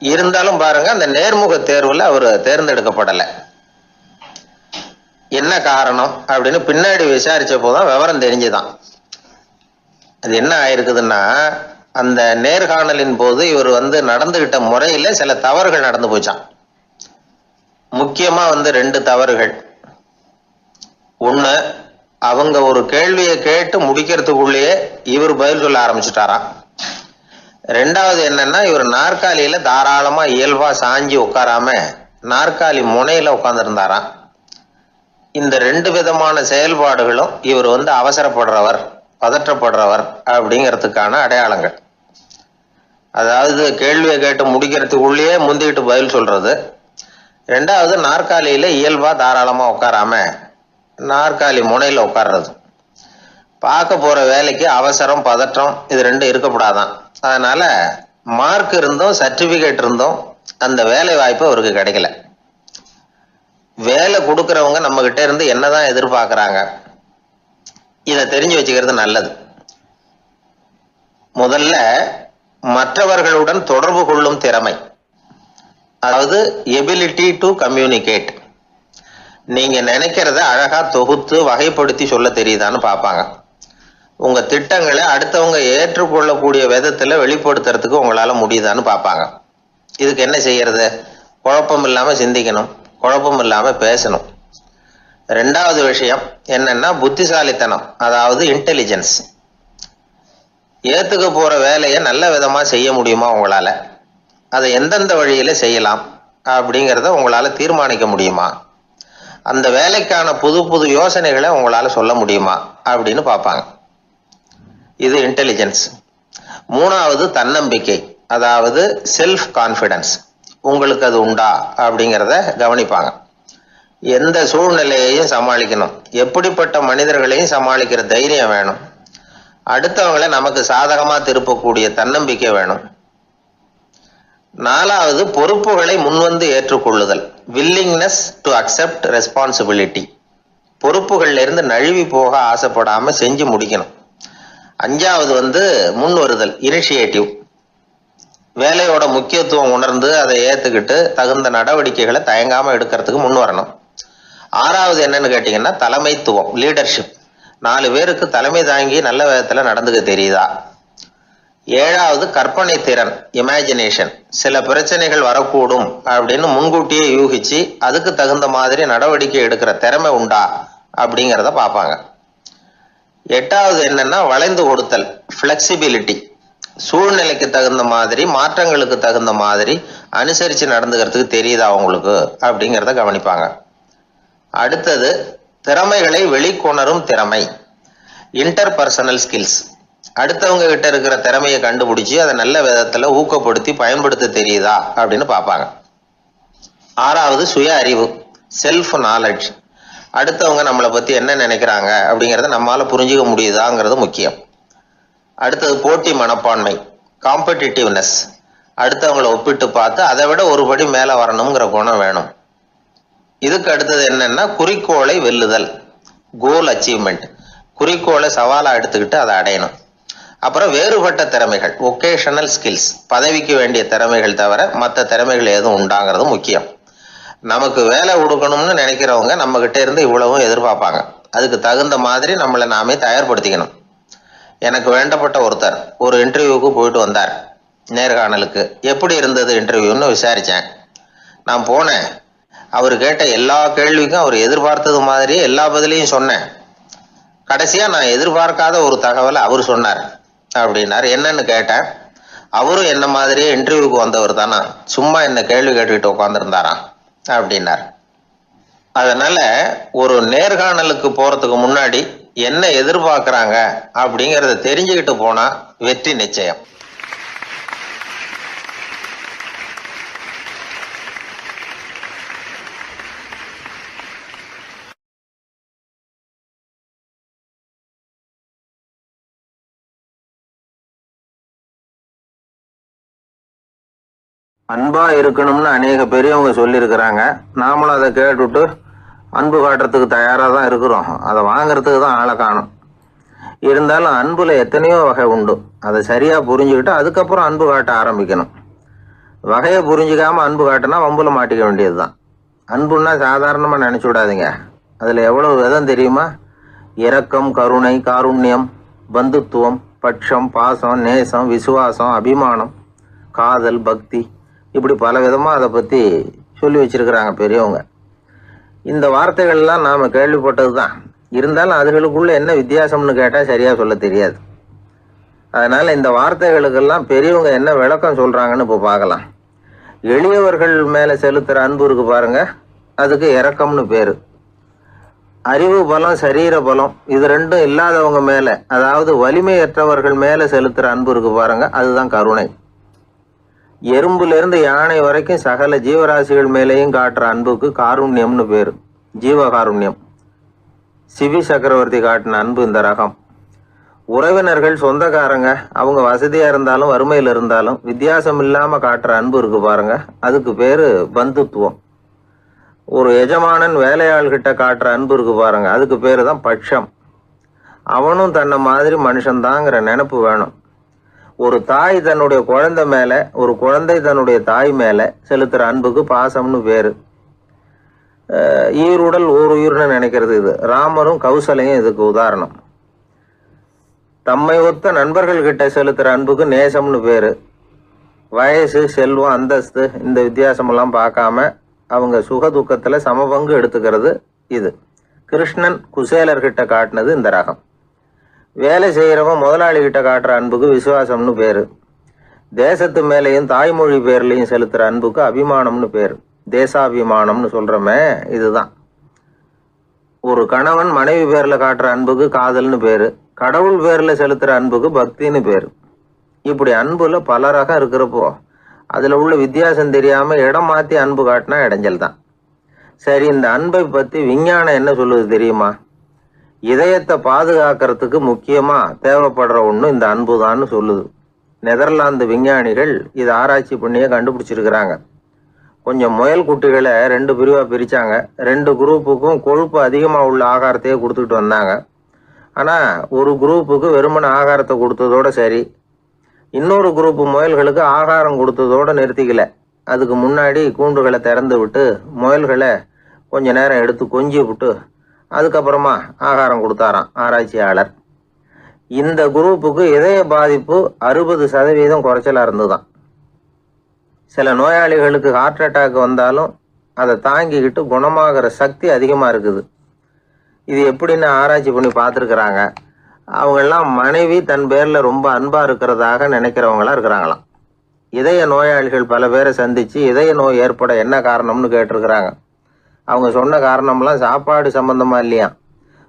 இருந்தாலும் பாருங்க, அந்த நேர்முக தேர்வுல அவர் தேர்ந்தெடுக்கப்படலை. என்ன காரணம் அப்படின்னு பின்னாடி விசாரிச்ச போதுதான் விவரம் தெரிஞ்சுதான். அது என்ன ஆயிருக்குதுன்னா, அந்த நேர்காணலின் போது இவர் நடந்துகிட்ட முறையில சில தவறுகள் நடந்து போச்சான். முக்கியமா 2 தவறுகள். ஒண்ணு, அவங்க ஒரு கேள்வியை கேட்டு முடிக்கிறதுக்குள்ளேயே இவர் பதில் சொல்ல ஆரம்பிச்சுட்டாராம். 2வது என்னன்னா, இவர் நாற்காலியில தாராளமா இயல்பா சாஞ்சி உட்காராம நாற்காலி முனையில உட்கார்ந்துருந்தாராம். இந்த 2 விதமான செயல்பாடுகளும் இவர் அவசரப்படுறவர், பதற்றப்படுறவர் அப்படிங்கிறதுக்கான அடையாளங்கள். அதாவது கேள்வியை கேட்டு முடிக்கிறதுக்குள்ளேயே முந்திக்கிட்டு பதில் சொல்றது. 2வது, நாற்காலியில இயல்பா தாராளமா உட்காராம நாற்காலி முனையில உட்கார்றது. பார்க்க போற வேலைக்கு அவசரம், பதற்றம் இது 2 இருக்கப்படாதான். அதனால மார்க் இருந்தும் சர்டிபிகேட் இருந்தும் அந்த வேலை வாய்ப்பு அவருக்கு கிடைக்கல. வேலை கொடுக்கறவங்க நம்ம கிட்ட இருந்து என்னதான் எதிர்பார்க்கறாங்க, இதை தெரிஞ்சு வச்சுக்கிறது நல்லது. முதல்ல மற்றவர்களுடன் தொடர்பு கொள்ளும் திறமை, அதாவது எபிலிட்டி டு கம்யூனிகேட். நீங்க நினைக்கிறத அழகா தொகுத்து வகைப்படுத்தி சொல்ல தெரியுதான்னு பார்ப்பாங்க. உங்க திட்டங்களை அடுத்தவங்க ஏற்றுக்கொள்ளக்கூடிய விதத்துல வெளிப்படுத்துறதுக்கு உங்களால முடியுதான்னு பார்ப்பாங்க. இதுக்கு என்ன செய்யறது? குழப்பம் இல்லாம சிந்திக்கணும், குழப்பம் இல்லாம பேசணும். ரெண்டாவது விஷயம் என்னன்னா புத்திசாலித்தனம், அதாவது இன்டெலிஜென்ஸ். ஏத்துக்க போற வேலையை நல்ல விதமா செய்ய முடியுமா உங்களால, அதை எந்தெந்த வழியில செய்யலாம் அப்படிங்கிறத உங்களால தீர்மானிக்க முடியுமா, அந்த வேலைக்கான புது புது யோசனைகளை உங்களால சொல்ல முடியுமா அப்படின்னு பார்ப்பாங்க. இது இன்டெலிஜென்ஸ். மூணாவது தன்னம்பிக்கை, அதாவது செல்ஃப் கான்ஃபிடன்ஸ். உங்களுக்கு அது உண்டா அப்படிங்கிறத கவனிப்பாங்க. எந்த சூழ்நிலையையும் சமாளிக்கணும், எப்படிப்பட்ட மனிதர்களையும் சமாளிக்கிற தைரியம் வேணும், அடுத்தவங்களை நமக்கு சாதகமா திருப்பக்கூடிய தன்னம்பிக்கை வேணும். நாலாவது பொறுப்புகளை முன்வந்து ஏற்றுக்கொள்ளுதல், வில்லிங்னஸ் டு அக்செப்ட் ரெஸ்பான்சிபிலிட்டி. பொறுப்புகள்ல இருந்து நழுவி போக ஆசைப்படாம செஞ்சு முடிக்கணும். அஞ்சாவது முன் வருதல், இனிஷியேட்டிவ். வேலையோட முக்கியத்துவம் உணர்ந்து அதை ஏத்துக்கிட்டு தகுந்த நடவடிக்கைகளை தயங்காம எடுக்கிறதுக்கு முன் வரணும். ஆறாவது என்னன்னு கேட்டீங்கன்னா தலைமைத்துவம், லீடர்ஷிப். 4 பேருக்கு தலைமை தாங்கி நல்ல விதத்துல நடந்துக்க தெரியுதா. ஏழாவது கற்பனை திறன், இமேஜினேஷன். சில பிரச்சனைகள் வரக்கூடும் அப்படின்னு முன்கூட்டியே யூகிச்சு அதுக்கு தகுந்த மாதிரி நடவடிக்கை எடுக்கிற திறமை உண்டா அப்படிங்கிறத பார்ப்பாங்க. எட்டாவது என்னன்னா வளைந்து கொடுத்தல், ஃபிளெக்சிபிலிட்டி. சூழ்நிலைக்கு தகுந்த மாதிரி, மாற்றங்களுக்கு தகுந்த மாதிரி அனுசரிச்சு நடந்துக்கிறதுக்கு தெரியுதா உங்களுக்கு அப்படிங்கிறத கவனிப்பாங்க. அடுத்தது திறமைகளை வெளிக்கொணரும் திறமை, இன்டர்பர்சனல் ஸ்கில்ஸ். அடுத்தவங்க கிட்ட இருக்கிற திறமையை கண்டுபிடிச்சு அதை நல்ல விதத்துல ஊக்கப்படுத்தி பயன்படுத்த தெரியுதா அப்படின்னு பார்ப்பாங்க. ஆறாவது சுய அறிவு, செல்ஃப் நாலேஜ். அடுத்தவங்க நம்மளை பத்தி என்ன நினைக்கிறாங்க அப்படிங்கிறத நம்மளால புரிஞ்சுக்க முடியுதாங்கிறது முக்கியம். அடுத்தது போட்டி மனப்பான்மை, காம்படிட்டிவ்னஸ். அடுத்தவங்களை ஒப்பிட்டு பார்த்து அதை விட ஒரு படி மேல வரணுங்கிற குணம் வேணும். இதுக்கு அடுத்தது என்னன்னா குறிக்கோளை வெல்லுதல், கோல் அச்சீவ்மெண்ட். குறிக்கோளை சவாலா எடுத்துக்கிட்டு அதை அடையணும். அப்புறம் வேறுபட்ட திறமைகள், ஒகேஷனல் ஸ்கில்ஸ். பதவிக்கு வேண்டிய திறமைகள் தவிர மற்ற திறமைகள் எதுவும் உண்டாங்கிறது முக்கியம். நமக்கு வேலை கொடுக்கணும்னு நினைக்கிறவங்க நம்ம கிட்ட இருந்து இவ்வளவும் எதிர்பார்ப்பாங்க. அதுக்கு தகுந்த மாதிரி நம்மளை நாமே தயார்படுத்திக்கணும். எனக்கு வேண்டப்பட்ட ஒருத்தர் ஒரு இன்டர்வியூக்கு போயிட்டு வந்தார், நேர்காணலுக்கு. எப்படி இருந்தது இன்டர்வியூன்னு விசாரிச்சேன். நான் போனேன். அவர் கேட்ட எல்லா கேள்விக்கும் அவர் எதிர்பார்த்தது மாதிரியே எல்லா பதிலையும் சொன்னேன். கடைசியா நான் எதிர்பார்க்காத ஒரு தகவலை அவர் சொன்னார் அப்படின்னாரு. என்னன்னு கேட்டேன். அவரும் என்ன மாதிரியே இன்டர்வியூக்கு வந்தவர் தானா, சும்மா என்ன கேள்வி கேட்டுக்கிட்டு உட்காந்துருந்தாராம் அப்படின்னார். அதனால ஒரு நேர்காணலுக்கு போறதுக்கு முன்னாடி என்ன எதிர்பார்க்கறாங்க அப்படிங்கறத தெரிஞ்சுக்கிட்டு போனா வெற்றி நிச்சயம். அன்பா இருக்கணும்னு அநேக பெரியவங்க சொல்லியிருக்கிறாங்க. நாமளும் அதை கேட்டுட்டு அன்பு காட்டுறதுக்கு தயாராக தான் இருக்கிறோம். அதை வாங்கறதுக்கு தான் ஆளை காணும். இருந்தாலும் அன்புல எத்தனையோ வகை உண்டு. அதை சரியா புரிஞ்சுக்கிட்டு அதுக்கப்புறம் அன்பு காட்ட ஆரம்பிக்கணும். வகையை புரிஞ்சுக்காம அன்பு காட்டினா வம்புல மாட்டிக்க வேண்டியதுதான். அன்புன்னா சாதாரணமா நினைச்சு விடாதீங்க. அதுல எவ்வளவு விதம் தெரியுமா? இரக்கம், கருணை, காருண்யம், பந்துத்துவம், பட்சம், பாசம், நேசம், விசுவாசம், அபிமானம், காதல், பக்தி, இப்படி பல விதமா அதை பத்தி சொல்லி வச்சிருக்கிறாங்க பெரியவங்க. இந்த வார்த்தைகள்லாம் நாம கேள்விப்பட்டது தான். இருந்தாலும் அதுகளுக்குள்ள என்ன வித்தியாசம்னு கேட்டா சரியா சொல்ல தெரியாது. அதனால இந்த வார்த்தைகளுக்கெல்லாம் பெரியவங்க என்ன விளக்கம் சொல்றாங்கன்னு இப்போ பார்க்கலாம். எளியவர்கள் மேல செலுத்துற அன்பு இருக்கு பாருங்க, அதுக்கு இரக்கம்னு பேரு. அறிவு பலம், சரீர பலம், இது ரெண்டும் இல்லாதவங்க மேல, அதாவது வலிமையற்றவர்கள் மேல செலுத்துற அன்பு இருக்கு பாருங்க, அதுதான் கருணை. எறும்புல இருந்து யானை வரைக்கும் சகல ஜீவராசிகள் மேலேயும் காட்டுற அன்புக்கு காருண்யம்னு பேரு, ஜீவகாருண்யம். சிவி சக்கரவர்த்தி காட்டின அன்பு இந்த ரகம். உறவினர்கள், சொந்தக்காரங்க, அவங்க வசதியா இருந்தாலும் வறுமையில இருந்தாலும் வித்தியாசம் இல்லாம காட்டுற அன்பு இருக்கு பாருங்க, அதுக்கு பேரு பந்துத்துவம். ஒரு எஜமானன் வேலையாள்கிட்ட காட்டுற அன்பு இருக்கு பாருங்க, அதுக்கு பேரு தான் பட்சம். அவனும் தன்னை மாதிரி மனுஷன்தாங்கிற நினைப்பு வேணும். ஒரு தாய் தன்னுடைய குழந்தை மேல, ஒரு குழந்தை தன்னுடைய தாய் மேல செலுத்துற அன்புக்கு பாசம்னு பேரு. ஈருடல் ஓர் உயிர்னு நினைக்கிறது இது. ராமரும் கௌசலையும் இதுக்கு உதாரணம். தம்மை ஒத்த நண்பர்கள் கிட்ட செலுத்துற அன்புக்கு நேசம்னு பேரு. வயசு, செல்வம், அந்தஸ்து இந்த வித்தியாசமெல்லாம் பார்க்காம அவங்க சுக துக்கத்துல சமபங்கு எடுத்துக்கிறது இது. கிருஷ்ணன் குசேலர்கிட்ட காட்டினது இந்த ரகம். வேலை செய்யறவன் முதலாளி கிட்ட காட்டுற அன்புக்கு விசுவாசம்னு பேரு. தேசத்து மேலையும் தாய்மொழி பேர்லையும் செலுத்துற அன்புக்கு அபிமானம்னு பேரு. தேசாபிமானம்னு சொல்றமே இதுதான். ஒரு கணவன் மனைவி பேர்ல காட்டுற அன்புக்கு காதல்னு பேரு. கடவுள் பேர்ல செலுத்துற அன்புக்கு பக்தின்னு பேரு. இப்படி அன்புல பல ரகம் இருக்கிறப்போ அதுல உள்ள வித்தியாசம் தெரியாம இடம் மாத்தி அன்பு காட்டினா இடைஞ்சல் தான். சரி, இந்த அன்பை பத்தி விஞ்ஞானம் என்ன சொல்லுது தெரியுமா? இதயத்தை பாதுகாக்கிறதுக்கு முக்கியமா தேவைப்படுற ஒண்ணு இந்த அன்பு தான்னு சொல்லுது. நெதர்லாந்து விஞ்ஞானிகள் இதை ஆராய்ச்சி பண்ணியே கண்டுபிடிச்சிருக்கிறாங்க. கொஞ்சம் முயல் குட்டிகளை 2 பிரிவா பிரிச்சாங்க. 2 குரூப்புக்கும் கொழுப்பு அதிகமா உள்ள ஆகாரத்தையே கொடுத்துக்கிட்டு வந்தாங்க. ஆனா ஒரு குரூப்புக்கு வெறுமன ஆகாரத்தை கொடுத்ததோட சரி, இன்னொரு குரூப் முயல்களுக்கு ஆகாரம் கொடுத்ததோட நிறுத்திக்கல. அதுக்கு முன்னாடி கூண்டுகளை திறந்து விட்டு முயல்களை கொஞ்ச நேரம் எடுத்து கொஞ்சி விட்டு அதுக்கப்புறமா ஆகாரம் கொடுத்தாராம் ஆராய்ச்சியாளர். இந்த குரூப்புக்கு இதய பாதிப்பு 60% குறைச்சலா இருந்துதான். சில நோயாளிகளுக்கு ஹார்ட் அட்டாக் வந்தாலும் அதை தாங்கிக்கிட்டு குணமாகிற சக்தி அதிகமா இருக்குது. இது எப்படின்னு ஆராய்ச்சி பண்ணி பார்த்துருக்குறாங்க. அவங்கெல்லாம் மனைவி தன் பேர்ல ரொம்ப அன்பா இருக்கிறதாக நினைக்கிறவங்களா இருக்கிறாங்களாம். இதய நோயாளிகள் பல பேரை சந்திச்சு இதய நோய் ஏற்பட என்ன காரணம்னு கேட்டிருக்கிறாங்க. அவங்க சொன்ன காரணம்லாம் சாப்பாடு சம்பந்தமா இல்லையா,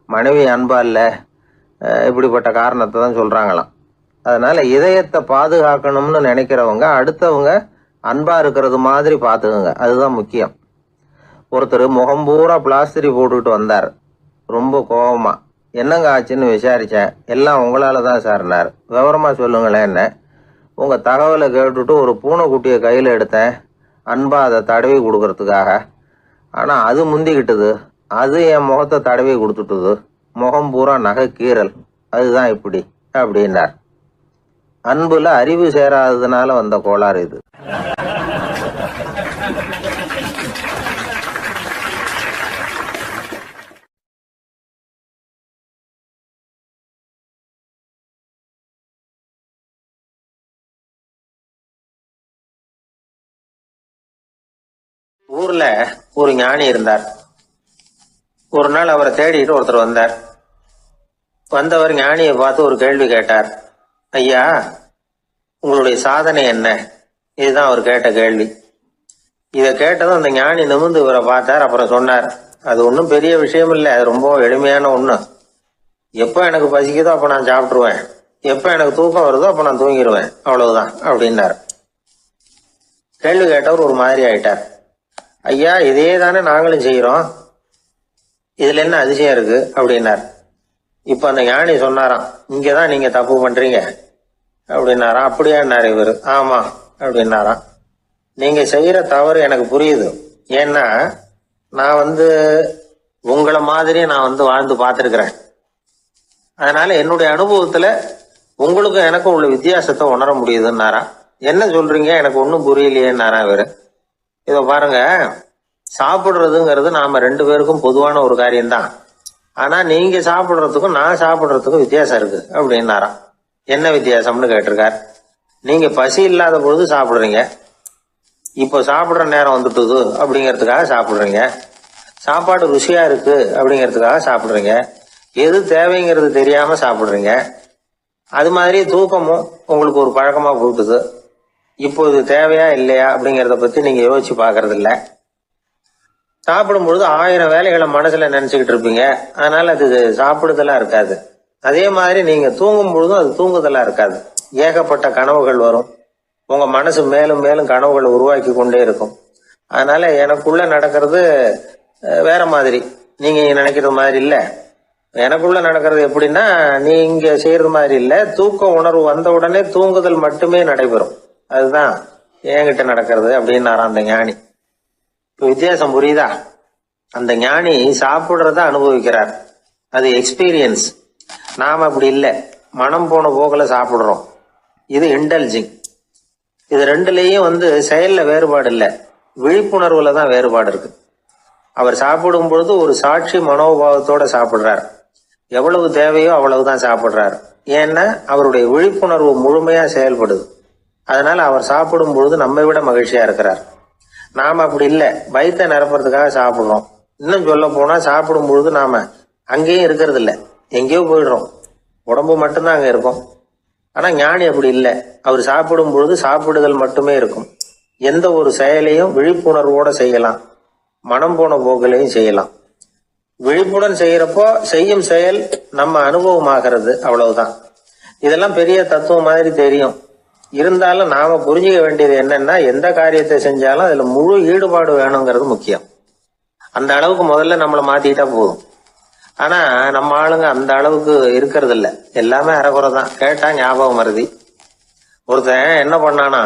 மனைவி அன்பா இல்லை, இப்படிப்பட்ட காரணத்தை தான் சொல்றாங்களாம். அதனால இதயத்தை பாதுகாக்கணும்னு நினைக்கிறவங்க அடுத்தவங்க அன்பா இருக்கிறது மாதிரி பார்த்துக்குங்க, அதுதான் முக்கியம். ஒருத்தர் முகம் பூரா பிளாஸ்டரி போட்டுக்கிட்டு வந்தார். ரொம்ப கோபமா, என்னங்க ஆச்சுன்னு விசாரிச்சேன். எல்லாம் உங்களால தான் சார்னார். விவரமா சொல்லுங்களேன். என்ன உங்க தகவலை கேட்டுட்டு ஒரு பூனைக்குட்டியை கையில எடுத்தேன், அன்பா அதை தடவி கொடுக்கறதுக்காக. ஆனா அது முந்திக்கிட்டது, அது என் முகத்தை தடவி கொடுத்துட்டுது. முகம் பூரா நகை கீறல், அதுதான் இப்படி அப்படின்னார். அன்புல அறிவு சேராததுனால வந்த கோளாறு இது. ஊர்ல ஒரு ஞானி இருந்தார். ஒரு நாள் அவரை தேடிட்டு ஒருத்தர் வந்தார். வந்தவர் ஞானியை பார்த்து ஒரு கேள்வி கேட்டார். ஐயா, உங்களுடைய சாதனை என்ன? இதுதான் அவர் கேட்ட கேள்வி. இதை கேட்டதும் அந்த ஞானி நிமிர்ந்து இவரை பார்த்தார். அப்புறம் சொன்னார், அது ஒன்றும் பெரிய விஷயம் இல்லை, அது ரொம்ப எளிமையான ஒண்ணு. எப்போ எனக்கு பசிக்குதோ அப்ப நான் சாப்பிட்டுருவேன், எப்போ எனக்கு தூக்கம் வருதோ அப்ப நான் தூங்கிடுவேன், அவ்வளவுதான் அப்படின்னார். கேள்வி கேட்டவர் ஒரு மாதிரி ஆயிட்டார். ஐயா, இதே தானே நாங்களும் செய்யறோம், இதுல என்ன அதிசயம் இருக்கு அப்படின்னார். இப்ப அந்த ஞானி சொன்னாராம், இங்கதான் நீங்க தப்பு பண்றீங்க அப்படின்னாராம். அப்படியான்னாரு இவரு. ஆமா அப்படின்னாராம். நீங்க செய்யற தவறு எனக்கு புரியுது. ஏன்னா நான் உங்களை மாதிரி நான் வாழ்ந்து பார்த்திருக்கிறேன். அதனால என்னுடைய அனுபவத்துல உங்களுக்கும் எனக்கும் உள்ள வித்தியாசத்தை உணர முடியுதுன்னாரா. என்ன சொல்றீங்க, எனக்கு ஒன்னும் புரியலையேன்னாரா இவரு. இத பாருங்க, சாப்பிடுறதுங்கிறது நாம 2 பேருக்கும் பொதுவான ஒரு காரியம்தான். ஆனா நீங்க சாப்பிடுறதுக்கும் நான் சாப்பிடுறதுக்கும் வித்தியாசம் இருக்கு அப்படின்னாராம். என்ன வித்தியாசம்னு கேட்டிருக்கார். நீங்க பசி இல்லாத பொழுது சாப்பிடுறீங்க, இப்போ சாப்பிடுற நேரம் வந்துட்டுது அப்படிங்கிறதுக்காக சாப்பிடுறீங்க. சாப்பாடு ருசியா இருக்கு அப்படிங்கிறதுக்காக சாப்பிடுறீங்க. எது தேவைங்கிறது தெரியாம சாப்பிடுறீங்க. அது மாதிரி தூக்கமும் உங்களுக்கு ஒரு பழக்கமா போட்டுது. இப்போ இது தேவையா இல்லையா அப்படிங்கிறத பத்தி நீங்க யோசிச்சு பாக்குறது இல்ல. சாப்பிடும் பொழுது 1000 வேலைகளை மனசுல நினைச்சுக்கிட்டு இருப்பீங்க. அதனால அது சாப்பிடுதலா இருக்காது. அதே மாதிரி நீங்க தூங்கும் பொழுதும் அது தூங்குதலா இருக்காது. ஏகப்பட்ட கனவுகள் வரும். உங்க மனசு மேலும் மேலும் கனவுகளை உருவாக்கி கொண்டே இருக்கும். அதனால எனக்குள்ள நடக்கிறது வேற மாதிரி, நீங்க நினைக்கிறது மாதிரி இல்ல. எனக்குள்ள நடக்கிறது எப்படின்னா, நீங்க செய்யறது மாதிரி இல்ல. தூக்க உணர்வு வந்த உடனே தூங்குதல் மட்டுமே நடைபெறும். அதுதான் என்கிட்ட நடக்கிறது அப்படின்னாராம் அந்த ஞானி. இப்ப வித்தியாசம் புரியுதா? அந்த ஞானி சாப்பிட்றத அனுபவிக்கிறார், அது எக்ஸ்பீரியன்ஸ். நாம் அப்படி இல்லை, மனம் போன போக்கில் சாப்பிட்றோம். இது இன்டெலிஜிங். இது ரெண்டுலேயும் செயலில் வேறுபாடு இல்லை, விழிப்புணர்வுல தான் வேறுபாடு இருக்கு. அவர் சாப்பிடும் பொழுது ஒரு சாட்சி மனோபாவத்தோட சாப்பிட்றார். எவ்வளவு தேவையோ அவ்வளவுதான் சாப்பிட்றார். ஏன்னா அவருடைய விழிப்புணர்வு முழுமையா செயல்படுது. அதனால அவர் சாப்பிடும் பொழுது நம்மை விட மகிழ்ச்சியா இருக்கிறார். நாம அப்படி இல்லை, வயிற்றை நிரப்புறதுக்காக சாப்பிடுறோம். இன்னும் சொல்ல போனா சாப்பிடும் பொழுது நாம அங்கேயும் இருக்கிறது இல்லை, எங்கேயோ போயிடுறோம். உடம்பு மட்டும்தான் அங்க இருக்கும். ஆனா ஞானி அப்படி இல்லை, அவர் சாப்பிடும் பொழுது சாப்பிடுதல் மட்டுமே இருக்கும். எந்த ஒரு செயலையும் விழிப்புணர்வோட செய்யலாம், மனம் போன போக்கிலையும் செய்யலாம். விழிப்புடன் செய்யறப்போ செய்யும் செயல் நம்ம அனுபவமாகிறது, அவ்வளவுதான். இதெல்லாம் பெரிய தத்துவம் மாதிரி தெரியும். இருந்தாலும் நாம புரிஞ்சுக்க வேண்டியது என்னன்னா, எந்த காரியத்தை செஞ்சாலும் அதுல முழு ஈடுபாடு வேணுங்கிறது முக்கியம். அந்த அளவுக்கு முதல்ல நம்மளை மாத்திக்கிட்டா போதும். ஆனா நம்ம ஆளுங்க அந்த அளவுக்கு இருக்கிறது இல்ல, எல்லாமே அரைகுறை தான். கேட்டா ஞாபகம் மருதி. ஒருத்தன் என்ன பண்ணானா,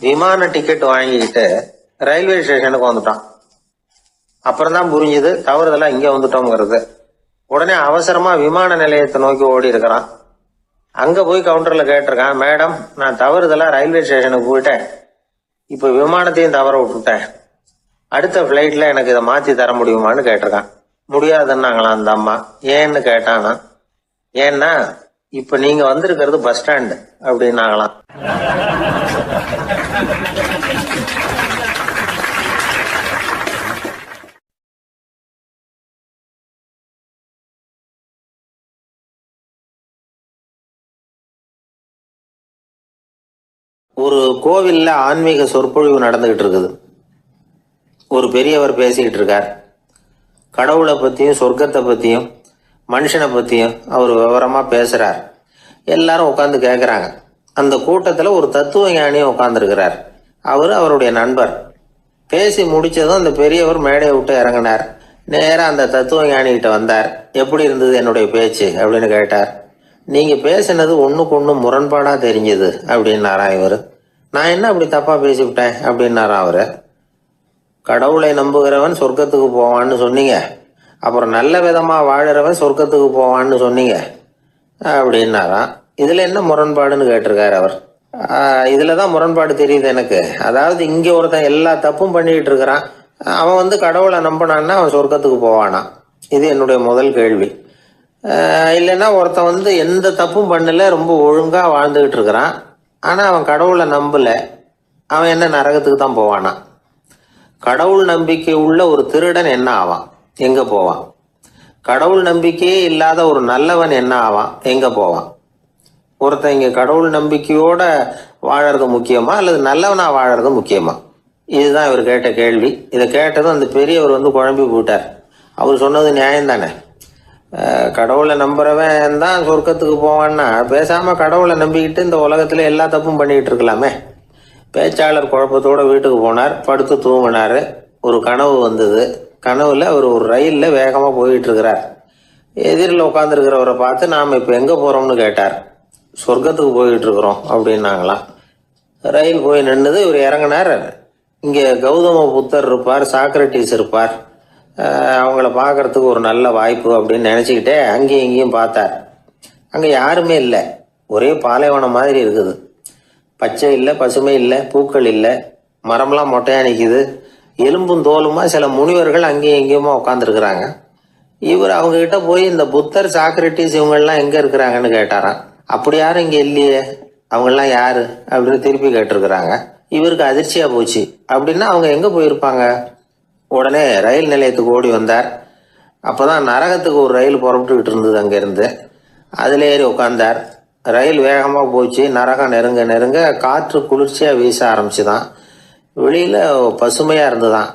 விமான டிக்கெட் வாங்கிக்கிட்டு ரயில்வே ஸ்டேஷனுக்கு வந்துட்டான். அப்புறம் தான் புரிஞ்சுது தவறுதெல்லாம் இங்க வந்துட்டோங்கிறது. உடனே அவசரமா விமான நிலையத்தை நோக்கி ஓடி இருக்கிறான். அங்க போய் கவுண்டர்ல கேட்டிருக்கான், மேடம் நான் தவறுதெல்லாம் ரயில்வே ஸ்டேஷனுக்கு போயிட்டேன், இப்ப விமானத்தையும் தவற விட்டுட்டேன், அடுத்த பிளைட்ல எனக்கு இதை மாத்தி தர முடியுமான்னு கேட்டிருக்கான். முடியாதுன்னாங்களாம் அந்த அம்மா. ஏன்னு கேட்டானா, ஏன்னா இப்ப நீங்க வந்திருக்கிறது பஸ் ஸ்டாண்டு அப்படின்னாங்களாம். ஒரு கோவில்ல ஆன்மீக சொற்பொழிவு நடந்துகிட்டு இருக்குது. ஒரு பெரியவர் பேசிக்கிட்டு இருக்கார். கடவுளை பத்தியும் சொர்க்கத்தை பத்தியும் மனுஷனை பத்தியும் அவர் விவரமா பேசுறார். எல்லாரும் உட்காந்து கேட்கறாங்க. அந்த கூட்டத்துல ஒரு தத்துவ ஞானியும் உட்கார்ந்துருக்கிறார். அவருடைய நண்பர். பேசி முடிச்சதும் அந்த பெரியவர் மேடையை விட்டு இறங்கினார். நேரா அந்த தத்துவ ஞானிகிட்ட வந்தார். எப்படி இருந்தது என்னுடைய பேச்சு அப்படின்னு கேட்டார். நீங்க பேசினது ஒண்ணுக்கு ஒண்ணு முரண்பாடா தெரிஞ்சது அப்படின்னாரா இவர். நான் என்ன அப்படி தப்பா பேசிவிட்டேன் அப்படின்னாரா அவரு. கடவுளை நம்புகிறவன் சொர்க்கத்துக்கு போவான்னு சொன்னீங்க, அப்புறம் நல்ல விதமா வாழறவன் சொர்க்கத்துக்கு போவான்னு சொன்னீங்க அப்படின்னாராம். இதுல என்ன முரண்பாடுன்னு கேட்டிருக்காரு அவர். இதுலதான் முரண்பாடு தெரியுது எனக்கு. அதாவது இங்க ஒருத்தன் எல்லா தப்பும் பண்ணிட்டு இருக்கிறான், அவன் கடவுளை நம்பினான்னா அவன் சொர்க்கத்துக்கு போவானா? இது என்னுடைய முதல் கேள்வி. இல்லைன்னா ஒருத்தன் எந்த தப்பும் பண்ணல, ரொம்ப ஒழுங்கா வாழ்ந்துகிட்டு இருக்கிறான், ஆனா அவன் கடவுளை நம்பல, அவன் என்ன நரகத்துக்கு தான் போவானா? கடவுள் நம்பிக்கை உள்ள ஒரு திருடன் என்ன ஆவான், எங்க போவான்? கடவுள் நம்பிக்கையே இல்லாத ஒரு நல்லவன் என்ன ஆவான், எங்க போவான்? ஒருத்தன் இங்க கடவுள் நம்பிக்கையோட வாழறது முக்கியமா அல்லது நல்லவனா வாழறது முக்கியமா? இதுதான் இவர் கேட்ட கேள்வி. இதை கேட்டதும் அந்த பெரியவர் குழம்பி போயிட்டார். அவர் சொன்னது நியாயம் தானே. கடவுளை நம்புறவன் தான் சொர்க்கத்துக்கு போவான்னா பேசாம கடவுளை நம்பிக்கிட்டு இந்த உலகத்துல எல்லா தப்பும் பண்ணிக்கிட்டு இருக்கலாமே. பேச்சாளர் குழப்பத்தோட வீட்டுக்கு போனார். படுத்து தூங்கினாரு. ஒரு கனவு வந்தது. கனவுல அவர் ஒரு ரயில்ல வேகமா போயிட்டு இருக்கிறார். எதிரில் உட்காந்துருக்கிறவரை பார்த்து நாம இப்ப எங்க போறோம்னு கேட்டார். சொர்க்கத்துக்கு போயிட்டு இருக்கிறோம் அப்படின்னாங்களாம். ரயில் போய் நின்னுது. இவர் இறங்கினார். இங்க கௌதம புத்தர் இருப்பார், சாக்ரட்டிஸ் இருப்பார், அவங்கள பார்க்கறதுக்கு ஒரு நல்ல வாய்ப்பு அப்படின்னு நினைச்சுக்கிட்டே அங்கேயும் இங்கேயும் பார்த்தார். அங்க யாருமே இல்லை. ஒரே பாலைவனம் மாதிரி இருக்குது. பச்சை இல்லை, பசுமை இல்லை, பூக்கள் இல்லை, மரம்லாம் மொட்டையா நிற்குது. எலும்பும் தோலுமா சில முனிவர்கள் அங்கேயும் இங்கேயுமா உட்காந்துருக்குறாங்க. இவர் அவங்க கிட்ட போய் இந்த புத்தர், சாக்ரட்டிஸ் இவங்கெல்லாம் எங்க இருக்கிறாங்கன்னு கேட்டாராம். அப்படி யாரும் இங்க இல்லையே, அவங்கெல்லாம் யாரு அப்படின்னு திருப்பி கேட்டிருக்கிறாங்க. இவருக்கு அதிர்ச்சியா போச்சு. அப்படின்னா அவங்க எங்க போயிருப்பாங்க? உடனே ரயில் நிலையத்துக்கு ஓடி வந்தார். அப்பதான் நரகத்துக்கு ஒரு ரயில் புறப்பட்டுக்கிட்டு இருந்தது. அங்கிருந்து அதுல ஏறி உட்கார்ந்தார். ரயில் வேகமா போச்சு. நரகம் நெருங்க நெருங்க காற்று குளிர்ச்சியா வீச ஆரம்பிச்சுதான். வெளியில பசுமையா இருந்துதான்.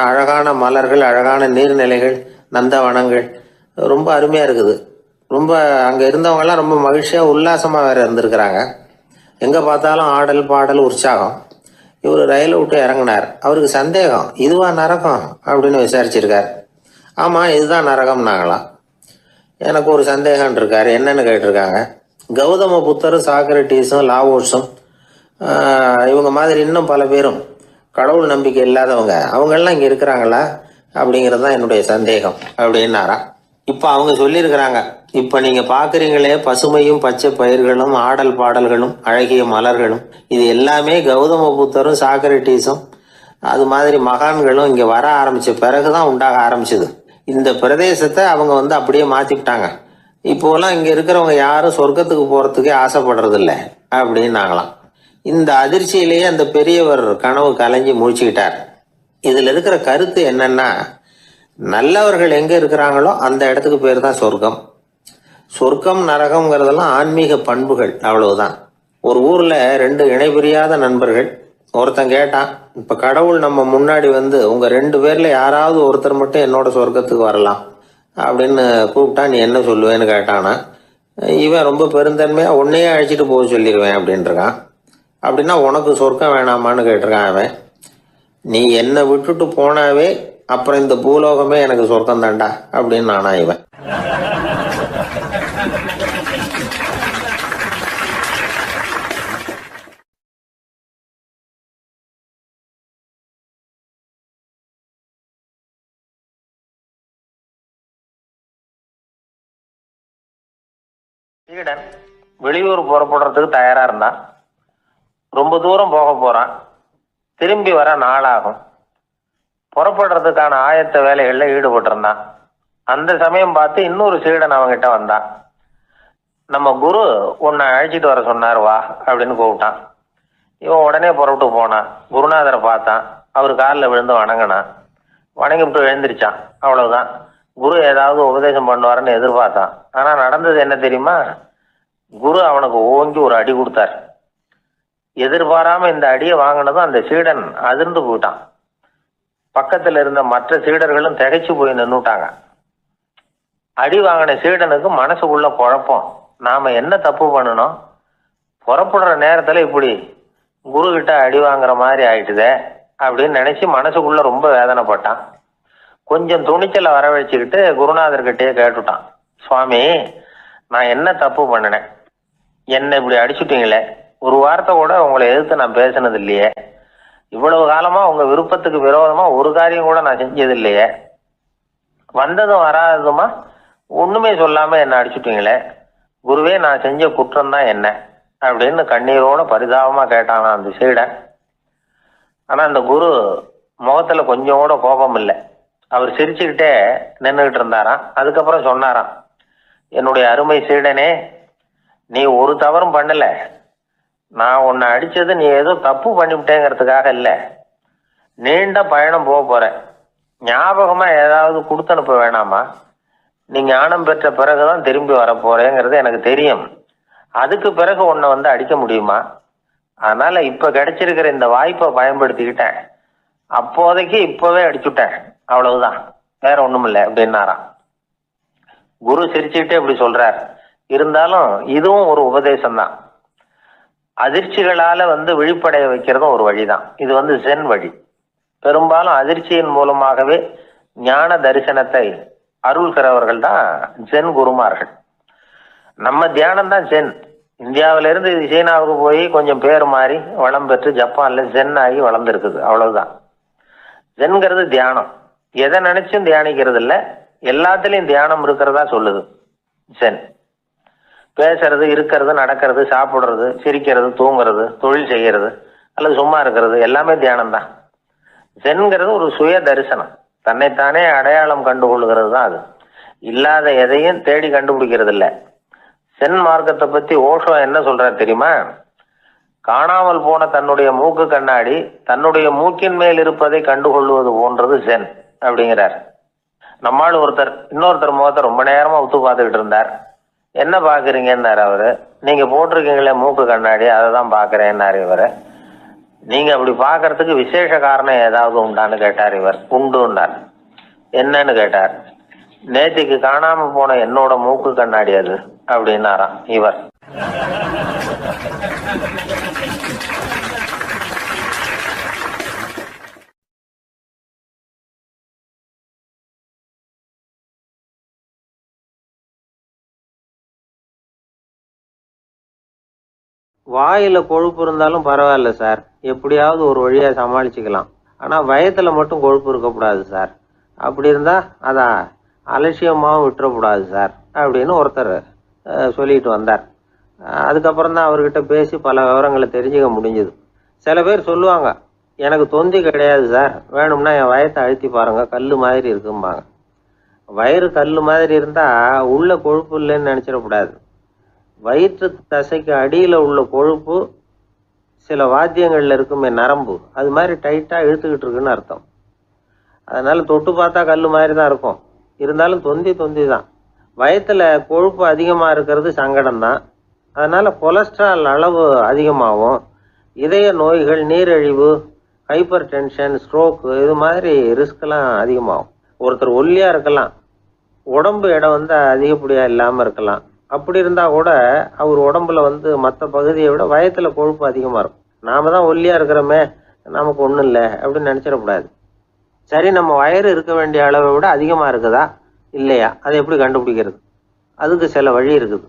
அழகான மலர்கள், அழகான நீர்நிலைகள், நந்தவனங்கள், ரொம்ப அருமையா இருக்குது. ரொம்ப அங்க இருந்தவங்க எல்லாம் ரொம்ப மகிழ்ச்சியா உல்லாசமா வேற இருந்திருக்கிறாங்க. எங்க பார்த்தாலும் ஆடல் பாடல் உற்சாகம். இவர் ரயிலை விட்டு இறங்கினார். அவருக்கு சந்தேகம், இதுவா நரகம் அப்படின்னு விசாரிச்சிருக்காரு. ஆமா இதுதான் நரகம்னாங்களாம். எனக்கு ஒரு சந்தேகம் இருக்காரு. என்னன்னு கேட்டிருக்காங்க. கௌதம புத்தரும் சாக்ரட்டிஸும் லாவோஸும் இவங்க மாதிரி இன்னும் பல பேரும் கடவுள் நம்பிக்கை இல்லாதவங்க அவங்கெல்லாம் இங்கே இருக்கிறாங்களா அப்படிங்கிறது தான் என்னுடைய சந்தேகம் அப்படின்னாராம். இப்போ அவங்க சொல்லியிருக்கிறாங்க, இப்போ நீங்கள் பார்க்குறீங்களே பசுமையும் பச்சை பயிர்களும் ஆடல் பாடல்களும் அழகிய மலர்களும், இது எல்லாமே கௌதம புத்தரும் சாக்ரட்டிஸும் அது மாதிரி மகான்களும் இங்கே வர ஆரம்பித்த பிறகு தான் உண்டாக ஆரம்பிச்சது. இந்த பிரதேசத்தை அவங்க அப்படியே மாற்றிவிட்டாங்க. இப்போலாம் இங்கே இருக்கிறவங்க யாரும் சொர்க்கத்துக்கு போகிறதுக்கே ஆசைப்படுறதில்ல அப்படின்னாங்களாம். இந்த அதிர்ச்சியிலேயே அந்த பெரியவர் கனவு கலைஞ்சி முழிச்சுக்கிட்டார். இதில் இருக்கிற கருத்து என்னன்னா, நல்லவர்கள் எங்கே இருக்கிறாங்களோ அந்த இடத்துக்கு பேர் தான் சொர்க்கம். சொர்க்கம் நரகம்ங்கிறதெல்லாம் ஆன்மீக பண்புகள், அவ்வளவுதான். ஒரு ஊரில் 2 இணைபிரியாத நண்பர்கள். ஒருத்தன் கேட்டான், இப்போ கடவுள் நம்ம முன்னாடி உங்கள் 2 பேரில் யாராவது ஒருத்தர் மட்டும் என்னோட சொர்க்கத்துக்கு வரலாம் அப்படின்னு கூப்பிட்டா நீ என்ன சொல்லுவேன்னு கேட்டானா. இவன் ரொம்ப பெருந்தன்மையாக உன்னையே அழைச்சிட்டு போக சொல்லிடுவேன் அப்படின்ட்டுருக்கான். அப்படின்னா உனக்கு சொர்க்கம் வேணாமான்னு கேட்டிருக்கான் அவன். நீ என்னை விட்டுட்டு போனாவே அப்புறம் இந்த பூலோகமே எனக்கு சொர்க்கம் தாண்டா அப்படின்னு நானா இவன். சீடன் வெளியூர் புறப்படுறதுக்கு தயாரா இருந்தான். ரொம்ப தூரம் போக போறான். திரும்பி வர நாளாகும். புறப்படுறதுக்கான ஆயத்த வேலைகளில் ஈடுபட்டிருந்தான். அந்த சமயம் பார்த்து இன்னொரு சீடன் அவங்கிட்ட வந்தான். நம்ம குரு உன்னை அழைச்சிட்டு வர சொன்னார் வா அப்படின்னு கூப்பிட்டான். இவன் உடனே புறப்பட்டு போனான். குருநாதரை பார்த்தான். அவர் காலில் விழுந்து வணங்கினான். வணங்கிவிட்டு எழுந்திரிச்சான். அவ்வளவுதான். குரு ஏதாவது உபதேசம் பண்ணுவாருன்னு எதிர்பார்த்தான். ஆனால் நடந்தது என்ன தெரியுமா? குரு அவனுக்கு ஓங்கி ஒரு அடி கொடுத்தார். எதிர்பாராம இந்த அடியை வாங்கினதும் அந்த சீடன் அதிர்ந்து போயிட்டான். பக்கத்தில் இருந்த மற்ற சீடர்களும் திகைச்சு போய் நின்றுட்டாங்க. அடி வாங்கின சீடனுக்கு மனசுக்குள்ள குழப்பம். நாம என்ன தப்பு பண்ணணும்? புறப்படுற நேரத்துல இப்படி குரு கிட்ட அடி வாங்குற மாதிரி ஆயிட்டுதே அப்படின்னு நினைச்சு மனசுக்குள்ள ரொம்ப வேதனைப்பட்டான். கொஞ்சம் துணிச்சலை வரவழைச்சுக்கிட்டு குருநாதர்கிட்டயே கேட்டுட்டான், சுவாமி நான் என்ன தப்பு பண்ணினேன்? என்னை இப்படி அடிச்சுட்டீங்களே, ஒரு வார்த்தை கூட உங்களை எதிர்த்து நான் பேசினது இல்லையே, இவ்வளவு காலமா உங்க விருப்பத்துக்கு விரோதமா ஒரு காரியம் கூட நான் செஞ்சது இல்லையே, வந்ததும் வராததுமா ஒண்ணுமே சொல்லாம என்ன அடிச்சுட்டீங்களே, குருவே நான் செஞ்ச குற்றம் தான் என்ன அப்படின்னு கண்ணீரோட பரிதாபமா கேட்டானா அந்த சீடன். ஆனா அந்த குரு முகத்துல கொஞ்சம் கூட கோபம் இல்லை. அவர் சிரிச்சுக்கிட்டே நின்றுகிட்டு இருந்தாராம். அதுக்கப்புறம் சொன்னாராம், என்னுடைய அருமை சீடனே, நீ ஒரு தவறும் பண்ணல. நான் உன்னை அடிச்சது நீ ஏதோ தப்பு பண்ணிவிட்டேங்கிறதுக்காக இல்லை. நீண்ட பயணம் போக போற, ஞாபகமா ஏதாவது கொடுத்து அனுப்ப வேணாமா? நீ ஞானம் பெற்ற பிறகுதான் திரும்பி வர போறேங்கிறது எனக்கு தெரியும். அதுக்கு பிறகு உன்னை அடிக்க முடியுமா? அதனால இப்ப கிடைச்சிருக்கிற இந்த வாய்ப்பை பயன்படுத்திக்கிட்டேன். அப்போதைக்கு இப்பவே அடிச்சுட்டேன், அவ்வளவுதான், வேற ஒண்ணும் இல்லை அப்படின்னாராம். குரு சிரிச்சுக்கிட்டே இப்படி சொல்றார். இருந்தாலும் இதுவும் ஒரு உபதேசம் தான். அதிர்ச்சிகளால விழிப்படைய வைக்கிறதும் ஒரு வழிதான். இது ஜென் வழி. பெரும்பாலும் அதிர்ச்சியின் மூலமாகவே ஞான தரிசனத்தை அருள்கிறவர்கள் தான் ஜென் குருமார்கள். நம்ம தியானம் தான் ஜென். இந்தியாவிலிருந்து இது சீனாவுக்கு போய் கொஞ்சம் பேர் மாறி வளம் பெற்று ஜப்பான்ல ஜென் ஆகி வளர்ந்துருக்குது, அவ்வளவுதான். ஜென்கிறது தியானம். எதை நினைச்சும் தியானிக்கிறது இல்லை, எல்லாத்துலயும் தியானம் இருக்கிறதா சொல்லுது ஜென். பேசுறது, இருக்கிறது, நடக்கிறது, சாப்பிடுறது, சிரிக்கிறது, தூங்குறது, தொழில் செய்யறது அல்லது சும்மா இருக்கிறது எல்லாமே தியானம் தான். ஜென்கிறது ஒரு சுய தரிசனம். தன்னைத்தானே அடையாளம் கண்டுகொள்கிறது தான் அது. இல்லாத எதையும் தேடி கண்டுபிடிக்கிறது இல்லை. சென் மார்க்கத்தை பத்தி ஓஷோ என்ன சொல்றாரு தெரியுமா? காணாமல் போன தன்னுடைய மூக்கு கண்ணாடி தன்னுடைய மூக்கின் மேல் இருப்பதை கண்டுகொள்வது போன்றது ஜென் அப்படிங்கிறார். நம்மால் இன்னொருத்தர் முகத்தை ரொம்ப நேரமா உத்து பார்த்துக்கிட்டு இருந்தார். என்ன பாக்குறீங்கன்னாரு அவரு. நீங்க போட்டிருக்கீங்களே மூக்கு கண்ணாடி, அதை தான் பாக்குறேன்னாரு இவரு. நீங்க அப்படி பாக்குறதுக்கு விசேஷ காரணம் ஏதாவது உண்டான்னு கேட்டார் இவர். உண்டுன்னார். என்னன்னு கேட்டார். நேத்திக்கு காணாம போன என்னோட மூக்கு கண்ணாடி அது அப்படின்னாராம் இவர். வாயில் கொழுப்பு இருந்தாலும் பரவாயில்ல சார், எப்படியாவது ஒரு வழியாக சமாளிச்சுக்கலாம். ஆனால் வயத்தில் மட்டும் கொழுப்பு இருக்கக்கூடாது சார். அப்படி இருந்தால் அதை அலட்சியமாகவும் விட்டுறக்கூடாது சார் அப்படின்னு ஒருத்தர் சொல்லிட்டு வந்தார். அதுக்கப்புறம் தான் அவர்கிட்ட பேசி பல விவரங்களை தெரிஞ்சுக்க முடிஞ்சுது. சில பேர் சொல்லுவாங்க, எனக்கு தொந்தி கிடையாது சார், வேணும்னா என் வயத்தை அழுத்தி பாருங்க, கல் மாதிரி இருக்கும்பாங்க. வயிறு கல் மாதிரி இருந்தால் உள்ள கொழுப்பு இல்லைன்னு நினச்சிடக்கூடாது. வயிற்று தசைக்கு அடியில் உள்ள கொழுப்பு சில வாத்தியங்களில் இருக்குமே நரம்பு, அது மாதிரி டைட்டாக இழுத்துக்கிட்டு இருக்குன்னு அர்த்தம். அதனால் தொட்டு பார்த்தா கல் மாதிரி தான் இருக்கும், இருந்தாலும் தொந்தி தான். வயத்தில் கொழுப்பு அதிகமாக இருக்கிறது சங்கடம் தான். அதனால் கொலஸ்ட்ரால் அளவு அதிகமாகும். இதய நோய்கள், நீரிழிவு, ஹைப்பர் டென்ஷன், ஸ்ட்ரோக்கு இது மாதிரி ரிஸ்க்லாம் அதிகமாகும். ஒருத்தர் ஒல்லியாக இருக்கலாம், உடம்பு எடை அதிகப்படியாக இல்லாமல் இருக்கலாம். அப்படி இருந்தால் கூட அவர் உடம்புல மற்ற பகுதியை விட வயத்தில் கொழுப்பு அதிகமாக இருக்கும். நாம் தான் ஒல்லியாக இருக்கிறோமே, நமக்கு ஒன்றும் இல்லை அப்படின்னு நினச்சிடக்கூடாது. சரி, நம்ம வயிறு இருக்க வேண்டிய அளவை விட அதிகமாக இருக்குதா இல்லையா, அதை எப்படி கண்டுபிடிக்கிறது? அதுக்கு சில வழி இருக்குது.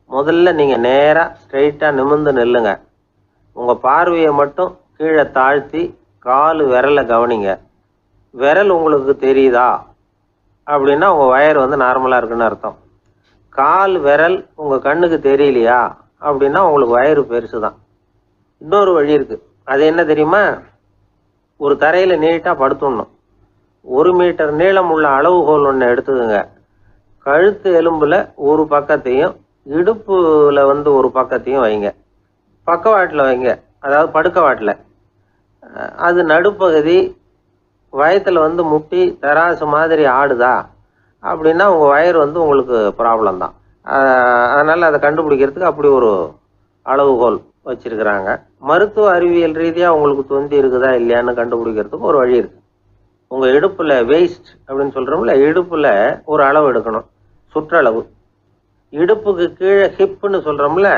முதல்ல நீங்கள் நேராக ஸ்ட்ரைட்டாக நிமிர்ந்து நில்லுங்க. உங்கள் பார்வையை மட்டும் கீழே தாழ்த்தி கால் விரலை கவனிங்க. விரல் உங்களுக்கு தெரியுதா அப்படின்னா உங்கள் வயறு நார்மலாக இருக்குன்னு அர்த்தம். கால் விரல் உங்கள் கண்ணுக்கு தெரியலையா அப்படின்னா உங்களுக்கு வயிறு பெருசு தான். இன்னொரு வழி இருக்குது. அது என்ன தெரியுமா? ஒரு தரையில் நீட்டாக படுத்துடணும். 1 மீட்டர் நீளம் உள்ள அளவுகோல் ஒன்று எடுத்துதுங்க. கழுத்து எலும்பில் ஒரு பக்கத்தையும் இடுப்பில் ஒரு பக்கத்தையும் வைங்க. பக்கவாட்டில் வைங்க, அதாவது படுக்க வாட்டில். அது நடுப்பகுதி வயத்தில் முட்டி தராசு மாதிரி ஆடுதா அப்படின்னா உங்கள் வயிறு உங்களுக்கு ப்ராப்ளம் தான். அதனால் அதை கண்டுபிடிக்கிறதுக்கு அப்படி ஒரு அளவுகோல் வச்சிருக்கிறாங்க. மருத்துவ அறிவியல் ரீதியாக உங்களுக்கு தொந்தி இருக்குதா இல்லையான்னு கண்டுபிடிக்கிறதுக்கு ஒரு வழி இருக்குது. உங்கள் இடுப்பில் வெயிஸ்ட் அப்படின்னு சொல்கிறோம்ல, இடுப்பில் ஒரு அளவு எடுக்கணும், சுற்றளவு. இடுப்புக்கு கீழே ஹிப்புன்னு சொல்கிறோம்ல,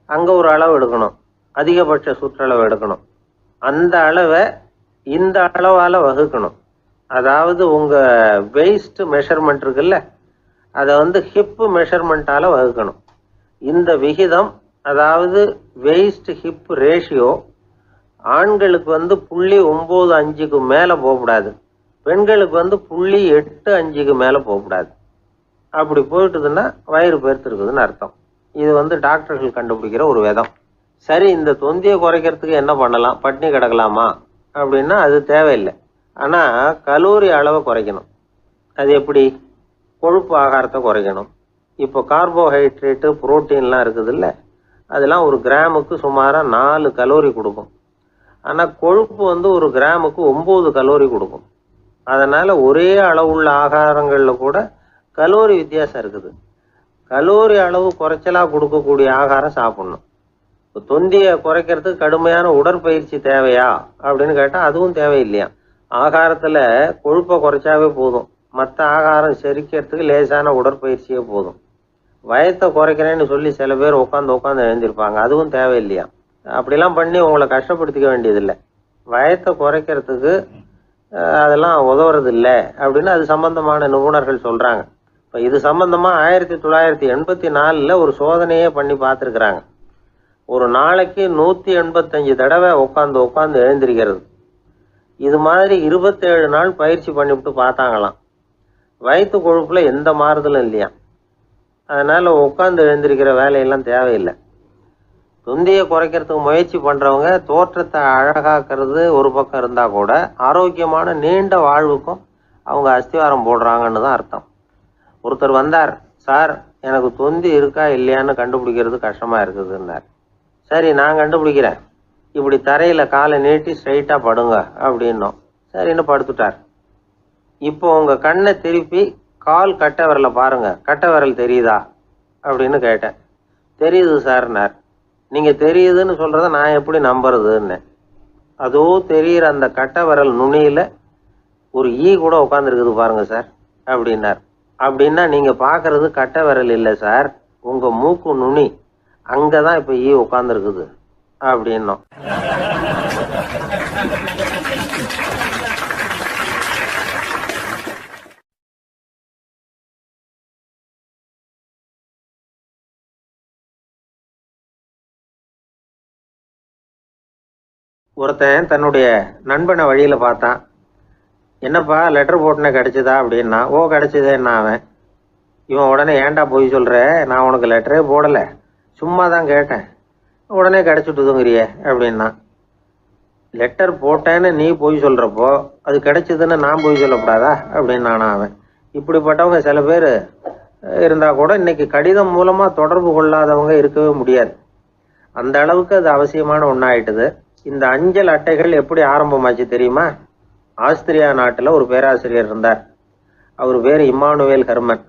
அங்கே ஒரு அளவு எடுக்கணும், அதிகபட்ச சுற்றளவு எடுக்கணும். அந்த அளவை இந்த அளவால் வகுக்கணும். அதாவது உங்கள் வெயிஸ்ட் மெஷர்மெண்ட் இருக்குல்ல, அதை ஹிப்பு மெஷர்மெண்ட்டால் வகுக்கணும். இந்த விகிதம், அதாவது வெயிஸ்ட் ஹிப் ரேஷியோ, ஆண்களுக்கு 0.95க்கு மேலே போகக்கூடாது, பெண்களுக்கு 0.85க்கு மேலே போகக்கூடாது. அப்படி போயிட்டுதுன்னா வயிறு பெருத்துருக்குதுன்னு அர்த்தம். இது டாக்டர்கள் கண்டுபிடிக்கிற ஒரு விதம். சரி, இந்த தொந்தியை குறைக்கிறதுக்கு என்ன பண்ணலாம்? பட்னி கிடக்கலாமா அப்படின்னா அது தேவையில்லை. ஆனால் கலோரி அளவை குறைக்கணும். அது எப்படி? கொழுப்பு ஆகாரத்தை குறைக்கணும். இப்போ கார்போஹைட்ரேட்டு, புரோட்டீன்லாம் இருக்குதுல்ல, அதெல்லாம் ஒரு கிராமுக்கு சுமாராக 4 கலோரி கொடுக்கும். ஆனால் கொழுப்பு ஒரு கிராமுக்கு 9 கலோரி கொடுக்கும். அதனால் ஒரே அளவுள்ள ஆகாரங்களில் கூட கலோரி வித்தியாசம் இருக்குது. கலோரி அளவு குறைச்சலாக கொடுக்கக்கூடிய ஆகாரம் சாப்பிடணும். இப்போ தொந்தியை குறைக்கிறதுக்கு கடுமையான உடற்பயிற்சி தேவையா அப்படின்னு கேட்டால் அதுவும் தேவையில்லையா. ஆகாரத்தில் கொழுப்பை குறைச்சாவே போதும், மற்ற ஆகாரம் செரிக்கிறதுக்கு லேசான உடற்பயிற்சியே போதும். வயத்தை குறைக்கிறேன்னு சொல்லி சில பேர் உட்காந்து எழுந்திருப்பாங்க, அதுவும் தேவையில்லையா. அப்படிலாம் பண்ணி உங்களை கஷ்டப்படுத்திக்க வேண்டியதில்லை. வயத்தை குறைக்கிறதுக்கு அதெல்லாம் உதவுறது இல்லை அப்படின்னு அது சம்பந்தமான நிபுணர்கள் சொல்கிறாங்க. இப்போ இது சம்பந்தமாக 1984 ஒரு சோதனையே பண்ணி பார்த்துருக்குறாங்க. ஒரு நாளைக்கு 185 தடவை உட்காந்து எழுந்திருக்கிறது. இது மாதிரி 27 நாள் பயிற்சி பண்ணிவிட்டு பார்த்தாங்களாம். வயிற்று கொழுப்பில் எந்த மாறுதலும் இல்லையா. அதனால் உட்காந்து எழுந்திருக்கிற வேலையெல்லாம் தேவையில்லை. தொந்தியை குறைக்கிறதுக்கு முயற்சி பண்ணுறவங்க தோற்றத்தை அழகாக்கிறது ஒரு பக்கம் இருந்தால் கூட ஆரோக்கியமான நீண்ட வாழ்வுக்கும் அவங்க அஸ்திவாரம் போடுறாங்கன்னு தான் அர்த்தம். ஒருத்தர் வந்தார், சார் எனக்கு தொந்தி இருக்கா இல்லையான்னு கண்டுபிடிக்கிறது கஷ்டமாக இருக்குதுன்னார். சரி, நான் கண்டுபிடிக்கிறேன், இப்படி தரையில் காலை நீட்டி ஸ்ட்ரைட்டாக படுங்க அப்படின்னோம். சரின்னு படுத்துட்டார். இப்போ உங்கள் கண்ணை திருப்பி கால் கட்டை விரலை பாருங்க, கட்டை விரல் தெரியுதா அப்படின்னு கேட்டேன். தெரியுது சார்னார். நீங்கள் தெரியுதுன்னு சொல்கிறத நான் எப்படி நம்புறதுன்னு. அதோ தெரிகிற அந்த கட்டை விரல் நுனியில் ஒரு ஈ கூட உட்காந்துருக்குது பாருங்க சார் அப்படின்னார். அப்படின்னா நீங்கள் பார்க்குறது கட்டை விரல் இல்லை சார், உங்கள் மூக்கு நுனி, அங்கே தான் இப்போ ஈ உட்காந்துருக்குது அப்படின்னோம். ஒருத்தன் தன்னுடைய நண்பனை வழியில் பார்த்தான். என்னப்பா லெட்டர் போட்டுனே கிடச்சிதா அப்படின்னா. ஓ கிடச்சிதேன்னா அவன். இவன் உடனே ஏன்டா போய் சொல்கிற, நான் உனக்கு லெட்டரே போடலை, சும்மா தான் கேட்டேன், உடனே கிடச்சிட்டுதுங்கிறியே அப்படின்னா. லெட்டர் போட்டேன்னு நீ போய் சொல்கிறப்போ அது கிடைச்சதுன்னு நான் போய் சொல்லக்கூடாதா அப்படின்னானா அவன். இப்படிப்பட்டவங்க சில பேர் இருந்தால் கூட இன்னைக்கு கடிதம் மூலமாக தொடர்பு கொள்ளாதவங்க இருக்கவே முடியாது. அந்த அளவுக்கு அது அவசியமான ஒன்றாயிட்டுது. இந்த அஞ்சல் அட்டைகள் எப்படி ஆரம்பமாச்சு தெரியுமா? ஆஸ்திரியா நாட்டில் ஒரு பேராசிரியர் இருந்தார். அவர் பேர் இம்மானுவேல் ஹெர்மன்.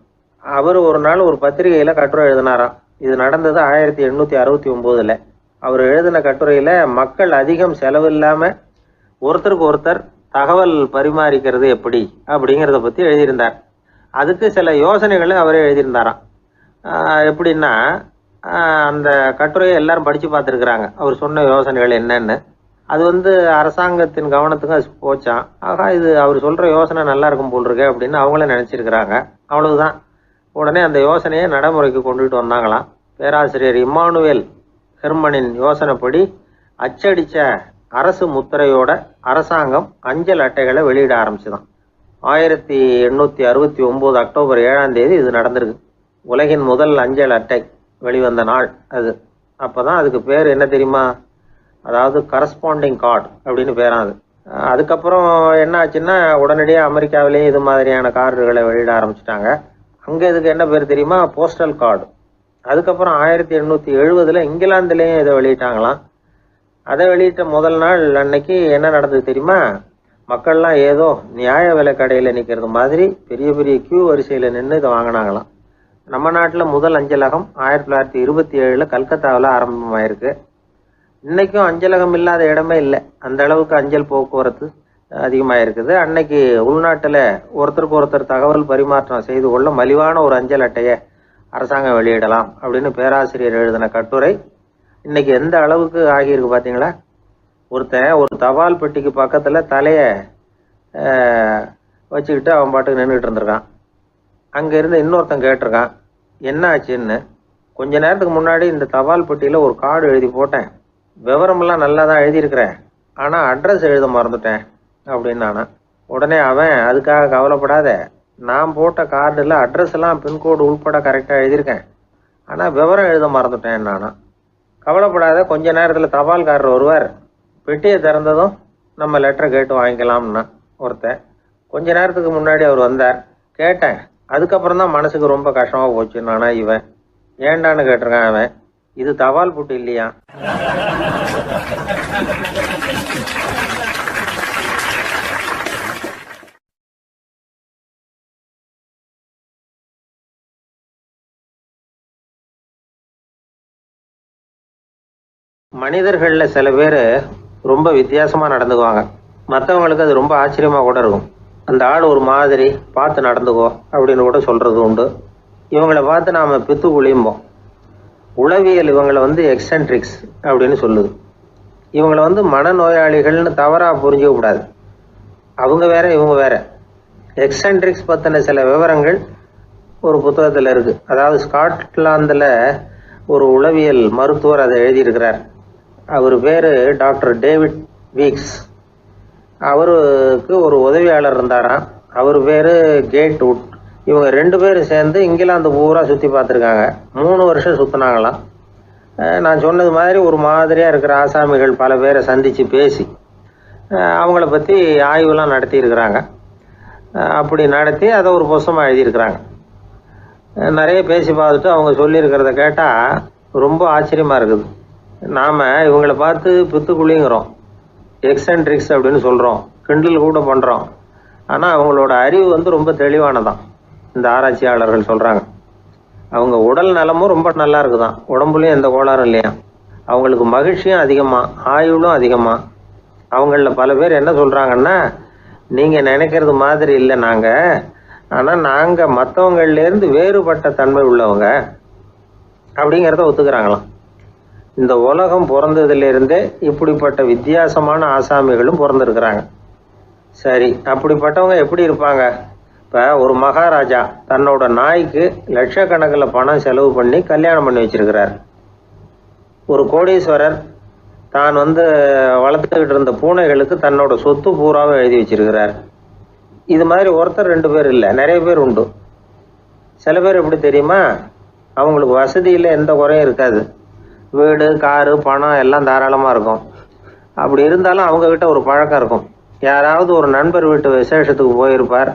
அவர் ஒரு நாள் ஒரு பத்திரிகையில் கட்டுரை எழுதினாராம். இது நடந்தது 1869. அவர் எழுதின கட்டுரையில் மக்கள் அதிகம் செலவில்லாமல் ஒருத்தருக்கு ஒருத்தர் தகவல் பரிமாறிக்கிறது எப்படி அப்படிங்கிறத பற்றி எழுதியிருந்தார். அதுக்கு சில யோசனைகளை அவரே எழுதியிருந்தாராம். எப்படின்னா, அந்த கட்டுரையை எல்லாரும் படித்து பார்த்துருக்குறாங்க. அவர் சொன்ன யோசனைகள் என்னன்னு. அது அரசாங்கத்தின் கவனத்துக்கு அது போச்சான். ஆகா, இது அவர் சொல்கிற யோசனை நல்லா இருக்கும் போல் இருக்கு அப்படின்னு அவங்களே நினச்சிருக்கிறாங்க. அவ்வளவுதான். உடனே அந்த யோசனையை நடைமுறைக்கு கொண்டுகிட்டு வந்தாங்களாம். பேராசிரியர் இம்மானுவேல் ஹெர்மனின் யோசனைப்படி அச்சடித்த அரசு முத்திரையோட அரசாங்கம் அஞ்சல் அட்டைகளை வெளியிட ஆரம்பிச்சுதான். 1869 அக்டோபர் 7 இது நடந்திருக்கு. உலகின் முதல் அஞ்சல் அட்டை வெளிவந்த நாள் அது. அப்போ தான் அதுக்கு பேர் என்ன தெரியுமா? அதாவது கரஸ்பாண்டிங் கார்டு அப்படின்னு பேராது. அதுக்கப்புறம் என்ன ஆச்சுன்னா, உடனடியாக அமெரிக்காவிலேயே இது மாதிரியான கார்டுகளை வெளியிட ஆரம்பிச்சிட்டாங்க. அங்கே இதுக்கு என்ன பேர் தெரியுமா? Postal card. அதுக்கப்புறம் 1870 இங்கிலாந்துலேயும் இதை வெளியிட்டாங்களாம். அதை வெளியிட்ட முதல் நாள் அன்னைக்கு என்ன நடந்தது தெரியுமா? மக்கள்லாம் ஏதோ நியாய விலை கடையில் நிற்கிறது மாதிரி பெரிய பெரிய கியூ வரிசையில் நின்று இதை வாங்கினாங்களாம். நம்ம நாட்டில் முதல் அஞ்சலகம் 1927 கல்கத்தாவில் ஆரம்பமாயிருக்கு. இன்றைக்கும் அஞ்சலகம் இல்லாத இடமே இல்லை. அந்த அளவுக்கு அஞ்சல் போக்குவரத்து அதிகமாக இருக்குது. அன்னைக்கு உள்நாட்டில் ஒருத்தருக்கு ஒருத்தர் தகவல் பரிமாற்றம் செய்து கொள்ள மலிவான ஒரு அஞ்சல் அட்டையை அரசாங்கம் வெளியிடலாம் அப்படின்னு பேராசிரியர் எழுதின கட்டுரை இன்னைக்கு எந்த அளவுக்கு ஆகியிருக்கு பார்த்தீங்களா? ஒருத்தன் ஒரு தபால் பெட்டிக்கு பக்கத்தில் தலையை வச்சுக்கிட்டு அவன் பாட்டுக்கு நின்றுட்டு இருந்திருக்கான். அங்கே இருந்து இன்னொருத்தன் கேட்டிருக்கான், என்ன ஆச்சுன்னு. கொஞ்ச நேரத்துக்கு முன்னாடி இந்த தபால் பெட்டியில் ஒரு கார்டு எழுதி போட்டேன், விவரமெல்லாம் நல்லா தான் எழுதியிருக்கிறேன், ஆனால் அட்ரஸ் எழுத மறந்துட்டேன் அப்படின்னு நானா. உடனே அவன், அதுக்காக கவலைப்படாத, நான் போட்ட கார்டில் அட்ரஸ் எல்லாம் பின்கோடு உள்பட கரெக்டாக எழுதியிருக்கேன், ஆனால் விவரம் எழுத மறந்துட்டேன் நானா. கவலைப்படாத, கொஞ்ச நேரத்தில் தபால்காரர் வருவார், பெட்டியை திறந்ததும் நம்ம லெட்டரை கேட்டு வாங்கிக்கலாம்னா ஒருத்தன். கொஞ்ச நேரத்துக்கு முன்னாடி அவர் வந்தார், கேட்டேன், அதுக்கப்புறம் தான் மனசுக்கு ரொம்ப கஷ்டமாக போச்சு நானா. இவன் ஏண்டான்னு கேட்டிருக்கான். அவன், இது தபால் புட்டு இல்லையா? மனிதர்களில் சில பேர் ரொம்ப வித்தியாசமாக நடந்துக்குவாங்க. மற்றவங்களுக்கு அது ரொம்ப ஆச்சரியமாக கூட இருக்கும். அந்த ஆள் ஒரு மாதிரி பார்த்து நடந்துக்கோ அப்படின்னு கூட சொல்கிறது உண்டு. இவங்களை பார்த்து நாம் பித்து குளியும்போம். உளவியல் இவங்களை எக்ஸென்ட்ரிக்ஸ் அப்படின்னு சொல்லுது. இவங்களை மனநோயாளிகள்னு தவறாக புரிஞ்சிக்க கூடாது. அவங்க வேற, இவங்க வேற. எக்ஸென்ட்ரிக்ஸ் பற்றின சில விவரங்கள் ஒரு புத்தகத்தில் இருக்குது. அதாவது ஸ்காட்லாந்தில் ஒரு உளவியல் மருத்துவர் அதை எழுதியிருக்கிறார். அவர் பேர் டாக்டர் டேவிட் வீக்ஸ். அவருக்கு ஒரு உதவியாளர் இருந்தாராம். அவர் பேர் கேட் வுட். இவங்க 2 பேரும் சேர்ந்து இங்கிலாந்து பூரா சுற்றி பார்த்துருக்காங்க. 3 வருஷம் சுற்றினாங்களாம். நான் சொன்னது மாதிரி ஒரு மாதிரியாக இருக்கிற ஆசாமிகள் பல பேரை சந்தித்து பேசி அவங்கள பற்றி ஆய்வுலாம் நடத்தியிருக்கிறாங்க. அப்படி நடத்தி அதை ஒரு புஸ்தகமாக எழுதியிருக்கிறாங்க. நிறைய பேசி பார்த்துட்டு அவங்க சொல்லியிருக்கிறத கேட்டால் ரொம்ப ஆச்சரியமாக இருக்குது. நாம் இவங்களை பார்த்து பித்துக்குழிங்கிறோம், எக்ஸென்ட்ரிக்ஸ் அப்படின்னு சொல்கிறோம், கிண்டல் கூட பண்ணுறோம். ஆனால் அவங்களோட அறிவு ரொம்ப தெளிவானதான். இந்த ஆராய்ச்சியாளர்கள் சொல்கிறாங்க, அவங்க உடல் நலமும் ரொம்ப நல்லா இருக்குதான், உடம்புலையும் எந்த கோளாறும் இல்லையா. அவங்களுக்கு மகிழ்ச்சியும் அதிகமாக, ஆயுளும் அதிகமாக. அவங்களில் பல பேர் என்ன சொல்கிறாங்கன்னா, நீங்கள் நினைக்கிறது மாதிரி இல்லை நாங்கள், ஆனால் நாங்கள் மற்றவங்கள்லேருந்து வேறுபட்ட தன்மை உள்ளவங்க அப்படிங்கிறத ஒத்துக்கிறாங்களாம். இந்த உலகம் பிறந்ததுலேருந்தே இப்படிப்பட்ட வித்தியாசமான ஆசாமிகளும் பிறந்திருக்கிறாங்க. சரி, அப்படிப்பட்டவங்க எப்படி இருப்பாங்க? இப்போ ஒரு மகாராஜா தன்னோட நாய்க்கு லட்சக்கணக்கில் பணம் செலவு பண்ணி கல்யாணம் பண்ணி வச்சிருக்கிறார். ஒரு கோடீஸ்வரர் தான் வளர்த்துக்கிட்டு இருந்த பூனைகளுக்கு தன்னோட சொத்து பூராவை எழுதி வச்சிருக்கிறார். இது மாதிரி ஒருத்தர் 2 பேர் இல்லை, நிறைய பேர் உண்டு. சில பேர் எப்படி தெரியுமா, அவங்களுக்கு வசதியில் எந்த குறையும் இருக்காது. வீடு, காரு, பணம் எல்லாம் தாராளமாக இருக்கும். அப்படி இருந்தாலும் அவங்கக்கிட்ட ஒரு பழக்கம் இருக்கும். யாராவது ஒரு நண்பர் வீட்டு விசேஷத்துக்கு போயிருப்பார்,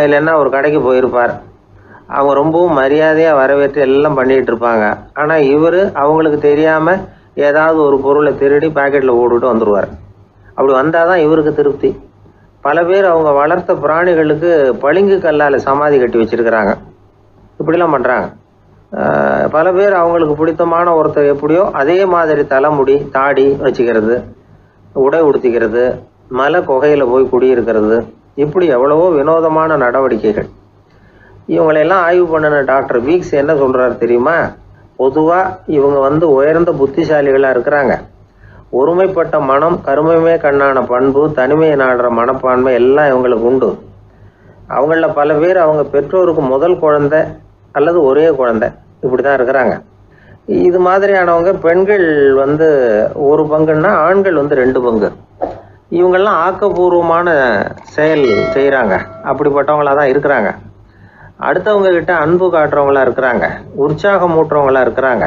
இல்லைன்னா ஒரு கடைக்கு போயிருப்பார். அவங்க ரொம்பவும் மரியாதையாக வரவேற்று எல்லாம் பண்ணிகிட்டு இருப்பாங்க. ஆனால் இவர் அவங்களுக்கு தெரியாமல் ஏதாவது ஒரு பொருளை திருடி பாக்கெட்டில் போட்டுட்டு வந்துடுவார். அப்படி வந்தால் தான் இவருக்கு திருப்தி. பல பேர் அவங்க வளர்த்த பிராணிகளுக்கு பளிங்கு கல்லால் சமாதி கட்டி வச்சிருக்கிறாங்க. இப்படிலாம் பண்ணுறாங்க. பல பேர் அவங்களுக்கு பிடித்தமான ஒருத்தர் எப்படியோ அதே மாதிரி தலைமுடி, தாடி வச்சுக்கிறது, உடை உடுத்திக்கிறது, மலை குகையில் போய் குடியிருக்கிறது, இப்படி எவ்வளவோ வினோதமான நடவடிக்கைகள். இவங்களையெல்லாம் ஆய்வு பண்ணின டாக்டர் வீக்ஸ் என்ன சொல்கிறாரு தெரியுமா? பொதுவாக இவங்க உயர்ந்த புத்திசாலிகளாக இருக்கிறாங்க. ஒருமைப்பட்ட மனம், கருமையுமே கண்ணான பண்பு, தனிமையை நாடுற மனப்பான்மை எல்லாம் இவங்களுக்கு உண்டு. அவங்களில் பல பேர் அவங்க பெற்றோருக்கு முதல் குழந்தை அல்லது ஒரே குழந்தை, இப்படி தான் இருக்கிறாங்க. இது மாதிரியானவங்க பெண்கள் 1 பங்குன்னா ஆண்கள் 2 பங்கு. இவங்கெல்லாம் ஆக்கப்பூர்வமான செயல் செய்கிறாங்க. அப்படிப்பட்டவங்களாக தான் இருக்கிறாங்க. அடுத்தவங்க கிட்ட அன்பு காட்டுறவங்களா இருக்கிறாங்க, உற்சாகம் ஊட்டுறவங்களா இருக்கிறாங்க.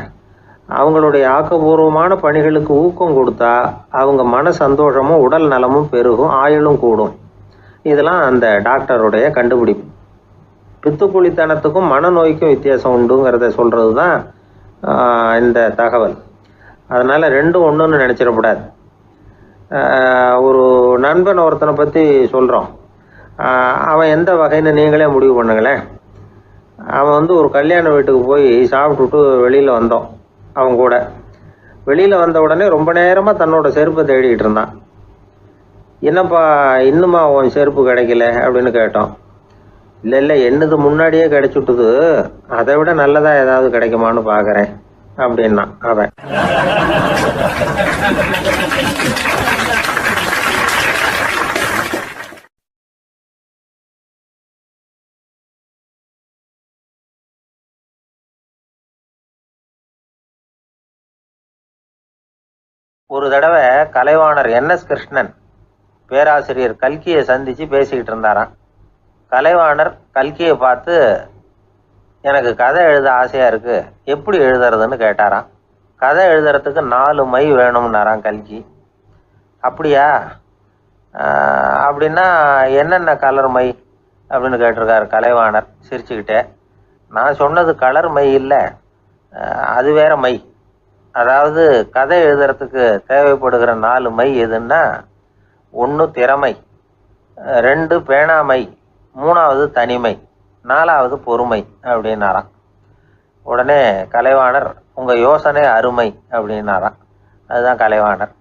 அவங்களுடைய ஆக்கப்பூர்வமான பணிகளுக்கு ஊக்கம் கொடுத்தா அவங்க மன சந்தோஷமும் உடல் நலமும் பெருகும், ஆயுளும் கூடும். இதெல்லாம் அந்த டாக்டருடைய கண்டுபிடிப்பு. பித்துக்குழித்தனத்துக்கும் மனநோய்க்கும் வித்தியாசம் உண்டுங்கிறத சொல்கிறது தான் இந்த தகவல். அதனால் 2ம் ஒன்றுன்னு நினச்சிடக்கூடாது. ஒரு நண்பன் ஒருத்தனை பற்றி சொல்கிறோம். அவன் எந்த வகைன்னு நீங்களே முடிவு பண்ணுங்களேன். அவன் ஒரு கல்யாண வீட்டுக்கு போய் சாப்பிட்டுட்டு வெளியில் வந்தோம். அவன் கூட வெளியில் வந்த உடனே ரொம்ப நேரமாக தன்னோட செருப்பை தேடிக்கிட்டு இருந்தான். என்னப்பா இன்னுமா உன் செருப்பு கிடைக்கல அப்படின்னு கேட்டோம். இல்லை என்னது முன்னாடியே கிடைச்சுட்டுது, அதை விட நல்லதாக ஏதாவது கிடைக்குமான்னு பார்க்குறேன் அப்படின்னா அவன். ஒரு தடவை கலைவாணர் NS கிருஷ்ணன் பேராசிரியர் கல்கியை சந்தித்து பேசிக்கிட்டு இருந்தாராம். கலைவாணர் கல்கியை பார்த்து, எனக்கு கதை எழுத ஆசையாக இருக்குது, எப்படி எழுதுறதுன்னு கேட்டாராம். கதை எழுதுறதுக்கு 4 மை வேணும்னாராம் கல்கி. அப்படியா, அப்படின்னா என்னென்ன கலர் மை அப்படின்னு கேட்டிருக்காரு கலைவாணர் சிரிச்சுக்கிட்டே. நான் சொன்னது கலர் மை இல்லை, அது வேற மை. அதாவது கதை எழுதுறதுக்கு தேவைப்படுகிற 4 மை எதுன்னா, 1 திறமை, 2 பேணாமை, 3வது தனிமை, 4வது பொறுமை அப்படின்னாராம். உடனே கலைவாணர், உங்கள் யோசனை அருமை அப்படின்னாராம். அதுதான் கலைவாணர்.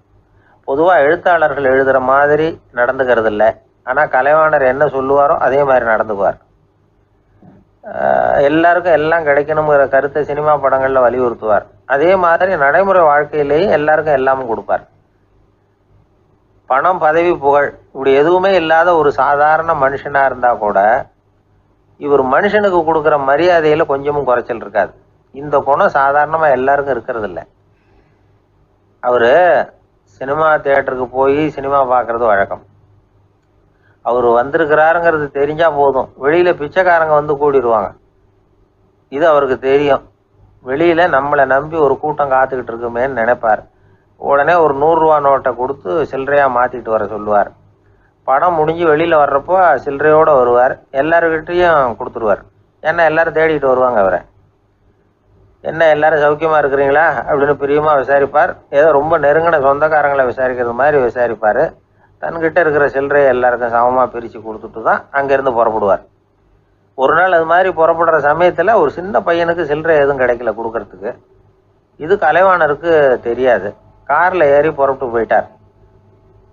பொதுவாக எழுத்தாளர்கள் எழுதுகிற மாதிரி நடந்துக்கிறது இல்லை. ஆனால் கலைவாணர் என்ன சொல்லுவாரோ அதே மாதிரி நடந்துக்குவார். எல்லாருக்கும் எல்லாம் கிடைக்கணுங்கிற கருத்தை சினிமா படங்களில் வலியுறுத்துவார். அதே மாதிரி நடைமுறை வாழ்க்கையிலேயும் எல்லாருக்கும் எல்லாமும் கொடுப்பார். பணம், பதவி, புகழ் இப்படி எதுவுமே இல்லாத ஒரு சாதாரண மனுஷனாக இருந்தால் கூட இவர் மனுஷனுக்கு கொடுக்குற மரியாதையில் கொஞ்சமும் குறைச்சல் இருக்காது. இந்த குணம் சாதாரணமாக எல்லாருக்கும் இருக்கிறது இல்லை. அவர் சினிமா தியேட்டருக்கு போய் சினிமா பார்க்குறது வழக்கம். அவர் வந்திருக்கிறாருங்கிறது தெரிஞ்சால் போதும், வெளியில் பிச்சைக்காரங்க கூடிடுவாங்க. இது அவருக்கு தெரியும். வெளியில் நம்மளை நம்பி ஒரு கூட்டம் காத்துக்கிட்டு இருக்குமேன்னு நினைப்பார். உடனே ஒரு 100 ரூபா நோட்டை கொடுத்து சில்லறையாக மாற்றிட்டு வர சொல்லுவார். படம் முடிஞ்சு வெளியில் வர்றப்போ சில்லறையோடு வருவார். எல்லாருக்கிட்டையும் கொடுத்துருவார். ஏன்னா எல்லோரும் தேடிட்டு வருவாங்க அவரை. என்ன எல்லோரும் சௌக்கியமாக இருக்கிறீங்களா அப்படின்னு பிரியமாக விசாரிப்பார். ஏதோ ரொம்ப நெருங்கின சொந்தக்காரங்களை விசாரிக்கிறது மாதிரி விசாரிப்பார். தன்கிட்ட இருக்கிற சில்லறையை எல்லாருக்கும் சமமாக பிரித்து கொடுத்துட்டு தான் அங்கேருந்து புறப்படுவார். ஒரு நாள் அது மாதிரி புறப்படுற சமயத்தில் ஒரு சின்ன பையனுக்கு சில்லறை எதுவும் கிடைக்கல கொடுக்கறதுக்கு. இது கலைவாணருக்கு தெரியாது. காரில் ஏறி புறப்பட்டு போயிட்டார்.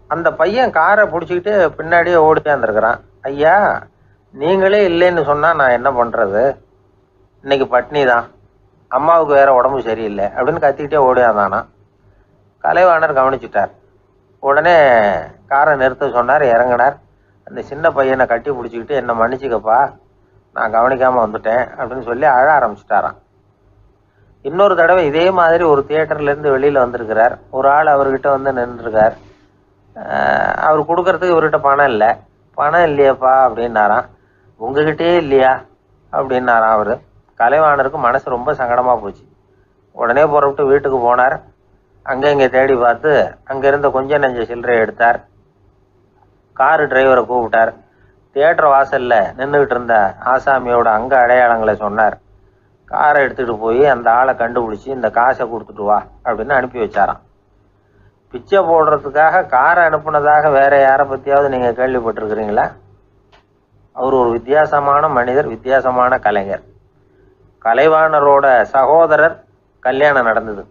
அந்த பையன் காரை பிடிச்சிக்கிட்டு பின்னாடியே ஓடியாந்துருக்கிறான். ஐயா, நீங்களே இல்லைன்னு சொன்னால் நான் என்ன பண்ணுறது, இன்னைக்கு பட்னி தான், அம்மாவுக்கு வேற உடம்பு சரியில்லை அப்படின்னு கத்திக்கிட்டே ஓடியாந்தானா. கலைவாணர் கவனிச்சிட்டார். உடனே காரை நிறுத்த சொன்னார். இறங்கினார். அந்த சின்ன பையனை கட்டி பிடிச்சிக்கிட்டு, என்னை மன்னிச்சுக்கப்பா, நான் கவனிக்காமல் வந்துட்டேன் அப்படின்னு சொல்லி அழ ஆரம்பிச்சிட்டாராம். இன்னொரு தடவை இதே மாதிரி ஒரு தியேட்டர்லேருந்து வெளியில் வந்திருக்கிறார். ஒரு ஆள் அவர்கிட்ட வந்து நின்றுருக்கார். அவர் கொடுக்கறதுக்கு இவர்கிட்ட பணம் இல்லை. பணம் இல்லையப்பா அப்படின்னாராம். உங்ககிட்டயே இல்லையா அப்படின்னாராம் அவர். கலைவாணருக்கு மனசு ரொம்ப சங்கடமாக போச்சு. உடனே புறப்பட்டு வீட்டுக்கு போனார். அங்கே இங்கே தேடி பார்த்து அங்கேருந்த கொஞ்சம் நெஞ்ச சில்லறையை எடுத்தார். காரு டிரைவரை கூப்பிட்டார். தியேட்டர் வாசலில் நின்றுக்கிட்டு இருந்த ஆசாமியோட அங்க அடையாளங்களை சொன்னார். காரை எடுத்துகிட்டு போய் அந்த ஆளை கண்டுபிடிச்சி இந்த காசை கொடுத்துட்டு வா அப்படின்னு அனுப்பி வச்சாராம். பிச்சை போடுறதுக்காக காரை அனுப்புனதாக வேற யாரை பற்றியாவது நீங்கள் கேள்விப்பட்டிருக்கிறீங்களா? அவர் ஒரு வித்தியாசமான மனிதர், வித்தியாசமான கலைஞர். கலைவாணரோட சகோதரர் கல்யாணம் நடந்தது.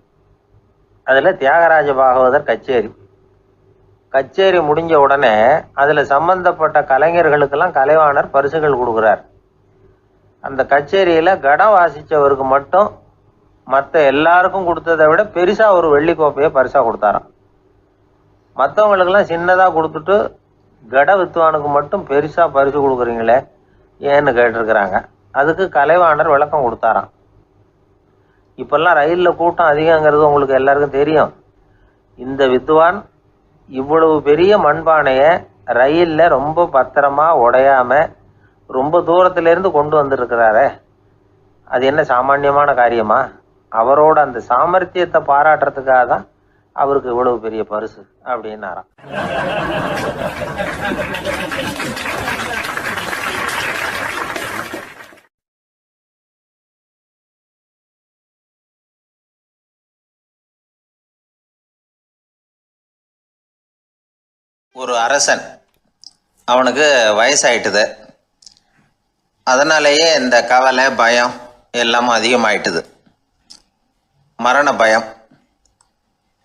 அதில் தியாகராஜ பாகவதர் கச்சேரி முடிஞ்ச உடனே அதில் சம்பந்தப்பட்ட கலைஞர்களுக்கெல்லாம் கலைவாணர் பரிசுகள் கொடுக்குறார். அந்த கச்சேரியில் கடம் வாசித்தவருக்கு மட்டும் மற்ற எல்லாருக்கும் கொடுத்ததை விட பெருசாக ஒரு வெள்ளிக்கோப்பையை பரிசாக கொடுத்தாராம். மற்றவங்களுக்கெல்லாம் சின்னதாக கொடுத்துட்டு கட வித்துவானுக்கு மட்டும் பெருசாக பரிசு கொடுக்குறீங்களே ஏன்னு கேட்டிருக்கிறாங்க. அதுக்கு கலைவாணர் விளக்கம் கொடுத்தாராம். இப்பெல்லாம் ரயிலில் கூட்டம் அதிகங்கிறது உங்களுக்கு எல்லாருக்கும் தெரியும். இந்த வித்துவான் இவ்வளவு பெரிய மண்பானையை ரயிலில் ரொம்ப பத்திரமா உடையாம ரொம்ப தூரத்திலேருந்து கொண்டு வந்திருக்கிறாரே, அது என்ன சாமானியமான காரியமா? அவரோட அந்த சாமர்த்தியத்தை பாராட்டுறதுக்காக தான் அவருக்கு இவ்வளவு பெரிய பரிசு அப்படின்னாராம். ஒரு அரசன், அவனுக்கு வயசாயிட்டுது. அதனாலேயே இந்த கவலை பயம் எல்லாமும் அதிகமாயிட்டுது. மரண பயம்,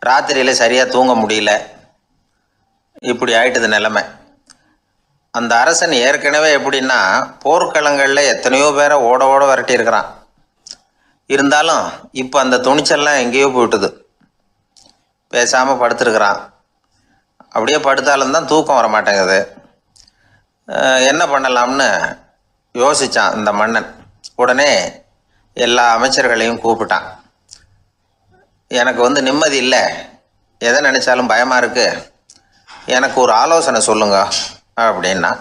ராத்திரியில் சரியாக தூங்க முடியல, இப்படி ஆயிட்டுது நிலைமை. அந்த அரசன் ஏற்கனவே எப்படின்னா போர்க்களங்களில் எத்தனையோ பேரை ஓட ஓட விரட்டியிருக்கிறான். இருந்தாலும் இப்போ அந்த துணிச்சல்லாம் எங்கேயோ போயிட்டுது. பேசாமல் படுத்துருக்கிறான். அப்படியே படுத்தாலும் தான் தூக்கம் வர மாட்டேங்குது. என்ன பண்ணலாம்னு யோசித்தான் இந்த மன்னன். உடனே எல்லா அமைச்சர்களையும் கூப்பிட்டான். எனக்கு நிம்மதி இல்லை, எதை நினச்சாலும் பயமாக இருக்குது, எனக்கு ஒரு ஆலோசனை சொல்லுங்க அப்படின்னா.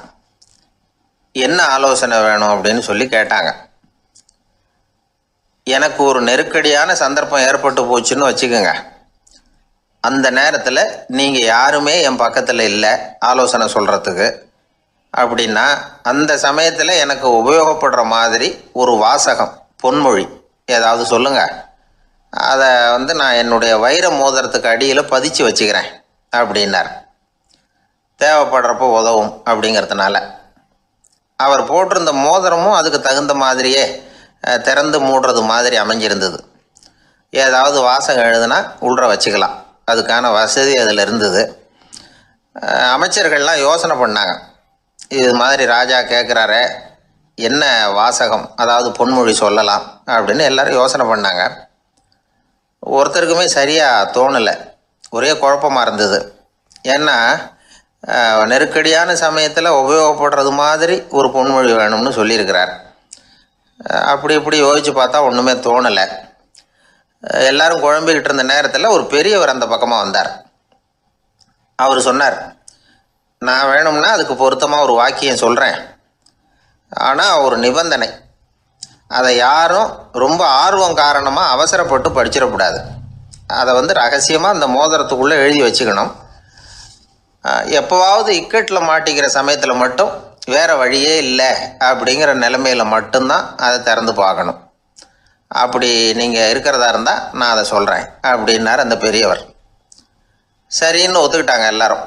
என்ன ஆலோசனை வேணும் அப்படின்னு சொல்லி கேட்டாங்க. எனக்கு ஒரு நெருக்கடியான சந்தர்ப்பம் ஏற்பட்டு போச்சுன்னு வச்சுக்கோங்க. அந்த நேரத்தில் நீங்கள் யாருமே என் பக்கத்தில் இல்லை ஆலோசனை சொல்கிறதுக்கு அப்படின்னா, அந்த சமயத்தில் எனக்கு உபயோகப்படுற மாதிரி ஒரு வாசகம், பொன்மொழி ஏதாவது சொல்லுங்கள். அதை நான் என்னுடைய வைர மோதிரத்துக்கு அடியில் பதிச்சு வச்சுக்கிறேன் அப்படின்னார். தேவைப்படுறப்போ உதவும் அப்படிங்கிறதுனால அவர் போட்டிருந்த மோதிரமும் அதுக்கு தகுந்த மாதிரியே திறந்து மூடுறது மாதிரி அமைஞ்சிருந்தது. ஏதாவது வாசகம் எழுதுனா உள்ற வச்சுக்கலாம், அதுக்கான வசதி அதில் இருந்தது. அமைச்சர்கள்லாம் யோசனை பண்ணாங்க. இது மாதிரி ராஜா கேட்குறாரு, என்ன வாசகம், அதாவது பொன்மொழி சொல்லலாம் அப்படின்னு எல்லாரும் யோசனை பண்ணாங்க. ஒருத்தருக்குமே சரியாக தோணலை, ஒரே குழப்பமாக இருந்தது. ஏன்னா நெருக்கடியான சமயத்தில் உபயோகப்படுறது மாதிரி ஒரு பொன்மொழி வேணும்னு சொல்லியிருக்கிறார். அப்படி இப்படி யோசித்து பார்த்தா ஒன்றுமே தோணலை. எல்லாரும் குழம்பிக்கிட்டு இருந்த நேரத்தில் ஒரு பெரியவர் அந்த பக்கமாக வந்தார். அவர் சொன்னார், நான் வேணும்னா அதுக்கு பொருத்தமாக ஒரு வாக்கியம் சொல்கிறேன், ஆனால் ஒரு நிபந்தனை. அதை யாரும் ரொம்ப ஆர்வம் காரணமாக அவசரப்பட்டு படிச்சிடக்கூடாது. அதை ரகசியமாக அந்த மோதிரத்துக்குள்ளே எழுதி வச்சுக்கணும். எப்போவாவது இக்கட்டில் மாட்டிக்கிற சமயத்தில் மட்டும் வேறு வழியே இல்லை அப்படிங்கிற நிலைமையில் மட்டும்தான் அதை திறந்து பார்க்கணும். அப்படி நீங்கள் இருக்கிறதா இருந்தால் நான் அதை சொல்கிறேன் அப்படின்னார் அந்த பெரியவர். சரின்னு ஒத்துக்கிட்டாங்க எல்லாரும்.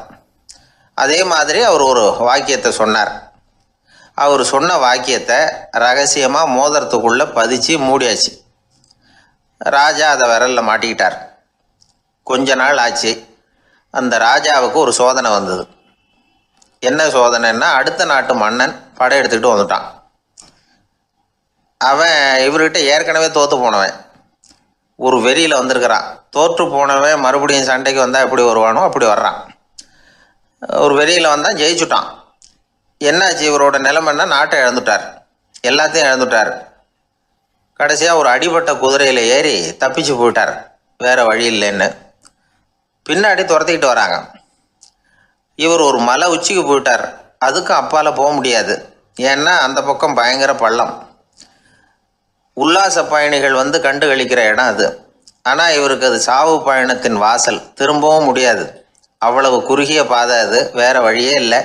அதே மாதிரி அவர் ஒரு வாக்கியத்தை சொன்னார். அவர் சொன்ன வாக்கியத்தை ரகசியமாக மோதிரத்துக்குள்ளே பதிச்சு மூடியாச்சு. ராஜா அதை விரலில் மாட்டிக்கிட்டார். கொஞ்ச நாள் ஆச்சு. அந்த ராஜாவுக்கு ஒரு சோதனை வந்தது. என்ன சோதனைன்னா, அடுத்த நாட்டு மன்னன் படையெடுத்துக்கிட்டு வந்துட்டான். அவன் இவர்கிட்ட ஏற்கனவே தோற்று போனவன், ஒரு வெறியில் வந்திருக்கிறான். தோற்று போனவன் மறுபடியும் சண்டைக்கு வந்தால் எப்படி வருவானோ அப்படி வர்றான். ஒரு வெறியில் வந்தால் ஜெயிச்சுட்டான். என்னாச்சு, இவரோட நிலைமைன்னா நாட்டை இழந்துட்டார், எல்லாத்தையும் இழந்துட்டார். கடைசியாக ஒரு அடிபட்ட குதிரையில் ஏறி தப்பிச்சு போயிட்டார், வேறு வழி இல்லைன்னு. பின்னாடி துரத்திக்கிட்டு வராங்க. இவர் ஒரு மலை உச்சிக்கு போயிட்டார், அதுக்கும் அப்பால் போக முடியாது, ஏன்னா அந்த பக்கம் பயங்கர பள்ளம். உல்லாச பயணிகள் வந்து கண்டு கழிக்கிற இடம் அது. ஆனால் இவருக்கு அது சாவு பயணத்தின் வாசல், திரும்பவும் முடியாது, அவ்வளவு குறுகிய பாதை அது, வேறு வழியே இல்லை.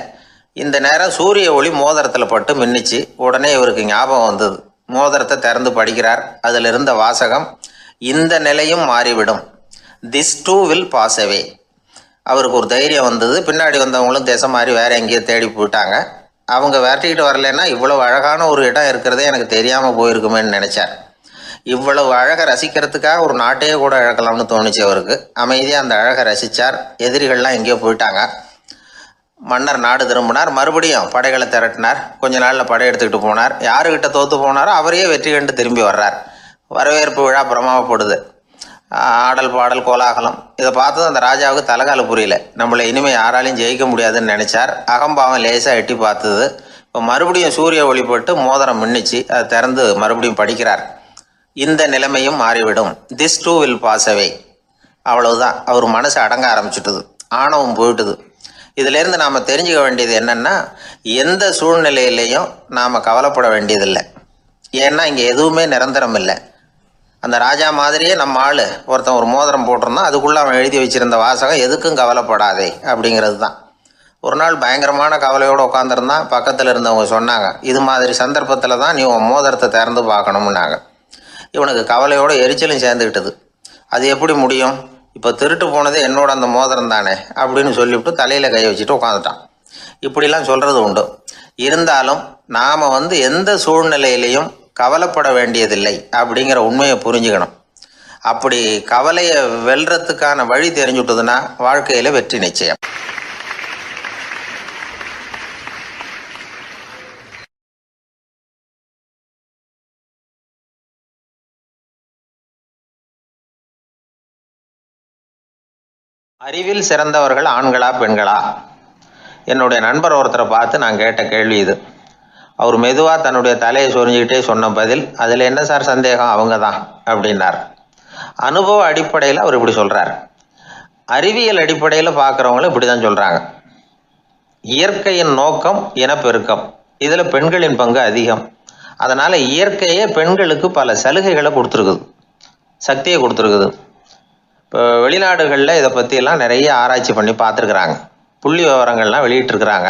இந்த நேரம் சூரிய ஒளி மோதிரத்தில் பட்டு மின்னிச்சு. உடனே இவருக்கு ஞாபகம் வந்தது. மோதிரத்தை திறந்து படிக்கிறார். அதில் இருந்த வாசகம், இந்த நிலையும் மாறிவிடும், this too will pass away. அவருக்கு ஒரு தைரியம் வந்தது. பின்னாடி வந்தவங்களும் திசை மாதிரி வேறு எங்கேயோ தேடி போயிட்டாங்க. அவங்க விரட்டிக்கிட்டு வரலைன்னா இவ்வளவு அழகான ஒரு இடம் இருக்கிறதே எனக்கு தெரியாமல் போயிருக்குமேன்னு நினச்சார். இவ்வளவு அழகை ரசிக்கிறதுக்காக ஒரு நாட்டையே கூட இழக்கலாம்னு தோணுச்சு அவருக்கு. அமைதியாக அந்த அழகை ரசித்தார். எதிரிகள்லாம் எங்கேயோ போயிட்டாங்க. மன்னர் நாடு திரும்பினார். மறுபடியும் படைகளை திரட்டினார். கொஞ்ச நாளில் படை எடுத்துக்கிட்டு போனார். யாருக்கிட்ட தோற்று போனாரோ அவரையே வெற்றி கண்டு திரும்பி வர்றார். வரவேற்பு விழா பிரமாவப்படுது. ஆடல் பாடல் கோலாகலம். இதை பார்த்தது அந்த ராஜாவுக்கு தலைகால புரியல. நம்மளை இனிமேல் யாராலையும் ஜெயிக்க முடியாதுன்னு நினச்சார். அகம்பாவம் லேசாக எட்டி பார்த்தது. இப்போ மறுபடியும் சூரிய ஒளிப்பட்டு மோதிரம் மின்னிச்சு. அதை திறந்து மறுபடியும் படிக்கிறார். இந்த நிலைமையும் மாறிவிடும், this too will pass away. அவ்வளவுதான். அவர் மனசு அடங்க ஆரம்பிச்சுட்டுது, ஆணவம் போயிட்டுது. இதிலேருந்து நாம் தெரிஞ்சுக்க வேண்டியது என்னென்னா, எந்த சூழ்நிலையிலையும் நாம் கவலைப்பட வேண்டியதில்லை. ஏன்னா இங்கே எதுவுமே நிரந்தரம் இல்லை. அந்த ராஜா மாதிரியே நம்ம ஆள் ஒருத்தன் ஒரு மோதிரம் போட்டிருந்தான், அதுக்குள்ளே அவன் எழுதி வச்சுருந்த வாசகம் எதுக்கும் கவலைப்படாதே அப்படிங்கிறது தான். ஒரு நாள் பயங்கரமான கவலையோடு உட்காந்துருந்தான். பக்கத்தில் இருந்தவங்க சொன்னாங்க, இது மாதிரி சந்தர்ப்பத்தில் தான் நீ உன் மோதிரத்தை திறந்து பார்க்கணும்னாங்க. இவனுக்கு கவலையோடு எரிச்சலும் சேர்ந்துக்கிட்டது. அது எப்படி முடியும், இப்போ திருட்டு போனது என்னோட அந்த மோதிரம் தானே அப்படின்னு சொல்லிவிட்டு தலையில் கை வச்சுட்டு உட்காந்துட்டான். இப்படிலாம் சொல்கிறது உண்டு. இருந்தாலும் நாம் எந்த சூழ்நிலையிலையும் கவலைப்பட வேண்டியதில்லை அப்படிங்கிற உண்மையை புரிஞ்சுக்கணும். அப்படி கவலையை வெல்றதுக்கான வழி தெரிஞ்சுட்டதுன்னா வாழ்க்கையில் வெற்றி நிச்சயம். அறிவில் சிறந்தவர்கள் ஆண்களா பெண்களா? என்னுடைய நண்பர் ஒருத்தரை பார்த்து நான் கேட்ட கேள்வி இது. அவர் மெதுவாக தன்னுடைய தலையை சொரிஞ்சுக்கிட்டே சொன்ன பதில், அதில் என்ன சார் சந்தேகம், அவங்க தான் அப்படின்னார். அனுபவ அடிப்படையில் அவர் இப்படி சொல்கிறார். அறிவியல் அடிப்படையில் பார்க்குறவங்களும் இப்படி தான் சொல்கிறாங்க. இயற்கையின் நோக்கம் இனப்பெருக்கம், இதில் பெண்களின் பங்கு அதிகம். அதனால் இயற்கையே பெண்களுக்கு பல சலுகைகளை கொடுத்துருக்குது, சக்தியை கொடுத்துருக்குது. இப்போ வெளிநாடுகளில் இதை பற்றியெல்லாம் நிறைய ஆராய்ச்சி பண்ணி பார்த்துருக்குறாங்க. புள்ளி விவரங்கள்லாம் வெளியிட்டிருக்கிறாங்க.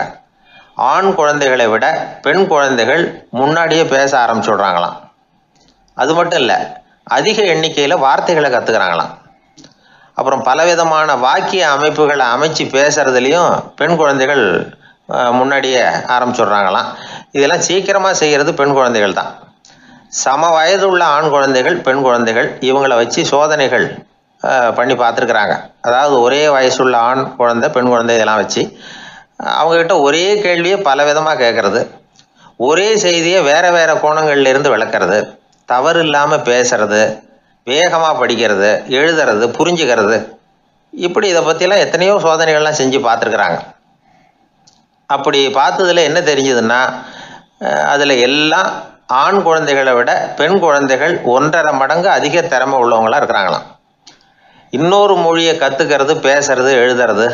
ஆண் குழந்தைகளை விட பெண் குழந்தைகள் முன்னாடியே பேச ஆரம்பிச்சுடுறாங்களாம். அது மட்டும் இல்லை, அதிக எண்ணிக்கையில் வார்த்தைகளை கற்றுக்கிறாங்களாம். அப்புறம் பலவிதமான வாக்கிய அமைப்புகளை அமைச்சு பேசுகிறதுலையும் பெண் குழந்தைகள் முன்னாடியே ஆரம்பிச்சுடுறாங்களாம். இதெல்லாம் சீக்கிரமாக செய்கிறது பெண் குழந்தைகள் தான். சம வயது உள்ள ஆண் குழந்தைகள் பெண் குழந்தைகள் இவங்களை வச்சு சோதனைகள் பண்ணி பார்த்துருக்குறாங்க. அதாவது ஒரே வயசுள்ள ஆண் குழந்தை பெண் குழந்தை இதெல்லாம் வச்சு அவங்கக்கிட்ட ஒரே கேள்வியை பல விதமாக கேட்குறது, ஒரே செய்தியை வேறு வேறு கோணங்கள்லேருந்து விளக்கிறது, தவறு இல்லாமல் பேசுறது, வேகமாக படிக்கிறது, எழுதுறது, புரிஞ்சுக்கிறது, இப்படி இதை பற்றிலாம் எத்தனையோ சோதனைகள்லாம் செஞ்சு பார்த்துருக்குறாங்க. அப்படி பார்த்ததில் என்ன தெரிஞ்சதுன்னா, அதில் எல்லாம் ஆண் குழந்தைகளை விட பெண் குழந்தைகள் 1.5 மடங்கு அதிக திறமை உள்ளவங்களாக இருக்கிறாங்களாம். இன்னொரு மொழியை கற்றுக்கிறது, பேசுறது, எழுதுறது,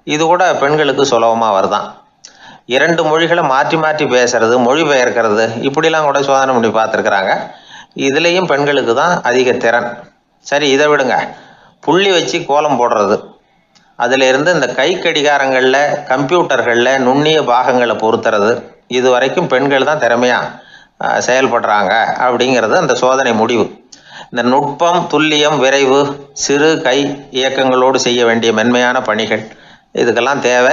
இது கூட பெண்களுக்கு சுலபமாக வருதான். 2 மொழிகளை மாற்றி மாற்றி பேசுறது, மொழிபெயர்க்கிறது, இப்படிலாம் கூட சோதனை பண்ணி பார்த்துருக்குறாங்க. இதுலேயும் பெண்களுக்கு தான் அதிக திறன். சரி, இதை விடுங்க. புள்ளி வச்சு கோலம் போடுறது, அதிலிருந்து இந்த கை கடிகாரங்களில் கம்ப்யூட்டர்களில் நுண்ணிய பாகங்களை பொருத்துறது, இது வரைக்கும் பெண்கள் தான் திறமையாக செயல்படுறாங்க அப்படிங்கிறது அந்த சோதனை முடிவு. இந்த நுட்பம், துல்லியம், விரைவு, சிறு கை இயக்கங்களோடு செய்ய வேண்டிய மென்மையான பணிகள், இதுக்கெல்லாம் தேவை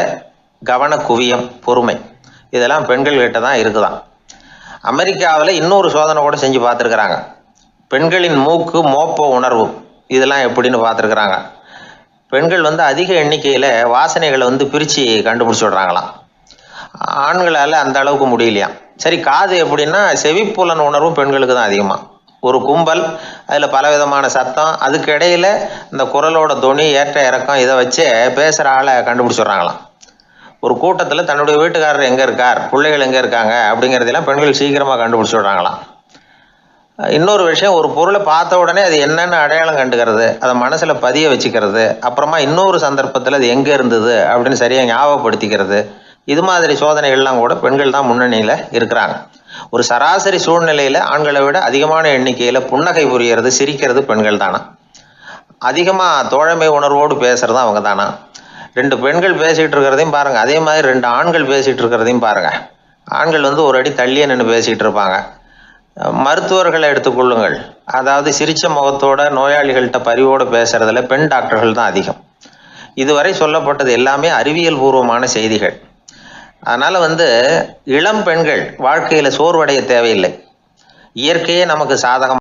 கவன குவியம், பொறுமை, இதெல்லாம் பெண்கள்கிட்ட தான் இருக்குதான். அமெரிக்காவில் இன்னொரு சோதனை கூட செஞ்சு பார்த்துருக்குறாங்க. பெண்களின் மூக்கு மோப்ப உணர்வு, இதெல்லாம் எப்படின்னு பார்த்துருக்குறாங்க. பெண்கள் அதிக எண்ணிக்கையில் வாசனைகளை பிரித்து கண்டுபிடிச்சி விடுறாங்களாம். ஆண்களால் அந்த அளவுக்கு முடியலையாம். சரி, காது எப்படின்னா செவிப்புலன் உணர்வும் பெண்களுக்கு தான் அதிகமாக. ஒரு கும்பல், அதில் பலவிதமான சத்தம், அதுக்கு இடையில் இந்த குரலோட தொனி, ஏற்ற இறக்கம், இதை வச்சே பேசுகிற ஆளை கண்டுபிடிச்சிடுறாங்களாம். ஒரு கூட்டத்தில் தன்னுடைய வீட்டுக்காரர் எங்கே இருக்கார், பிள்ளைகள் எங்கே இருக்காங்க அப்படிங்கிறதெல்லாம் பெண்கள் சீக்கிரமாக கண்டுபிடிச்சி விடுறாங்களாம். இன்னொரு விஷயம், ஒரு பொருளை பார்த்த உடனே அது என்னென்னு அடையாளம் கண்டுக்கிறது, அதை மனசில் பதிய வச்சுக்கிறது, அப்புறமா இன்னொரு சந்தர்ப்பத்தில் அது எங்கே இருந்தது அப்படின்னு சரியாக ஞாபகப்படுத்திக்கிறது, இது மாதிரி சோதனைகள்லாம் கூட பெண்கள் தான் முன்னணியில் இருக்கிறாங்க. ஒரு சராசரி சூழ்நிலையில் ஆண்களை விட அதிகமான எண்ணிக்கையில் புன்னகை புரியறது, சிரிக்கிறது பெண்கள் தானா. அதிகமாக தோழமை உணர்வோடு பேசுறது அவங்க தானா. 2 பெண்கள் பேசிகிட்டு இருக்கிறதையும் பாருங்கள், அதே மாதிரி 2 ஆண்கள் பேசிகிட்டு இருக்கிறதையும் பாருங்கள். ஆண்கள் ஒரு அடி தள்ளியே நின்று பேசிகிட்டு இருப்பாங்க. மருத்துவர்களை எடுத்துக்கொள்ளுங்கள், அதாவது சிரிச்ச முகத்தோட நோயாளிகள்கிட்ட பரிவோடு பேசுறதுல பெண் டாக்டர்கள் தான் அதிகம். இதுவரை சொல்லப்பட்டது எல்லாமே அறிவியல் பூர்வமான செய்திகள். அதனால் இளம் பெண்கள் வாழ்க்கையில் சோர்வடைய தேவையில்லை. இயற்கையே நமக்கு சாதகம்